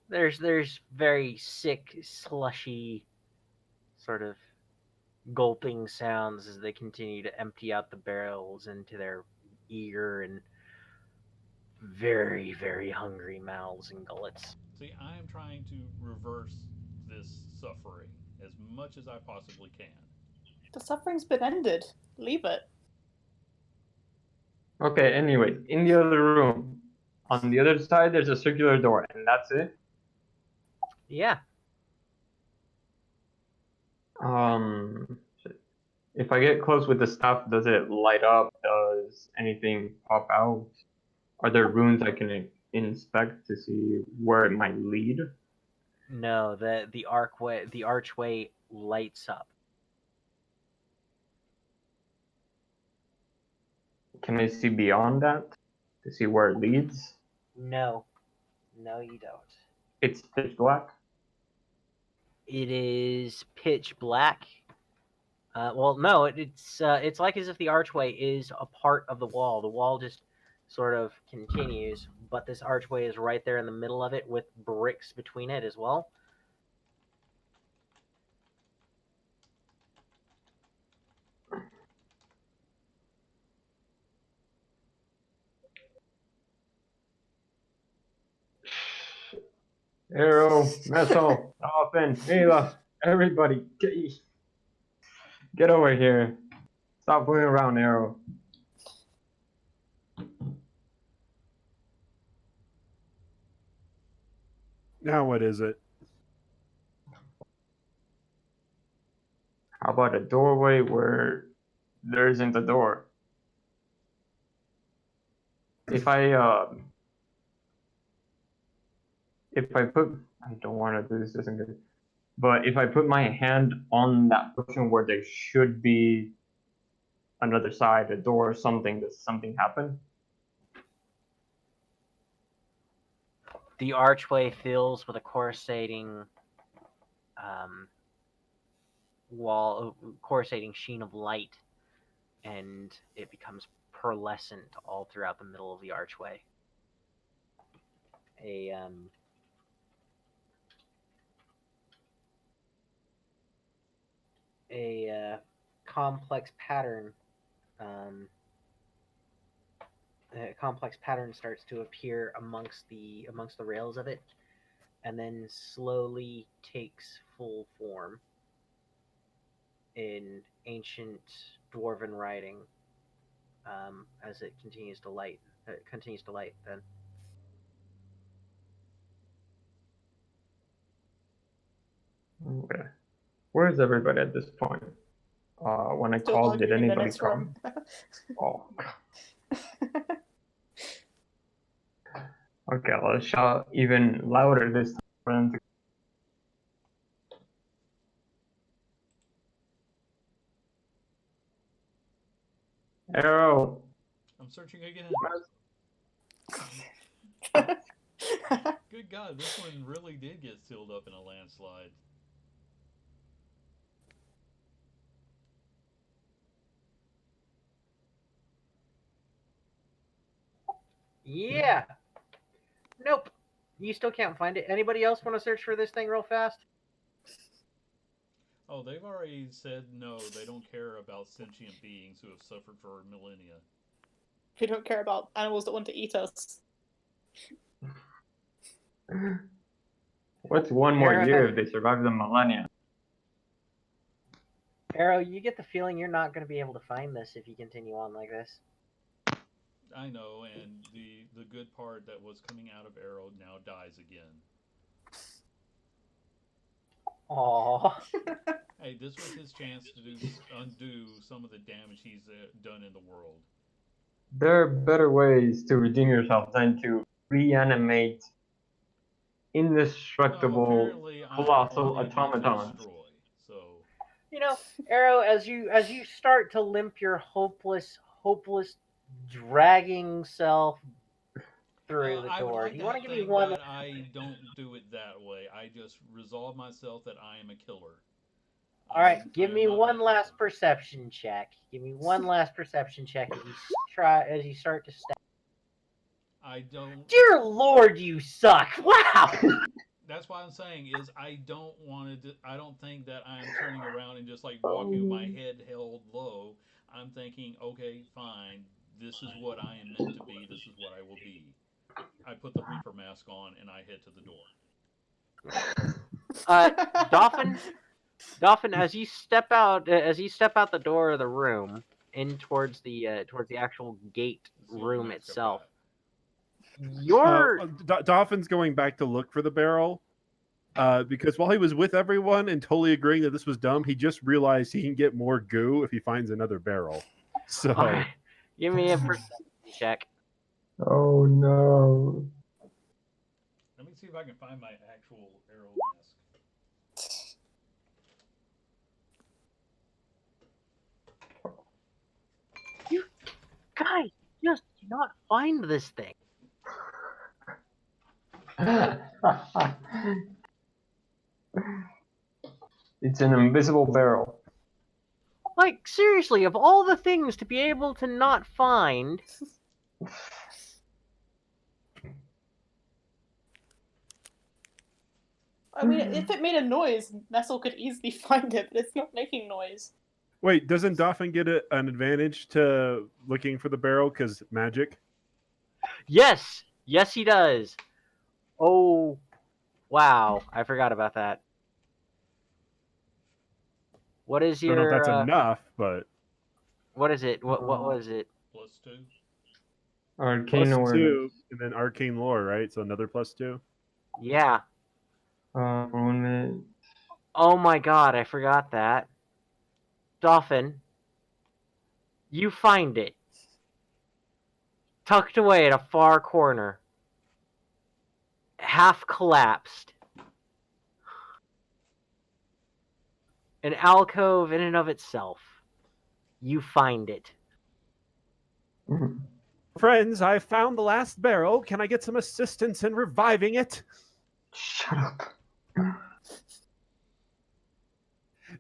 Speaker 1: There's very sick, slushy sort of gulping sounds as they continue to empty out the barrels into their eager and very, very hungry mouths and gullets.
Speaker 3: See, I am trying to reverse this suffering as much as I possibly can.
Speaker 5: The suffering's been ended. Leave it.
Speaker 2: Okay, anyway, in the other room, on the other side, there's a circular door, and that's it.
Speaker 1: Yeah.
Speaker 2: If I get close with the staff, does it light up? Does anything pop out? Are there runes I can inspect to see where it might lead?
Speaker 1: No, the archway lights up.
Speaker 2: Can I see beyond that to see where it leads?
Speaker 1: No. No, you don't.
Speaker 2: It's pitch black.
Speaker 1: It is pitch black. Well, no, it's like as if the archway is a part of the wall. The wall just sort of continues, but this archway is right there in the middle of it with bricks between it as well.
Speaker 2: Arrow, Missile, Dolphin, Mila, everybody, get over here. Stop fooling around, Arrow.
Speaker 4: Now what is it?
Speaker 2: How about a doorway where there isn't a door? If I put, I don't want to do this, isn't good. But if I put my hand on that portion where there should be another side, a door, something, does something happen?
Speaker 1: The archway fills with a coruscating coruscating sheen of light, and it becomes pearlescent all throughout the middle of the archway. A complex pattern. A complex pattern starts to appear amongst the rails of it, and then slowly takes full form in ancient dwarven writing as it continues to light. Then.
Speaker 2: Okay. Where is everybody at this point? When I
Speaker 5: Still
Speaker 2: called, did
Speaker 5: arguing in the
Speaker 2: anybody
Speaker 5: next
Speaker 2: come?
Speaker 5: room.
Speaker 2: Oh. Okay, let's shout even louder this time. Arrow.
Speaker 3: I'm searching again. Good God, this one really did get sealed up in a landslide.
Speaker 1: Yeah. Nope. You still can't find it. Anybody else want to search for this thing real fast?
Speaker 3: Oh, they've already said no, they don't care about sentient beings who have suffered for millennia.
Speaker 5: We don't care about animals that want to eat us.
Speaker 2: What's one more
Speaker 1: Arrow.
Speaker 2: year if they survive the millennia?
Speaker 1: Arrow, you get the feeling you're not going to be able to find this if you continue on like this.
Speaker 3: I know, and the good part that was coming out of Arrow now dies again.
Speaker 1: Aww.
Speaker 3: Hey, this was his chance to undo some of the damage he's done in the world.
Speaker 2: There are better ways to redeem yourself than to reanimate indestructible colossal automatons.
Speaker 3: Destroy, so
Speaker 1: You know, Arrow, as you start to limp your hopeless, dragging self through the
Speaker 3: I would
Speaker 1: door,
Speaker 3: like
Speaker 1: do you
Speaker 3: to
Speaker 1: want to give me
Speaker 3: think
Speaker 1: one?
Speaker 3: that I don't do it that way. I just resolve myself that I am a killer.
Speaker 1: All right,
Speaker 3: I
Speaker 1: give
Speaker 3: am
Speaker 1: me
Speaker 3: not
Speaker 1: one
Speaker 3: that
Speaker 1: last
Speaker 3: person.
Speaker 1: perception check. Give me one last perception check as you start to step.
Speaker 3: I don't.
Speaker 1: Dear Lord, you suck! Wow.
Speaker 3: That's why I'm saying is I don't want to. I don't think that I'm turning around and just like walking with my head held low. I'm thinking, okay, fine. This is what I am meant to be. This is what I will be. I put the Reaper mask on and I head to the door.
Speaker 1: Dolphin, as you step out the door of the room in towards the actual gate room itself,
Speaker 4: Dolphin's going back to look for the barrel because while he was with everyone and totally agreeing that this was dumb, he just realized he can get more goo if he finds another barrel. So,
Speaker 1: right, give me a perception check.
Speaker 2: Oh no.
Speaker 3: Let me see if I can find my actual arrow mask.
Speaker 1: You guys just do not find this thing.
Speaker 2: It's an invisible barrel.
Speaker 1: Like, seriously, of all the things to be able to not find...
Speaker 5: I mean, if it made a noise, Nestle could easily find it, but it's not making noise.
Speaker 4: wait, doesn't Dolphin get an advantage to looking for the barrel because magic?
Speaker 1: Yes, he does. Oh, wow, I forgot about that. What is
Speaker 4: I don't know
Speaker 1: your...
Speaker 4: if that's enough, but...
Speaker 1: What is it? What was it?
Speaker 3: +2.
Speaker 2: Arcane awareness.
Speaker 4: +2, and then arcane lore, right? So another +2.
Speaker 1: Yeah.
Speaker 2: Oh
Speaker 1: my god, I forgot that. Dolphin, you find it. Tucked away at a far corner. Half collapsed. An alcove in and of itself. You find it.
Speaker 4: Friends, I found the last barrel. Can I get some assistance in reviving it?
Speaker 2: Shut up.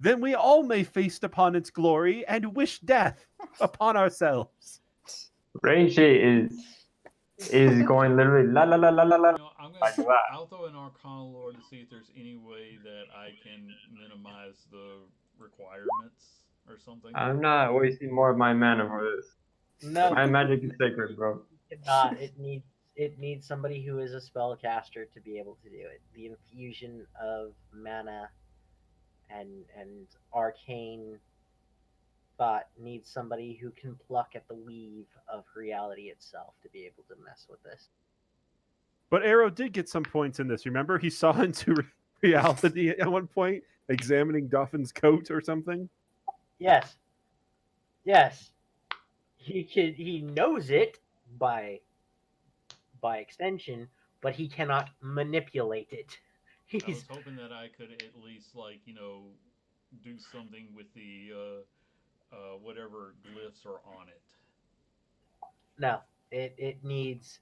Speaker 4: then we all may feast upon its glory and wish death upon ourselves.
Speaker 2: Reishi is going literally la la la la la la
Speaker 3: I'm gonna.
Speaker 2: like that.
Speaker 3: I'll throw an Arcana Lore to see if there's any way that I can minimize the requirements or something.
Speaker 2: I'm not wasting more of my mana for this.
Speaker 6: No,
Speaker 2: My magic is sacred, bro.
Speaker 6: it cannot. It needs somebody who is a spellcaster to be able to do it. The infusion of mana and arcane thought needs somebody who can pluck at the weave of reality itself to be able to mess with this.
Speaker 4: But Arrow did get some points in this. Remember, he saw into reality at one point, examining Doffin's coat or something.
Speaker 6: Yes. Yes. He knows it by extension, but he cannot manipulate it.
Speaker 3: I was
Speaker 6: He's
Speaker 3: hoping that I could at least, like, do something with the whatever glyphs are on it.
Speaker 6: no. It needs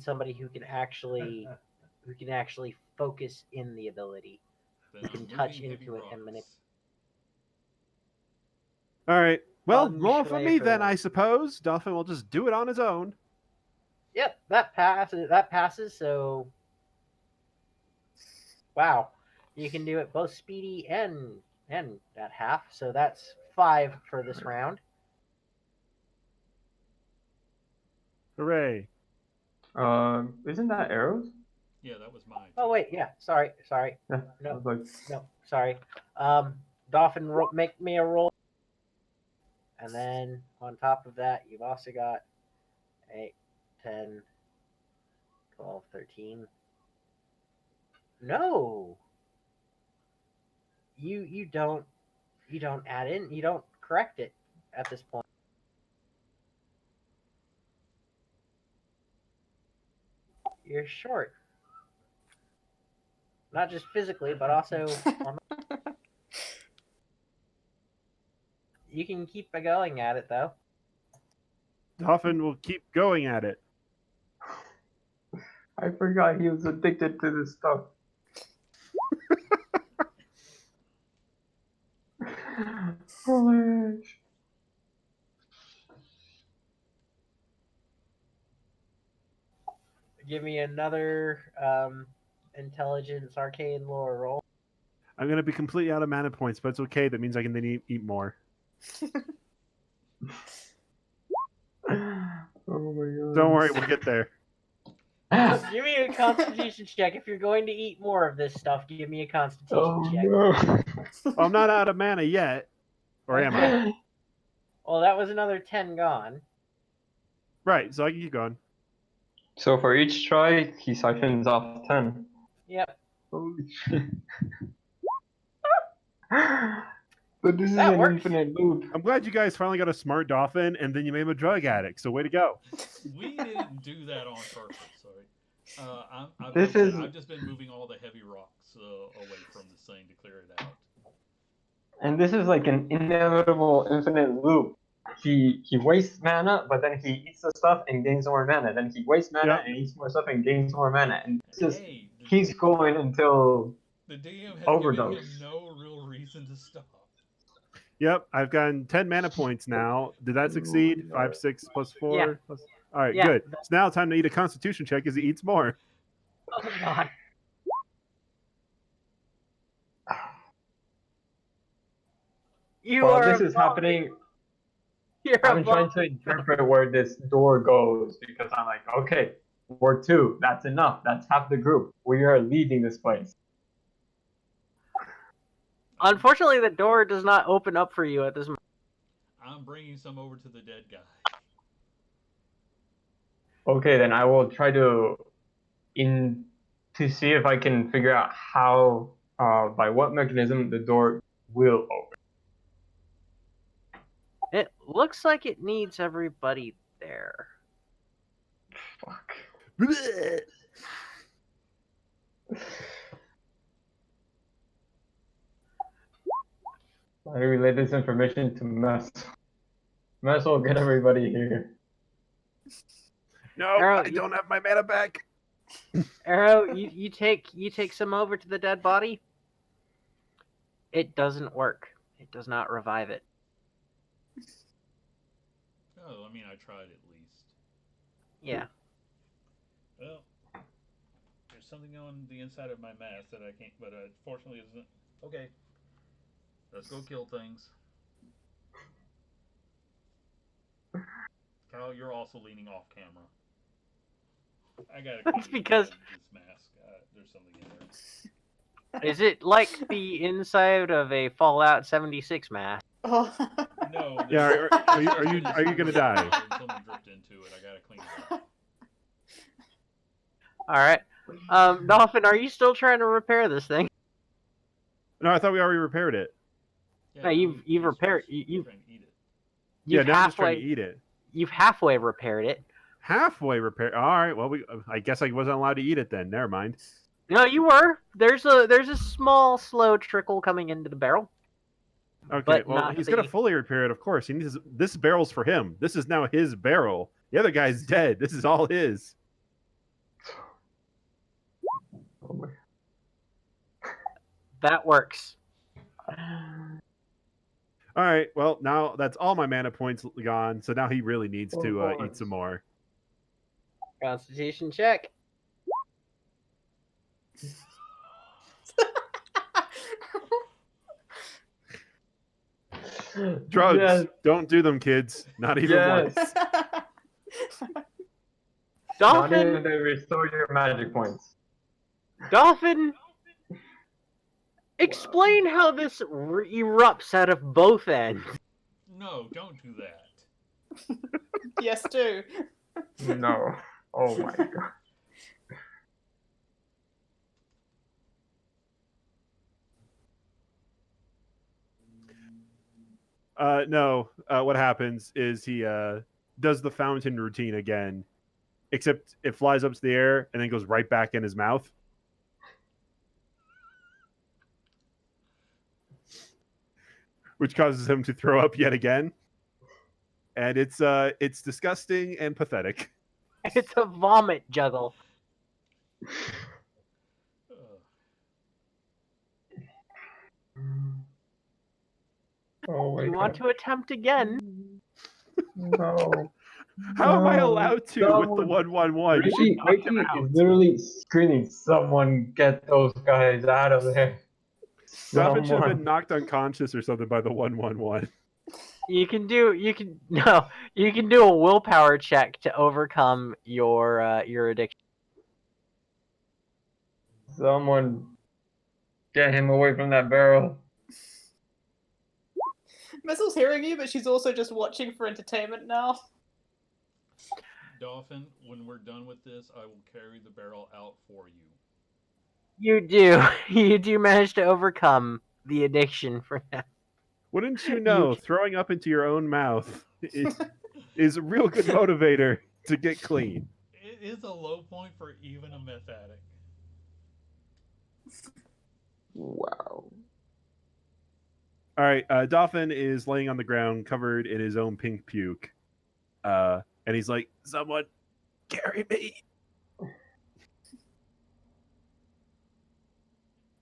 Speaker 6: somebody who can actually focus in the ability.
Speaker 3: Then
Speaker 6: You can
Speaker 3: I'm
Speaker 6: touch
Speaker 3: moving heavy
Speaker 6: into it and
Speaker 3: rocks.
Speaker 6: manipulate.
Speaker 4: All right. Well,
Speaker 6: Fun
Speaker 4: roll for me
Speaker 6: shui for
Speaker 4: then,
Speaker 6: that.
Speaker 4: I suppose. Doffin will just do it on his own.
Speaker 6: Yep, that passes. So, wow, you can do it both speedy and at half. So that's 5 for this round.
Speaker 4: Hooray.
Speaker 2: Isn't that arrows?
Speaker 3: Yeah, that was mine.
Speaker 6: Oh wait, yeah. Sorry.
Speaker 2: Yeah.
Speaker 6: No.
Speaker 2: I was like,
Speaker 6: No, sorry. Dolphin, make me a roll. And then on top of that, you've also got 8, 10, 12, 13. No. You don't add in, you don't correct it at this point. You're short. Not just physically, but also you can keep going at it though.
Speaker 4: Doffin will keep going at it.
Speaker 2: I forgot he was addicted to this stuff. Oh my gosh.
Speaker 6: Give me another intelligence arcane lore roll.
Speaker 4: I'm going to be completely out of mana points, but it's okay. That means I can then eat more.
Speaker 2: Oh my god.
Speaker 4: Don't worry, we'll get there.
Speaker 6: Give me a constitution check. If you're going to eat more of this stuff, give me a constitution
Speaker 2: Oh
Speaker 6: check.
Speaker 2: no.
Speaker 4: Well, I'm not out of mana yet. Or am I?
Speaker 6: Well, that was another 10 gone.
Speaker 4: Right, so I can keep going.
Speaker 2: So for each try, he siphons off 10.
Speaker 6: Yep.
Speaker 2: Holy shit. But this is
Speaker 6: That
Speaker 2: an
Speaker 6: works.
Speaker 2: infinite loop.
Speaker 4: I'm glad you guys finally got a smart Dolphin, and then you made him a drug addict, so way to go.
Speaker 3: We didn't do that on purpose. Sorry.
Speaker 2: This is-
Speaker 3: I've just been moving all the heavy rocks away from this thing to clear it out.
Speaker 2: And this is like an inevitable infinite loop. He wastes mana, but then he eats the stuff and gains more mana. Then he wastes mana
Speaker 4: Yep.
Speaker 2: and eats more stuff and gains more mana. And this is
Speaker 3: Hey,
Speaker 2: keeps going until
Speaker 3: the DM has
Speaker 2: overdose.
Speaker 3: given him no real reason to stop.
Speaker 4: Yep, I've gotten 10 mana points now. Did that succeed?
Speaker 2: Ooh,
Speaker 4: 5, 6 plus 4?
Speaker 6: Yeah.
Speaker 4: Plus... All right,
Speaker 6: Yeah.
Speaker 4: good. It's now time to eat a constitution check as he eats more.
Speaker 6: Oh god. You
Speaker 2: while
Speaker 6: are
Speaker 2: this is happening,
Speaker 6: You're
Speaker 2: I'm trying to interpret where this door goes because I'm like, okay, we're 2. That's enough. That's half the group. We are leading this place.
Speaker 6: Unfortunately, the door does not open up for you at this moment.
Speaker 3: I'm bringing some over to the dead guy.
Speaker 2: Okay, then I will try to see if I can figure out how, by what mechanism the door will open.
Speaker 6: It looks like it needs everybody there.
Speaker 2: Fuck. I relay this information to Mess. Mess will get everybody here.
Speaker 4: No,
Speaker 6: Arrow,
Speaker 4: I don't have my mana back.
Speaker 6: Arrow, you take some over to the dead body.
Speaker 1: It doesn't work. It does not revive it.
Speaker 3: Oh, I mean, I tried at least.
Speaker 1: Yeah.
Speaker 3: Well, there's something on the inside of my mask that I can't, but fortunately isn't. Okay, let's go kill things. Kyle, you're also leaning off camera. I gotta clean
Speaker 1: That's because
Speaker 3: this mask. There's something in there.
Speaker 1: is it like the inside of a Fallout 76 mask?
Speaker 5: Oh.
Speaker 3: No.
Speaker 4: Yeah, are you gonna die?
Speaker 3: Someone dripped into it. I gotta clean it up.
Speaker 1: All right. Dolphin, are you still trying to repair this thing?
Speaker 4: No, I thought we already repaired it.
Speaker 3: Yeah,
Speaker 1: No,
Speaker 3: now
Speaker 1: you've
Speaker 3: he's
Speaker 1: repaired
Speaker 3: trying to eat it.
Speaker 4: Yeah,
Speaker 1: You've
Speaker 4: now I'm just trying
Speaker 1: halfway
Speaker 4: to eat it.
Speaker 1: you've halfway repaired it.
Speaker 4: Halfway repaired. All right. Well, I guess I wasn't allowed to eat it then. Never mind.
Speaker 1: No, you were. There's a small, slow trickle coming into the barrel.
Speaker 4: Okay.
Speaker 1: But
Speaker 4: Well,
Speaker 1: not
Speaker 4: he's
Speaker 1: the-
Speaker 4: gonna fully repair it. Of course, he needs this barrel's for him. This is now his barrel. The other guy's dead. This is all his.
Speaker 2: Oh my.
Speaker 1: That works.
Speaker 4: All right. Well, now that's all my mana points gone. So now he really needs
Speaker 2: Oh,
Speaker 4: to eat
Speaker 2: points.
Speaker 4: some more.
Speaker 1: Constitution check.
Speaker 4: Drugs.
Speaker 2: Yes.
Speaker 4: Don't do them, kids. Not even
Speaker 2: Yes.
Speaker 4: once.
Speaker 2: Not even
Speaker 1: Dolphin,
Speaker 2: to restore your magic points.
Speaker 1: Dolphin, explain how this erupts out of both ends.
Speaker 3: No, don't do that.
Speaker 5: Yes, do.
Speaker 2: No. Oh my god.
Speaker 4: No. What happens is he does the fountain routine again, except it flies up to the air and then goes right back in his mouth. Which causes him to throw up yet again. And it's disgusting and pathetic.
Speaker 1: It's a vomit juggle.
Speaker 2: Oh my
Speaker 1: You want
Speaker 2: god.
Speaker 1: to attempt again?
Speaker 2: No.
Speaker 4: How am I
Speaker 2: No.
Speaker 4: allowed to with the 1/1/1? You should knock him
Speaker 2: Ricky
Speaker 4: out.
Speaker 2: is literally screaming, "Someone get those guys out of there!"
Speaker 4: Dolphin should have been
Speaker 2: Someone.
Speaker 4: knocked unconscious or something by the 1/1/1.
Speaker 1: You can do a willpower check to overcome your addiction.
Speaker 2: Someone get him away from that barrel.
Speaker 5: Messel's hearing you, but she's also just watching for entertainment now.
Speaker 3: Dolphin, when we're done with this, I will carry the barrel out for you.
Speaker 1: You do. You do manage to overcome the addiction for now.
Speaker 4: Wouldn't you know, throwing up into your own mouth is a real good motivator to get clean.
Speaker 3: It is a low point for even a meth addict.
Speaker 2: Wow.
Speaker 4: All right, Dolphin is laying on the ground covered in his own pink puke. And he's like, someone carry me.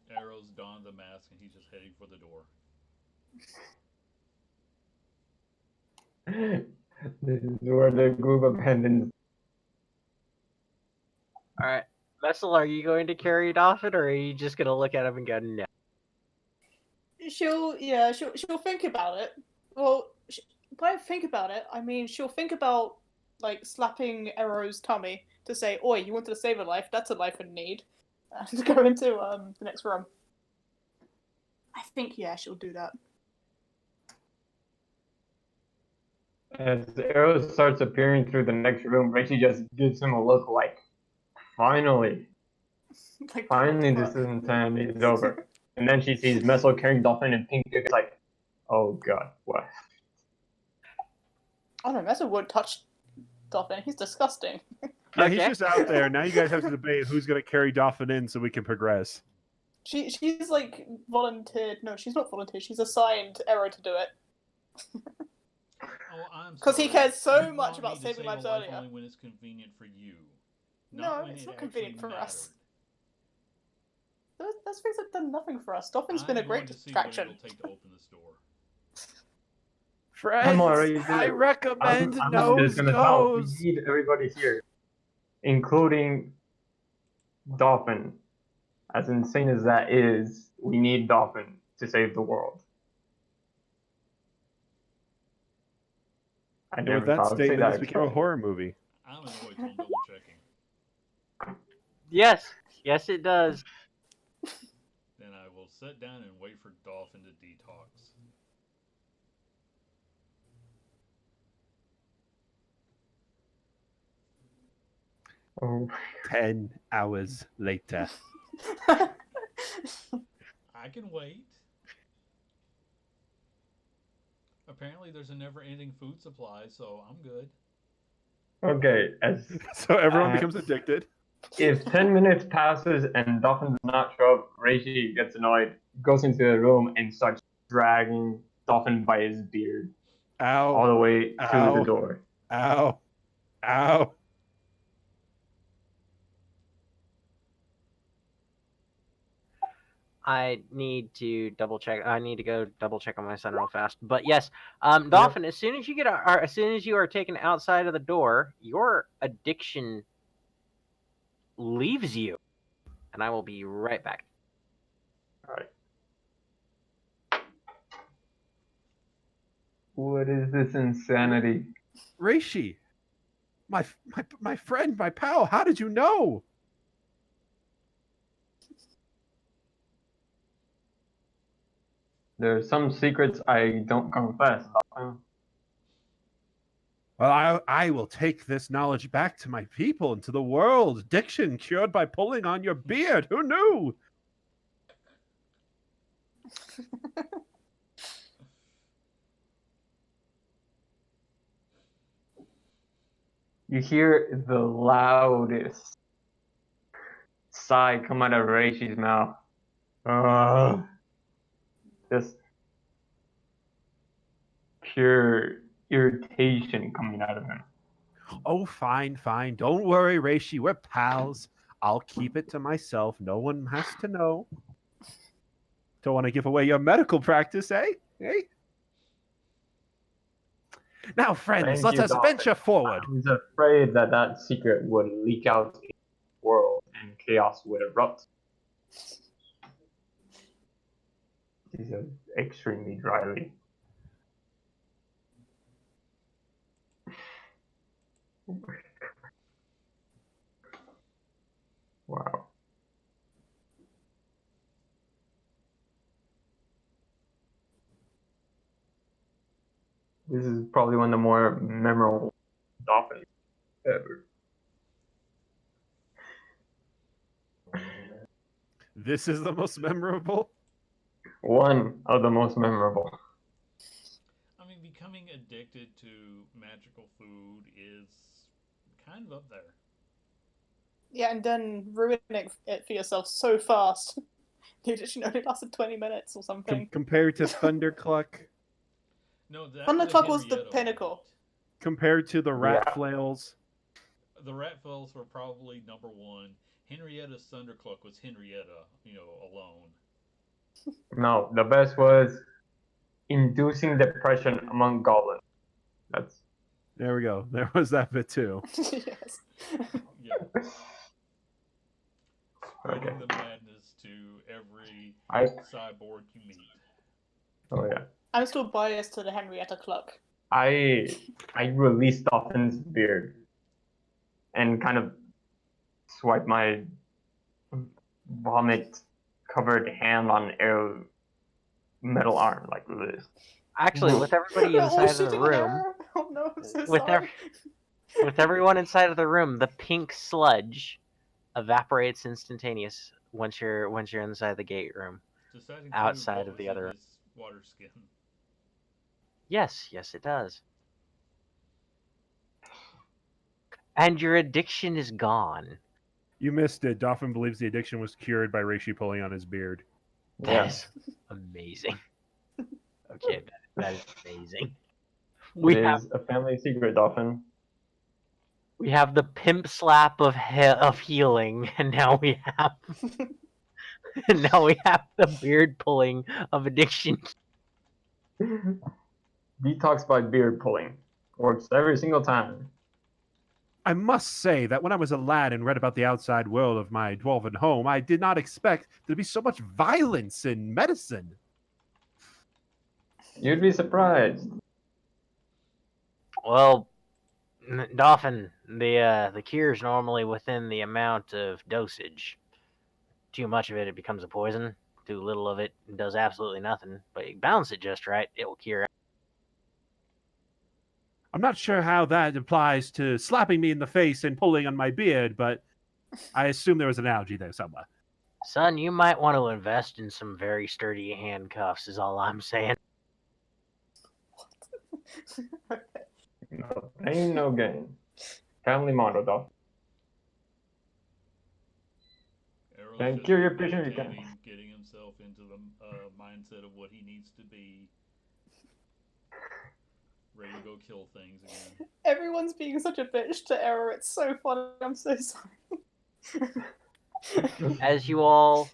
Speaker 3: Arrows don the mask and he's just heading for the door.
Speaker 2: This is where the group abandons.
Speaker 1: Alright. Vessel, are you going to carry Dolphin, or are you just going to look at him and go, no?
Speaker 5: She'll think about it. Well, when I think about it, I mean, she'll think about, like, slapping Arrow's tummy to say, oi, you wanted to save a life, that's a life in need. And go into the next room. I think, yeah, she'll do that.
Speaker 2: As Arrow starts appearing through the next room, Rachel just gives him a look like, finally,
Speaker 5: Like,
Speaker 2: finally
Speaker 5: what the
Speaker 2: this
Speaker 5: fuck?
Speaker 2: insanity is over. And then she sees Messel carrying Dolphin and Pink Puke. It's like, oh god, what?
Speaker 5: Oh no, Mesa won't touch Dolphin, he's disgusting.
Speaker 4: Yeah, he's
Speaker 1: Okay.
Speaker 4: just out there. Now you guys have to debate who's going to carry Dolphin in so we can progress.
Speaker 5: She's like volunteered. No, she's not volunteered. She's assigned Arrow to do it.
Speaker 3: Oh, I'm
Speaker 5: 'Cause he
Speaker 3: sorry.
Speaker 5: cares so
Speaker 3: You
Speaker 5: much
Speaker 3: want
Speaker 5: about
Speaker 3: me to
Speaker 5: saving
Speaker 3: save a
Speaker 5: lives
Speaker 3: life
Speaker 5: earlier.
Speaker 3: Only when it's convenient for you.
Speaker 5: No,
Speaker 3: when
Speaker 5: it's
Speaker 3: it
Speaker 5: not
Speaker 3: actually
Speaker 5: convenient for us. those things have done nothing for us. Dolphin's been a
Speaker 3: I'm going
Speaker 5: great
Speaker 3: to see what
Speaker 5: distraction.
Speaker 3: it'll take to open this door.
Speaker 4: Friends,
Speaker 2: already
Speaker 4: I
Speaker 2: there.
Speaker 4: recommend
Speaker 2: I'm
Speaker 4: nose
Speaker 2: just gonna help. We
Speaker 4: goes.
Speaker 2: need everybody here, including Dolphin. As insane as that is, we need Dolphin to save the world. I
Speaker 4: And with
Speaker 2: never
Speaker 4: that
Speaker 2: thought I'd say
Speaker 4: statement,
Speaker 2: that
Speaker 4: this became a
Speaker 2: expression.
Speaker 4: horror movie.
Speaker 3: I'm annoyed, so I'm double checking.
Speaker 1: Yes, yes, it does.
Speaker 3: Then I will sit down and wait for Dolphin to detox.
Speaker 2: Oh,
Speaker 4: 10 hours later.
Speaker 3: I can wait. Apparently, there's a never-ending food supply, so I'm good.
Speaker 2: okay,
Speaker 4: So everyone
Speaker 2: Uh,
Speaker 4: becomes addicted.
Speaker 2: if 10 minutes passes and Dolphin does not show up, Reishi gets annoyed, goes into the room, and starts dragging Dolphin by his beard all
Speaker 4: Ow,
Speaker 2: the way to the
Speaker 4: Ow.
Speaker 2: door.
Speaker 4: ow, ow.
Speaker 1: I need to double check. I need to go double check on my son real fast. But yes, Dolphin. As soon as you as soon as you are taken outside of the door, your addiction leaves you, and I will be right back.
Speaker 2: Alright. What is this insanity?
Speaker 4: Reishi, my friend, my pal, how did you know?
Speaker 2: There are some secrets I don't confess, Dolphin.
Speaker 4: Well, I will take this knowledge back to my people and to the world. Addiction cured by pulling on your beard. Who knew?
Speaker 2: You hear the loudest sigh come out of Reishi's mouth. Just pure irritation coming out of him.
Speaker 4: Oh, fine. Don't worry, Reishi. We're pals. I'll keep it to myself. No one has to know. Don't want to give away your medical practice, eh? Eh? Now, friends,
Speaker 2: Thank
Speaker 4: let
Speaker 2: you,
Speaker 4: us
Speaker 2: Dolphin.
Speaker 4: venture forward.
Speaker 2: I was afraid that that secret would leak out in the world and chaos would erupt. He said extremely dryly. Wow. This is probably one of the more memorable Dolphins ever.
Speaker 4: This is the most memorable.
Speaker 2: One of the most memorable.
Speaker 3: I mean, becoming addicted to magical food is kind of up there.
Speaker 5: Yeah, and then ruining it for yourself so fast. The addiction only lasted 20 minutes or something.
Speaker 4: Compared to Thundercluck,
Speaker 3: No, that
Speaker 5: Thundercluck was the
Speaker 3: Henrietta
Speaker 5: pinnacle.
Speaker 3: moment.
Speaker 4: compared to the rat
Speaker 2: Yeah.
Speaker 4: flails.
Speaker 3: The Rat Fells were probably number one. Henrietta's Thundercluck was Henrietta, alone.
Speaker 2: No, the best was inducing depression among goblins. That's
Speaker 4: There we go. There was that bit too.
Speaker 5: Yes.
Speaker 3: Yeah. Spreading
Speaker 2: Okay.
Speaker 3: the madness to every
Speaker 2: I.
Speaker 3: cyborg you meet.
Speaker 2: Oh yeah.
Speaker 5: I'm still biased to the Henrietta Cluck.
Speaker 2: I released Dolphin's beard and kind of swiped my vomit-covered hand on Arrow metal arm like this.
Speaker 1: Actually, with everybody
Speaker 5: We're all
Speaker 1: inside of the
Speaker 5: shooting an
Speaker 1: room,
Speaker 5: arrow. Oh no, I'm so
Speaker 1: with
Speaker 5: sorry.
Speaker 1: with everyone inside of the room, the pink sludge evaporates instantaneous once you're inside the gate room.
Speaker 3: Deciding
Speaker 1: Outside
Speaker 3: what
Speaker 1: of the
Speaker 3: was
Speaker 1: other
Speaker 3: in
Speaker 1: room.
Speaker 3: his water skin.
Speaker 1: Yes, it does. And your addiction is gone.
Speaker 4: You missed it. Dolphin believes the addiction was cured by Reishi pulling on his beard.
Speaker 1: That is amazing. Okay, that is amazing. We
Speaker 2: It
Speaker 1: have
Speaker 2: is a family secret, Dolphin.
Speaker 1: we have the pimp slap of healing, and now we have Now we have the beard pulling of addiction.
Speaker 2: Detox by beard pulling. Works every single time.
Speaker 4: I must say that when I was a lad and read about the outside world of my dwarven home, I did not expect there to be so much violence in medicine.
Speaker 2: You'd be surprised.
Speaker 1: Well, Dolphin, the cure's normally within the amount of dosage. Too much of it, it becomes a poison. Too little of it, it does absolutely nothing. But you balance it just right, it will cure.
Speaker 4: I'm not sure how that applies to slapping me in the face and pulling on my beard, but I assume there was an analogy there somewhere.
Speaker 1: Son, you might want to invest in some very sturdy handcuffs, is all I'm saying.
Speaker 5: Okay.
Speaker 2: No pain, no gain. Family motto, dog.
Speaker 3: Arrow's
Speaker 2: Can't
Speaker 3: just
Speaker 2: cure your patient, you
Speaker 3: meditating,
Speaker 2: can.
Speaker 3: getting himself into the mindset of what he needs to be, ready to go kill things again.
Speaker 5: Everyone's being such a bitch to Arrow. It's so funny. I'm so sorry.
Speaker 1: As you all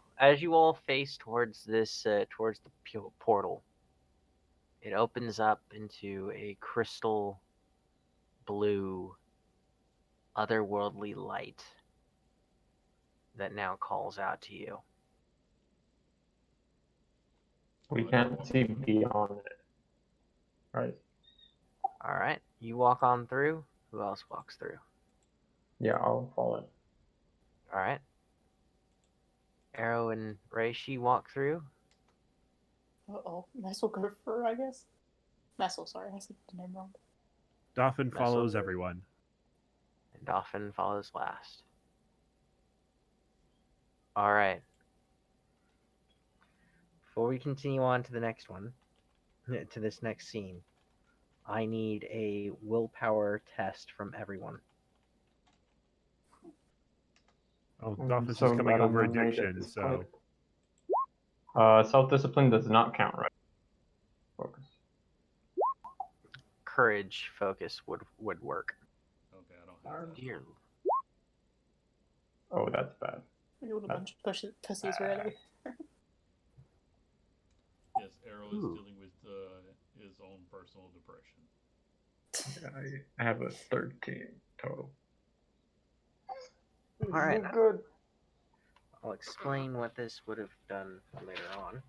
Speaker 1: face towards this towards the portal, it opens up into a crystal blue otherworldly light that now calls out to you.
Speaker 2: We can't see beyond it. Right?
Speaker 1: All right, you walk on through. Who else walks through?
Speaker 2: Yeah, I'll follow.
Speaker 1: All right. Arrow and Reishi walk through.
Speaker 5: Uh-oh. Mess will go through, I guess. Messel, sorry, I said the name wrong.
Speaker 4: Dolphin
Speaker 1: Mess
Speaker 4: follows
Speaker 1: over.
Speaker 4: everyone.
Speaker 1: And Dolphin follows last. All right. Before we continue on to the next one, to this next scene, I need a willpower test from everyone.
Speaker 4: Oh,
Speaker 2: I'm
Speaker 4: Dolphin's
Speaker 2: so
Speaker 4: just coming
Speaker 2: glad I'm
Speaker 4: over
Speaker 2: not made at
Speaker 4: addiction,
Speaker 2: this
Speaker 4: so
Speaker 2: point. Self-discipline does not count, right? Focus.
Speaker 1: Courage focus would work.
Speaker 3: Okay, I don't have that.
Speaker 1: Dear.
Speaker 2: Oh, that's bad.
Speaker 5: You're all a bunch of pussies, really.
Speaker 3: Yes, Arrow is
Speaker 1: Ooh.
Speaker 3: dealing with his own personal depression.
Speaker 2: I have a 13 total.
Speaker 1: All right.
Speaker 2: Good.
Speaker 1: I'll explain what this would have done later on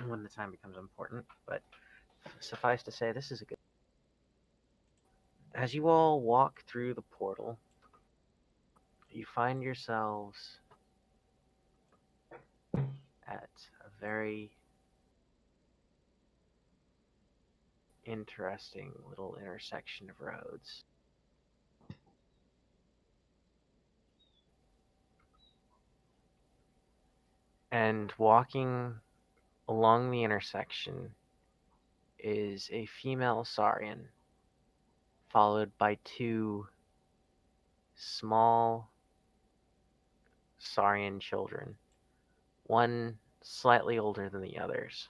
Speaker 1: when the time becomes important, but suffice to say, this is a good. As you all walk through the portal, you find yourselves at a very interesting little intersection of roads. And walking along the intersection is a female Saurian, followed by two small Saurian children, one slightly older than the others.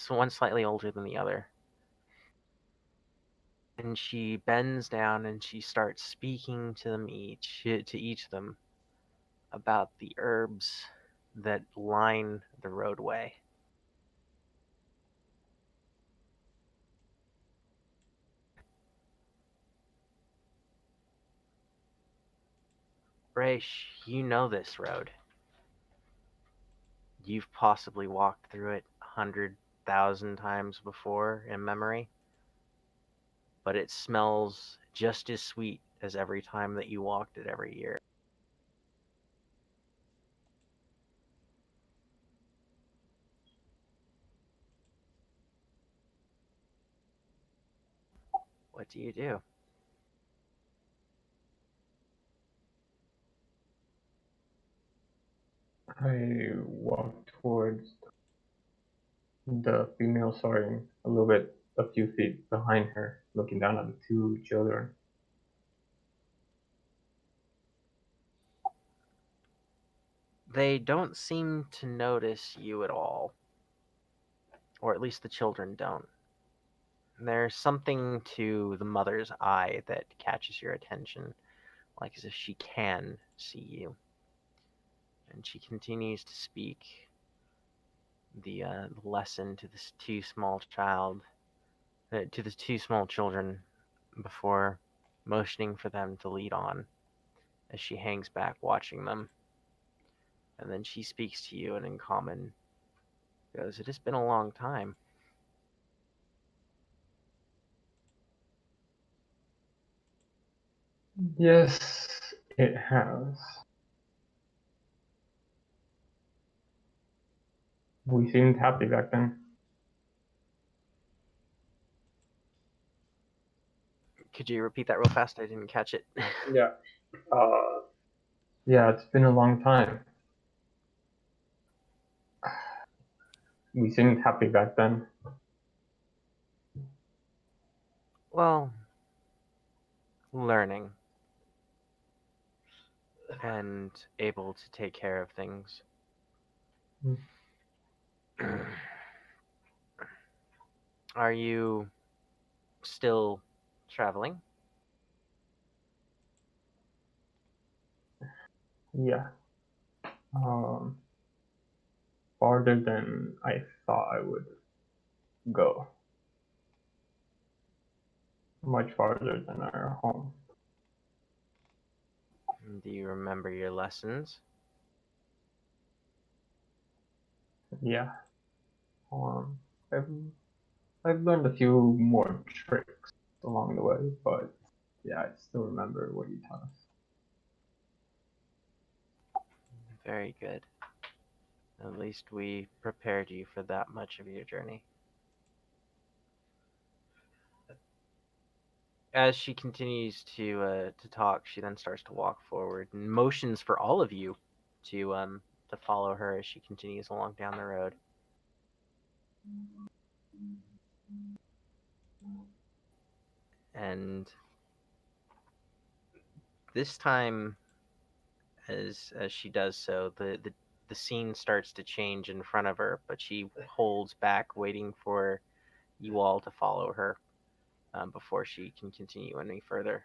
Speaker 1: One slightly older than the other. And she bends down and she starts speaking to each of them about the herbs that line the roadway. Raish, you know this road. You've possibly walked through it 100,000 times before in memory, but it smells just as sweet as every time that you walked it every year. What do you do?
Speaker 2: I walk towards the female Saurian a little bit, a few feet behind her, looking down at the two children.
Speaker 1: They don't seem to notice you at all, or at least the children don't. There's something to the mother's eye that catches your attention, like as if she can see you. And she continues to speak the lesson to this to the two small children before motioning for them to lead on as she hangs back watching them. And then she speaks to you and in common goes, "It has been a long time."
Speaker 2: Yes, it has. We seemed happy back then.
Speaker 1: Could you repeat that real fast? I didn't catch it.
Speaker 2: Yeah. Yeah, it's been a long time. We seemed happy back then.
Speaker 1: Well, learning and able to take care of things. Are you still traveling?
Speaker 2: Yeah. Um, Farther than I thought I would go. Much farther than our home.
Speaker 1: Do you remember your lessons?
Speaker 2: Yeah. Um, I've I've learned a few more tricks along the way, but yeah, I still remember what you taught us.
Speaker 1: Very good. At least we prepared you for that much of your journey. As she continues to talk, she then starts to walk forward and motions for all of you to follow her as she continues along down the road. And this time, as she does so, the scene starts to change in front of her, but she holds back, waiting for you all to follow her before she can continue any further.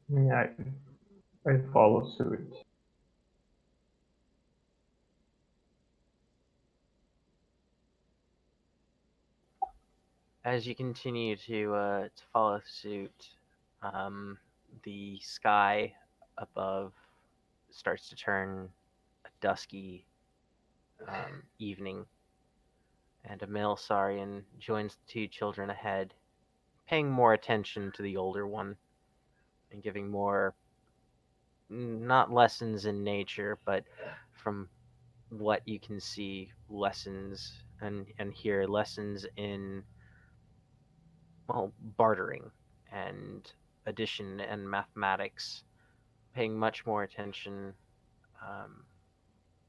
Speaker 2: Yeah, I follow suit.
Speaker 1: As you continue to follow suit, um, the sky above starts to turn a dusky evening, and a male Saurian joins the two children ahead, paying more attention to the older one and giving more, not lessons in nature, but from what you can see, lessons and hear lessons in, well, bartering and addition and mathematics, paying much more attention um,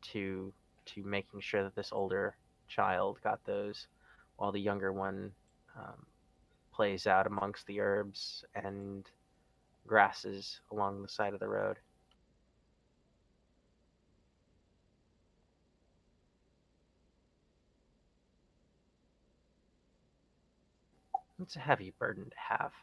Speaker 1: to making sure that this older child got those, while the younger one um, plays out amongst the herbs and grasses along the side of the road. It's a heavy burden to have.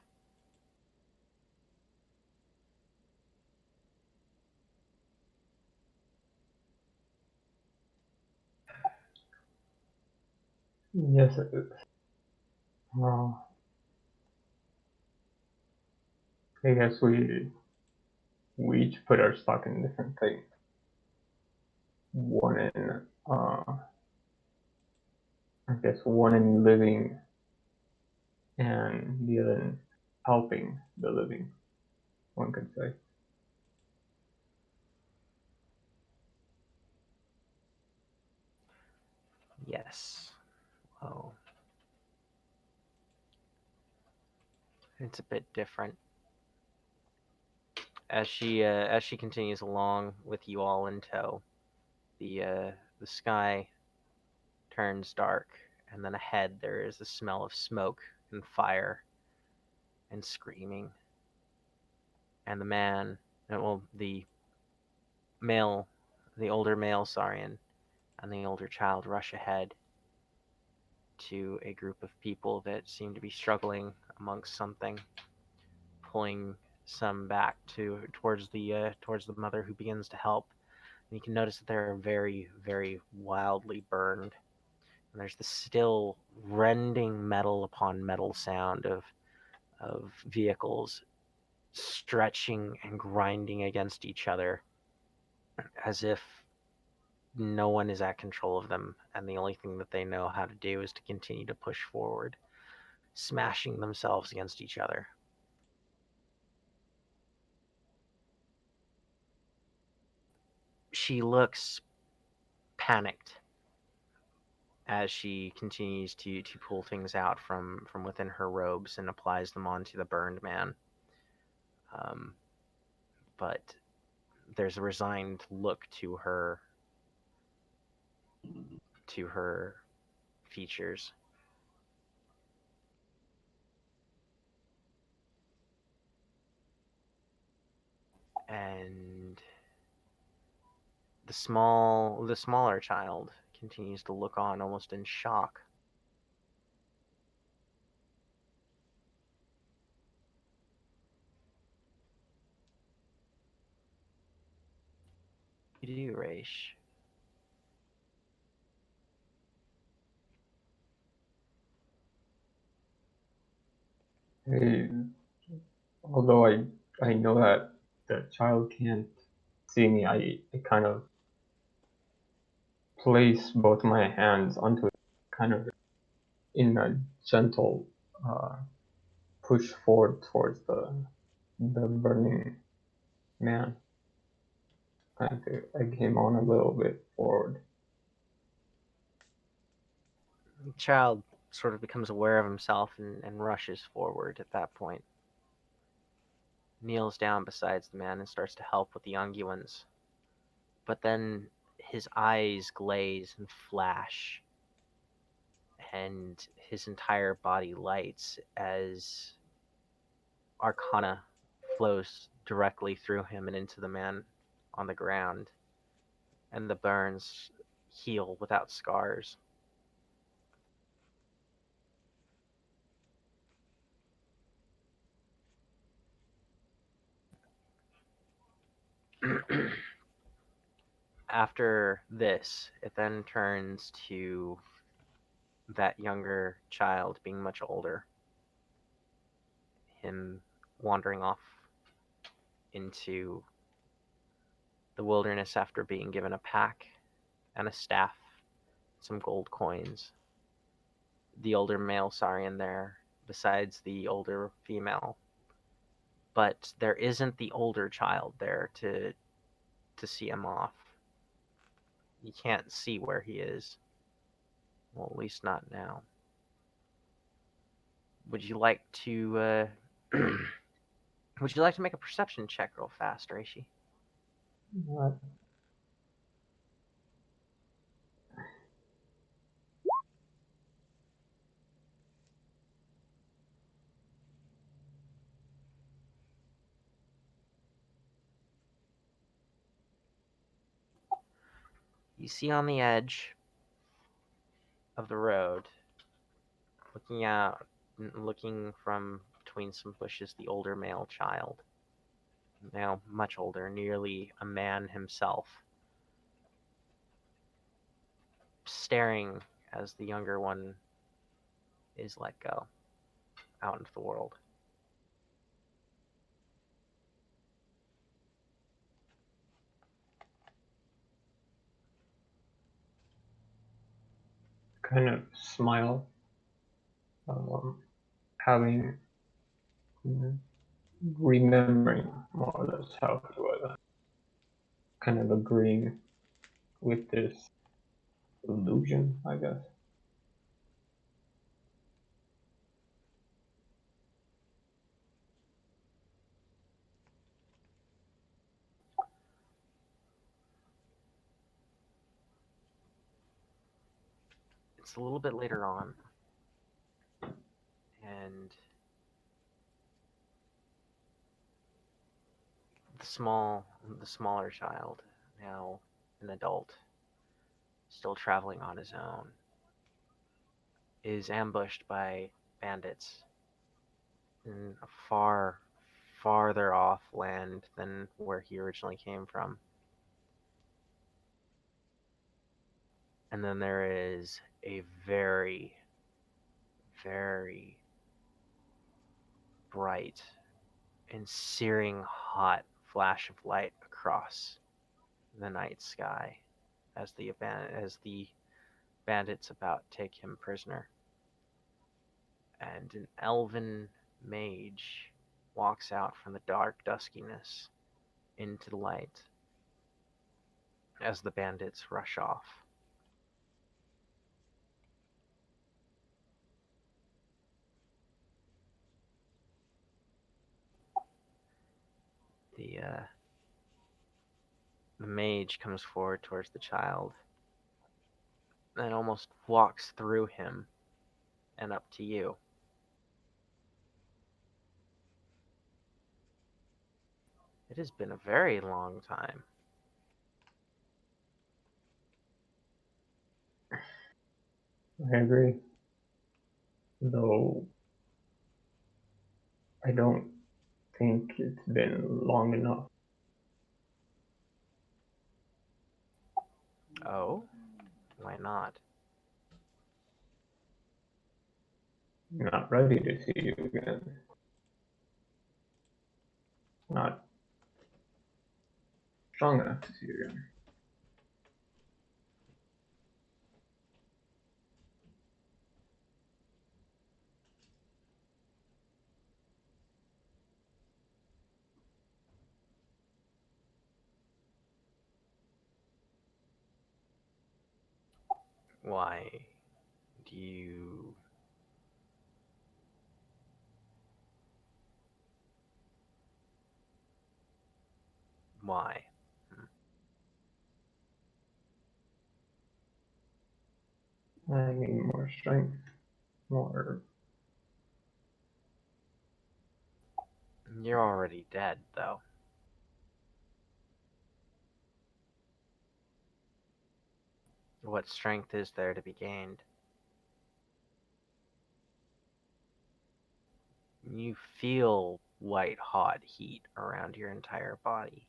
Speaker 2: Yes, it is. Well, I guess we each put our stock in different things. One in I guess one in living and the other in helping the living, one could say.
Speaker 1: Yes. Oh, it's a bit different. As she continues along with you all in tow, the sky turns dark, and then ahead there is the smell of smoke and fire and screaming. And the man, well, male, the older male Saurian, and the older child rush ahead to a group of people that seem to be struggling amongst something, pulling some back towards the mother, who begins to help. And you can notice that they're very, very wildly burned. And there's the still rending metal upon metal sound of vehicles stretching and grinding against each other, as if no one is at control of them, and the only thing that they know how to do is to continue to push forward, smashing themselves against each other. She looks panicked as she continues to pull things out from within her robes and applies them onto the burned man. Um, but there's a resigned look to her features. And the smaller child continues to look on, almost in shock. You do, Raish.
Speaker 2: Hey, although I know that the child can't see me, I kind of place both my hands onto it, kind of in a gentle uh, push forward towards the burning man. Kind of egg him on a little bit forward.
Speaker 1: The child sort of becomes aware of himself and rushes forward at that point. Kneels down beside the man and starts to help with the unguents. But then his eyes glaze and flash, and his entire body lights as arcana flows directly through him and into the man on the ground, and the burns heal without scars. After this, it then turns to that younger child being much older, him wandering off into the wilderness after being given a pack and a staff, some gold coins. The older male Saurian there, besides the older female. But there isn't the older child there to see him off. You can't see where he is. Well, at least not now. Would you like to would you like to make a perception check real fast, Reishi?
Speaker 2: What?
Speaker 1: You see on the edge of the road, looking from between some bushes, the older male child. Now much older, nearly a man himself, staring as the younger one is let go out into the world.
Speaker 2: Kind of smile, having remembering more or less how he was, kind of agreeing with this illusion, I guess.
Speaker 1: It's a little bit later on, and the smaller child, now an adult, still traveling on his own, is ambushed by bandits in a farther off off land than where he originally came from. And then there is a very, very bright and searing hot flash of light across the night sky as the bandits about to take him prisoner. And an elven mage walks out from the dark duskiness into the light as the bandits rush off. The mage comes forward towards the child and almost walks through him and up to you. It has been a very long time.
Speaker 2: I agree. Though I don't think it's been long enough.
Speaker 1: Oh? Why not?
Speaker 2: I'm not ready to see you again. Not strong enough to see you again.
Speaker 1: Why do you... Why?
Speaker 2: I need more strength, more.
Speaker 1: You're already dead, though. What strength is there to be gained? You feel white-hot heat around your entire body.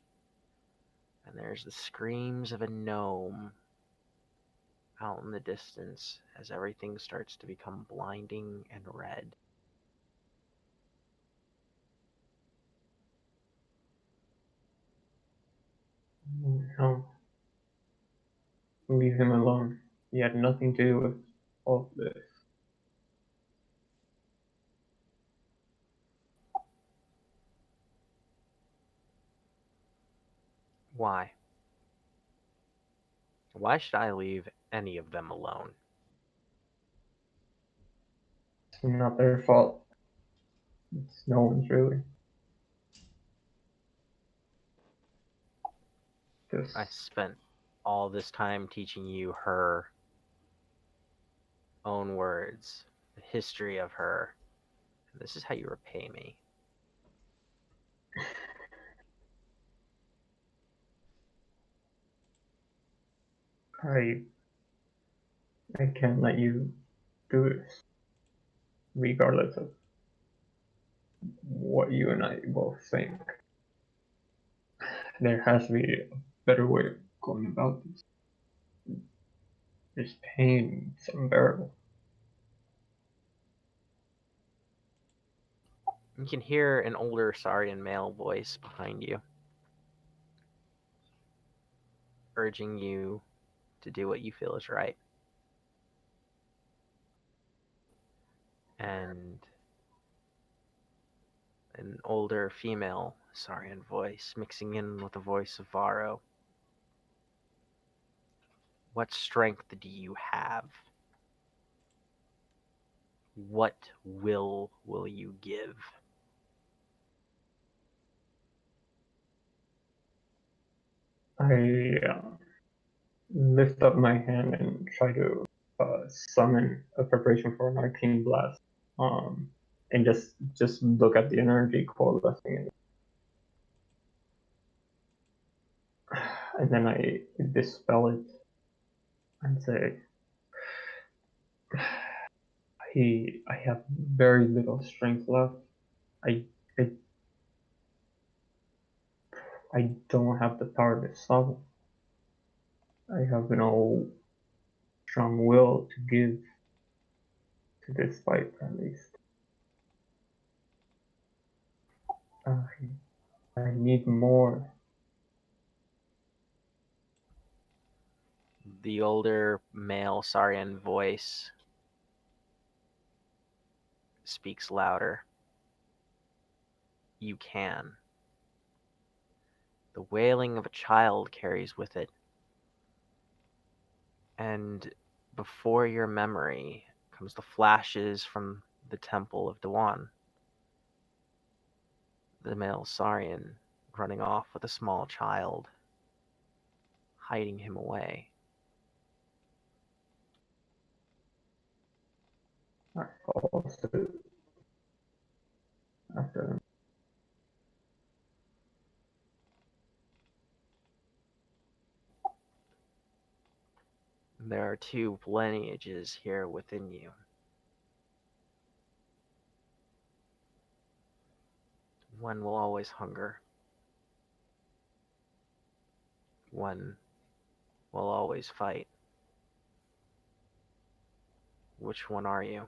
Speaker 1: And there's the screams of a gnome out in the distance as everything starts to become blinding and red.
Speaker 2: No. Leave him alone. He had nothing to do with all of this.
Speaker 1: Why? Why should I leave any of them alone?
Speaker 2: It's not their fault. It's no one's really. Just
Speaker 1: I spent all this time teaching you her own words, the history of her. This is how you repay me.
Speaker 2: I can't let you do this, regardless of what you and I both think. There has to be a better way of going about this. This pain is unbearable.
Speaker 1: You can hear an older Saurian male voice behind you, urging you to do what you feel is right. And an older female Saurian voice mixing in with the voice of Varro. What strength do you have? What will you give?
Speaker 2: I lift up my hand and try to summon a preparation for an arcane blast. And just look at the energy coalescing, and then I dispel it and say, I have very little strength left. I I don't have the power to stop it. I have no strong will to give to this fight, at least. I need more.
Speaker 1: The older male Saurian voice speaks louder. You can. The wailing of a child carries with it. And before your memory comes the flashes from the temple of Dewan. The male Saurian running off with a small child, hiding him away.
Speaker 2: I follow suit after them.
Speaker 1: There are two lineages here within you. One will always hunger. One will always fight. Which one are you?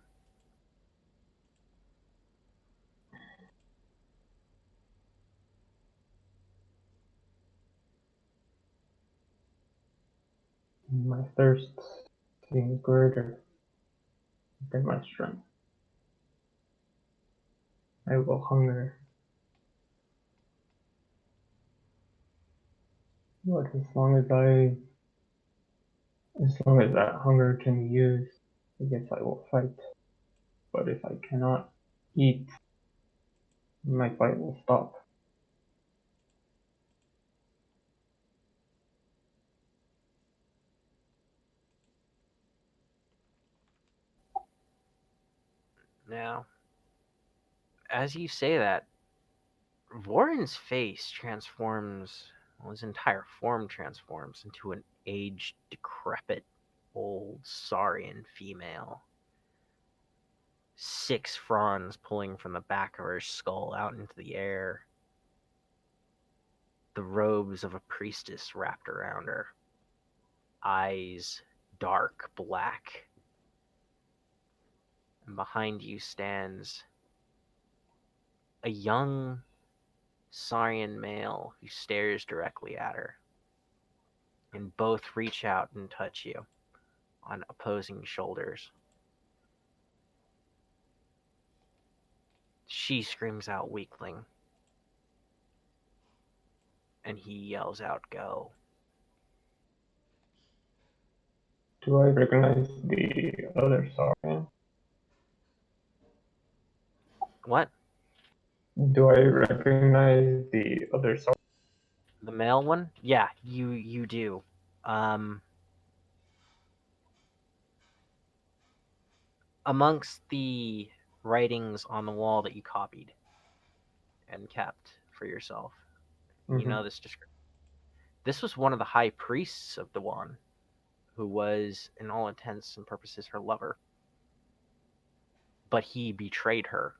Speaker 2: My thirst seems greater than my strength. I will hunger. But as long as that hunger can be used, I guess I will fight. But if I cannot eat, my fight will stop.
Speaker 1: Now, as you say that, Voran's face transforms, well, his entire form transforms into an aged, decrepit, old Saurian female. 6 fronds pulling from the back of her skull out into the air. The robes of a priestess wrapped around her. Eyes dark black. And behind you stands a young Saurian male who stares directly at her. And both reach out and touch you on opposing shoulders. She screams out, "Weakling." And he yells out, "Go."
Speaker 2: Do I recognize the other Saurian?
Speaker 1: What?
Speaker 2: Do I recognize the other Saurian?
Speaker 1: The male one? Yeah, you do. Um, amongst the writings on the wall that you copied and kept for yourself, you know this description. This was one of the high priests of Dewan, who was, in all intents and purposes, her lover. But he betrayed her.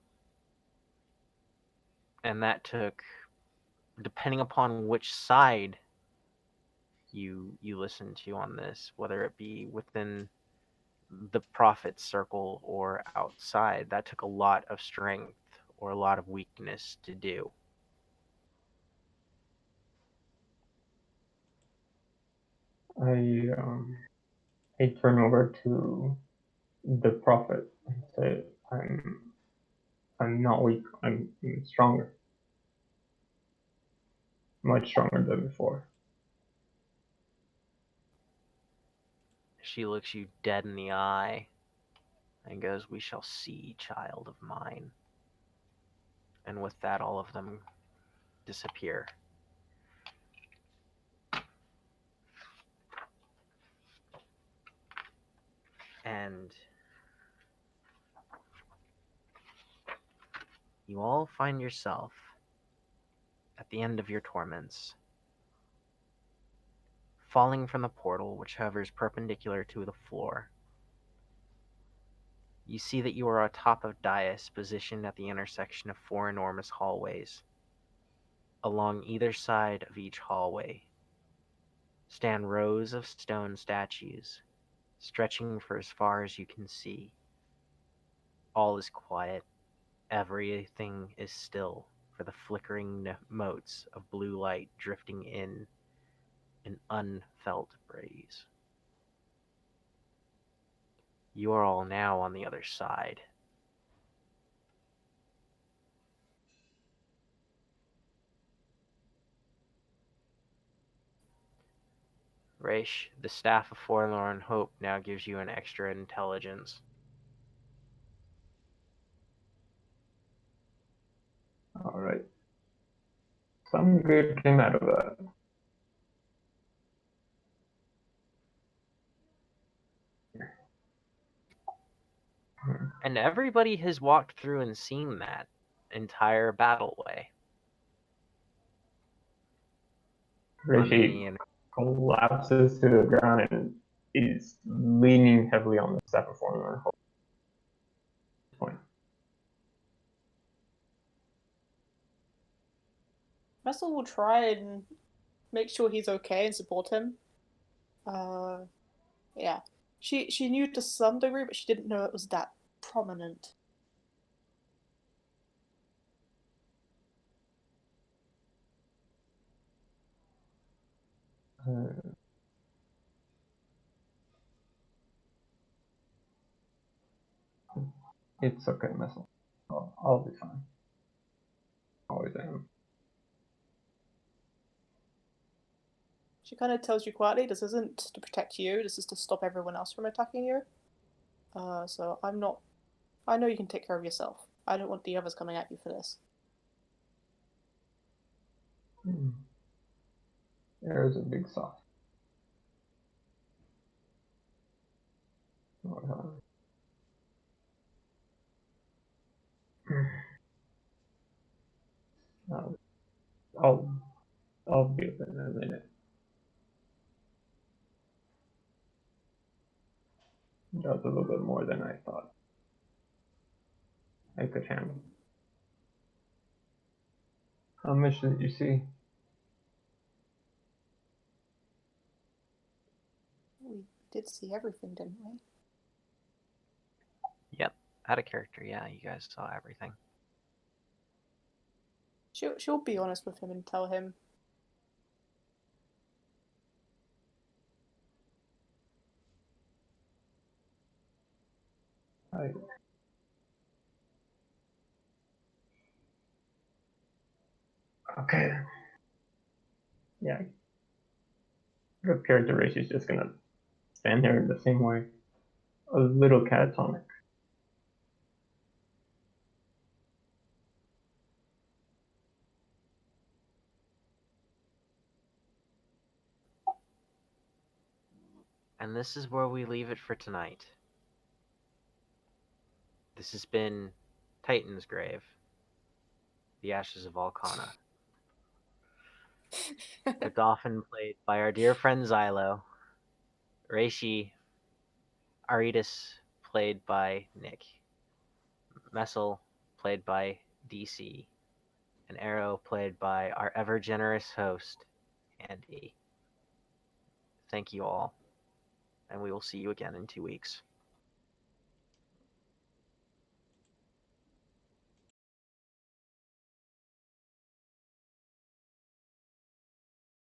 Speaker 1: And that took, depending upon which side you listen to on this, whether it be within the prophet circle or outside, that took a lot of strength or a lot of weakness to do.
Speaker 2: I turn over to the prophet and say, I'm not weak. I'm stronger, much stronger than before.
Speaker 1: She looks you dead in the eye and goes, "We shall see, child of mine." And with that, all of them disappear. And you all find yourself at the end of your torments, falling from the portal which hovers perpendicular to the floor. You see that you are atop a dais positioned at the intersection of 4 enormous hallways. Along either side of each hallway stand rows of stone statues, stretching for as far as you can see. All is quiet. Everything is still for the flickering motes of blue light drifting in an unfelt breeze. You are all now on the other side. Raish, the Staff of Forlorn Hope now gives you an extra intelligence.
Speaker 2: Alright. Some good came out of that.
Speaker 1: And everybody has walked through and seen that entire battleway.
Speaker 2: Rishi collapses to the ground and is leaning heavily on the staff of form. Point.
Speaker 5: Russell will try and make sure he's okay and support him. Yeah. She knew to some degree, but she didn't know it was that prominent.
Speaker 2: It's okay, Missile. I'll be fine. Always am.
Speaker 5: She kind of tells you quietly, this isn't to protect you, this is to stop everyone else from attacking you. So I'm not... I know you can take care of yourself. I don't want the others coming at you for this.
Speaker 2: There's a big soft. I'll be with it in a minute. That was a little bit more than I thought I could handle. How much did you see?
Speaker 5: We did see everything, didn't we?
Speaker 1: Yep, out of character, yeah, you guys saw everything.
Speaker 5: She'll be honest with him and tell him.
Speaker 2: Okay. Yeah. Good character race is just gonna stand there the same way. A little catatonic.
Speaker 1: And this is where we leave it for tonight. This has been Titansgrave, the Ashes of Volcana. The Dolphin played by our dear friend Xylo. Reishi Aritas played by Nick. Messel played by DC. And Arrow played by our ever generous host, Andy. Thank you all, and we will see you again in 2 weeks.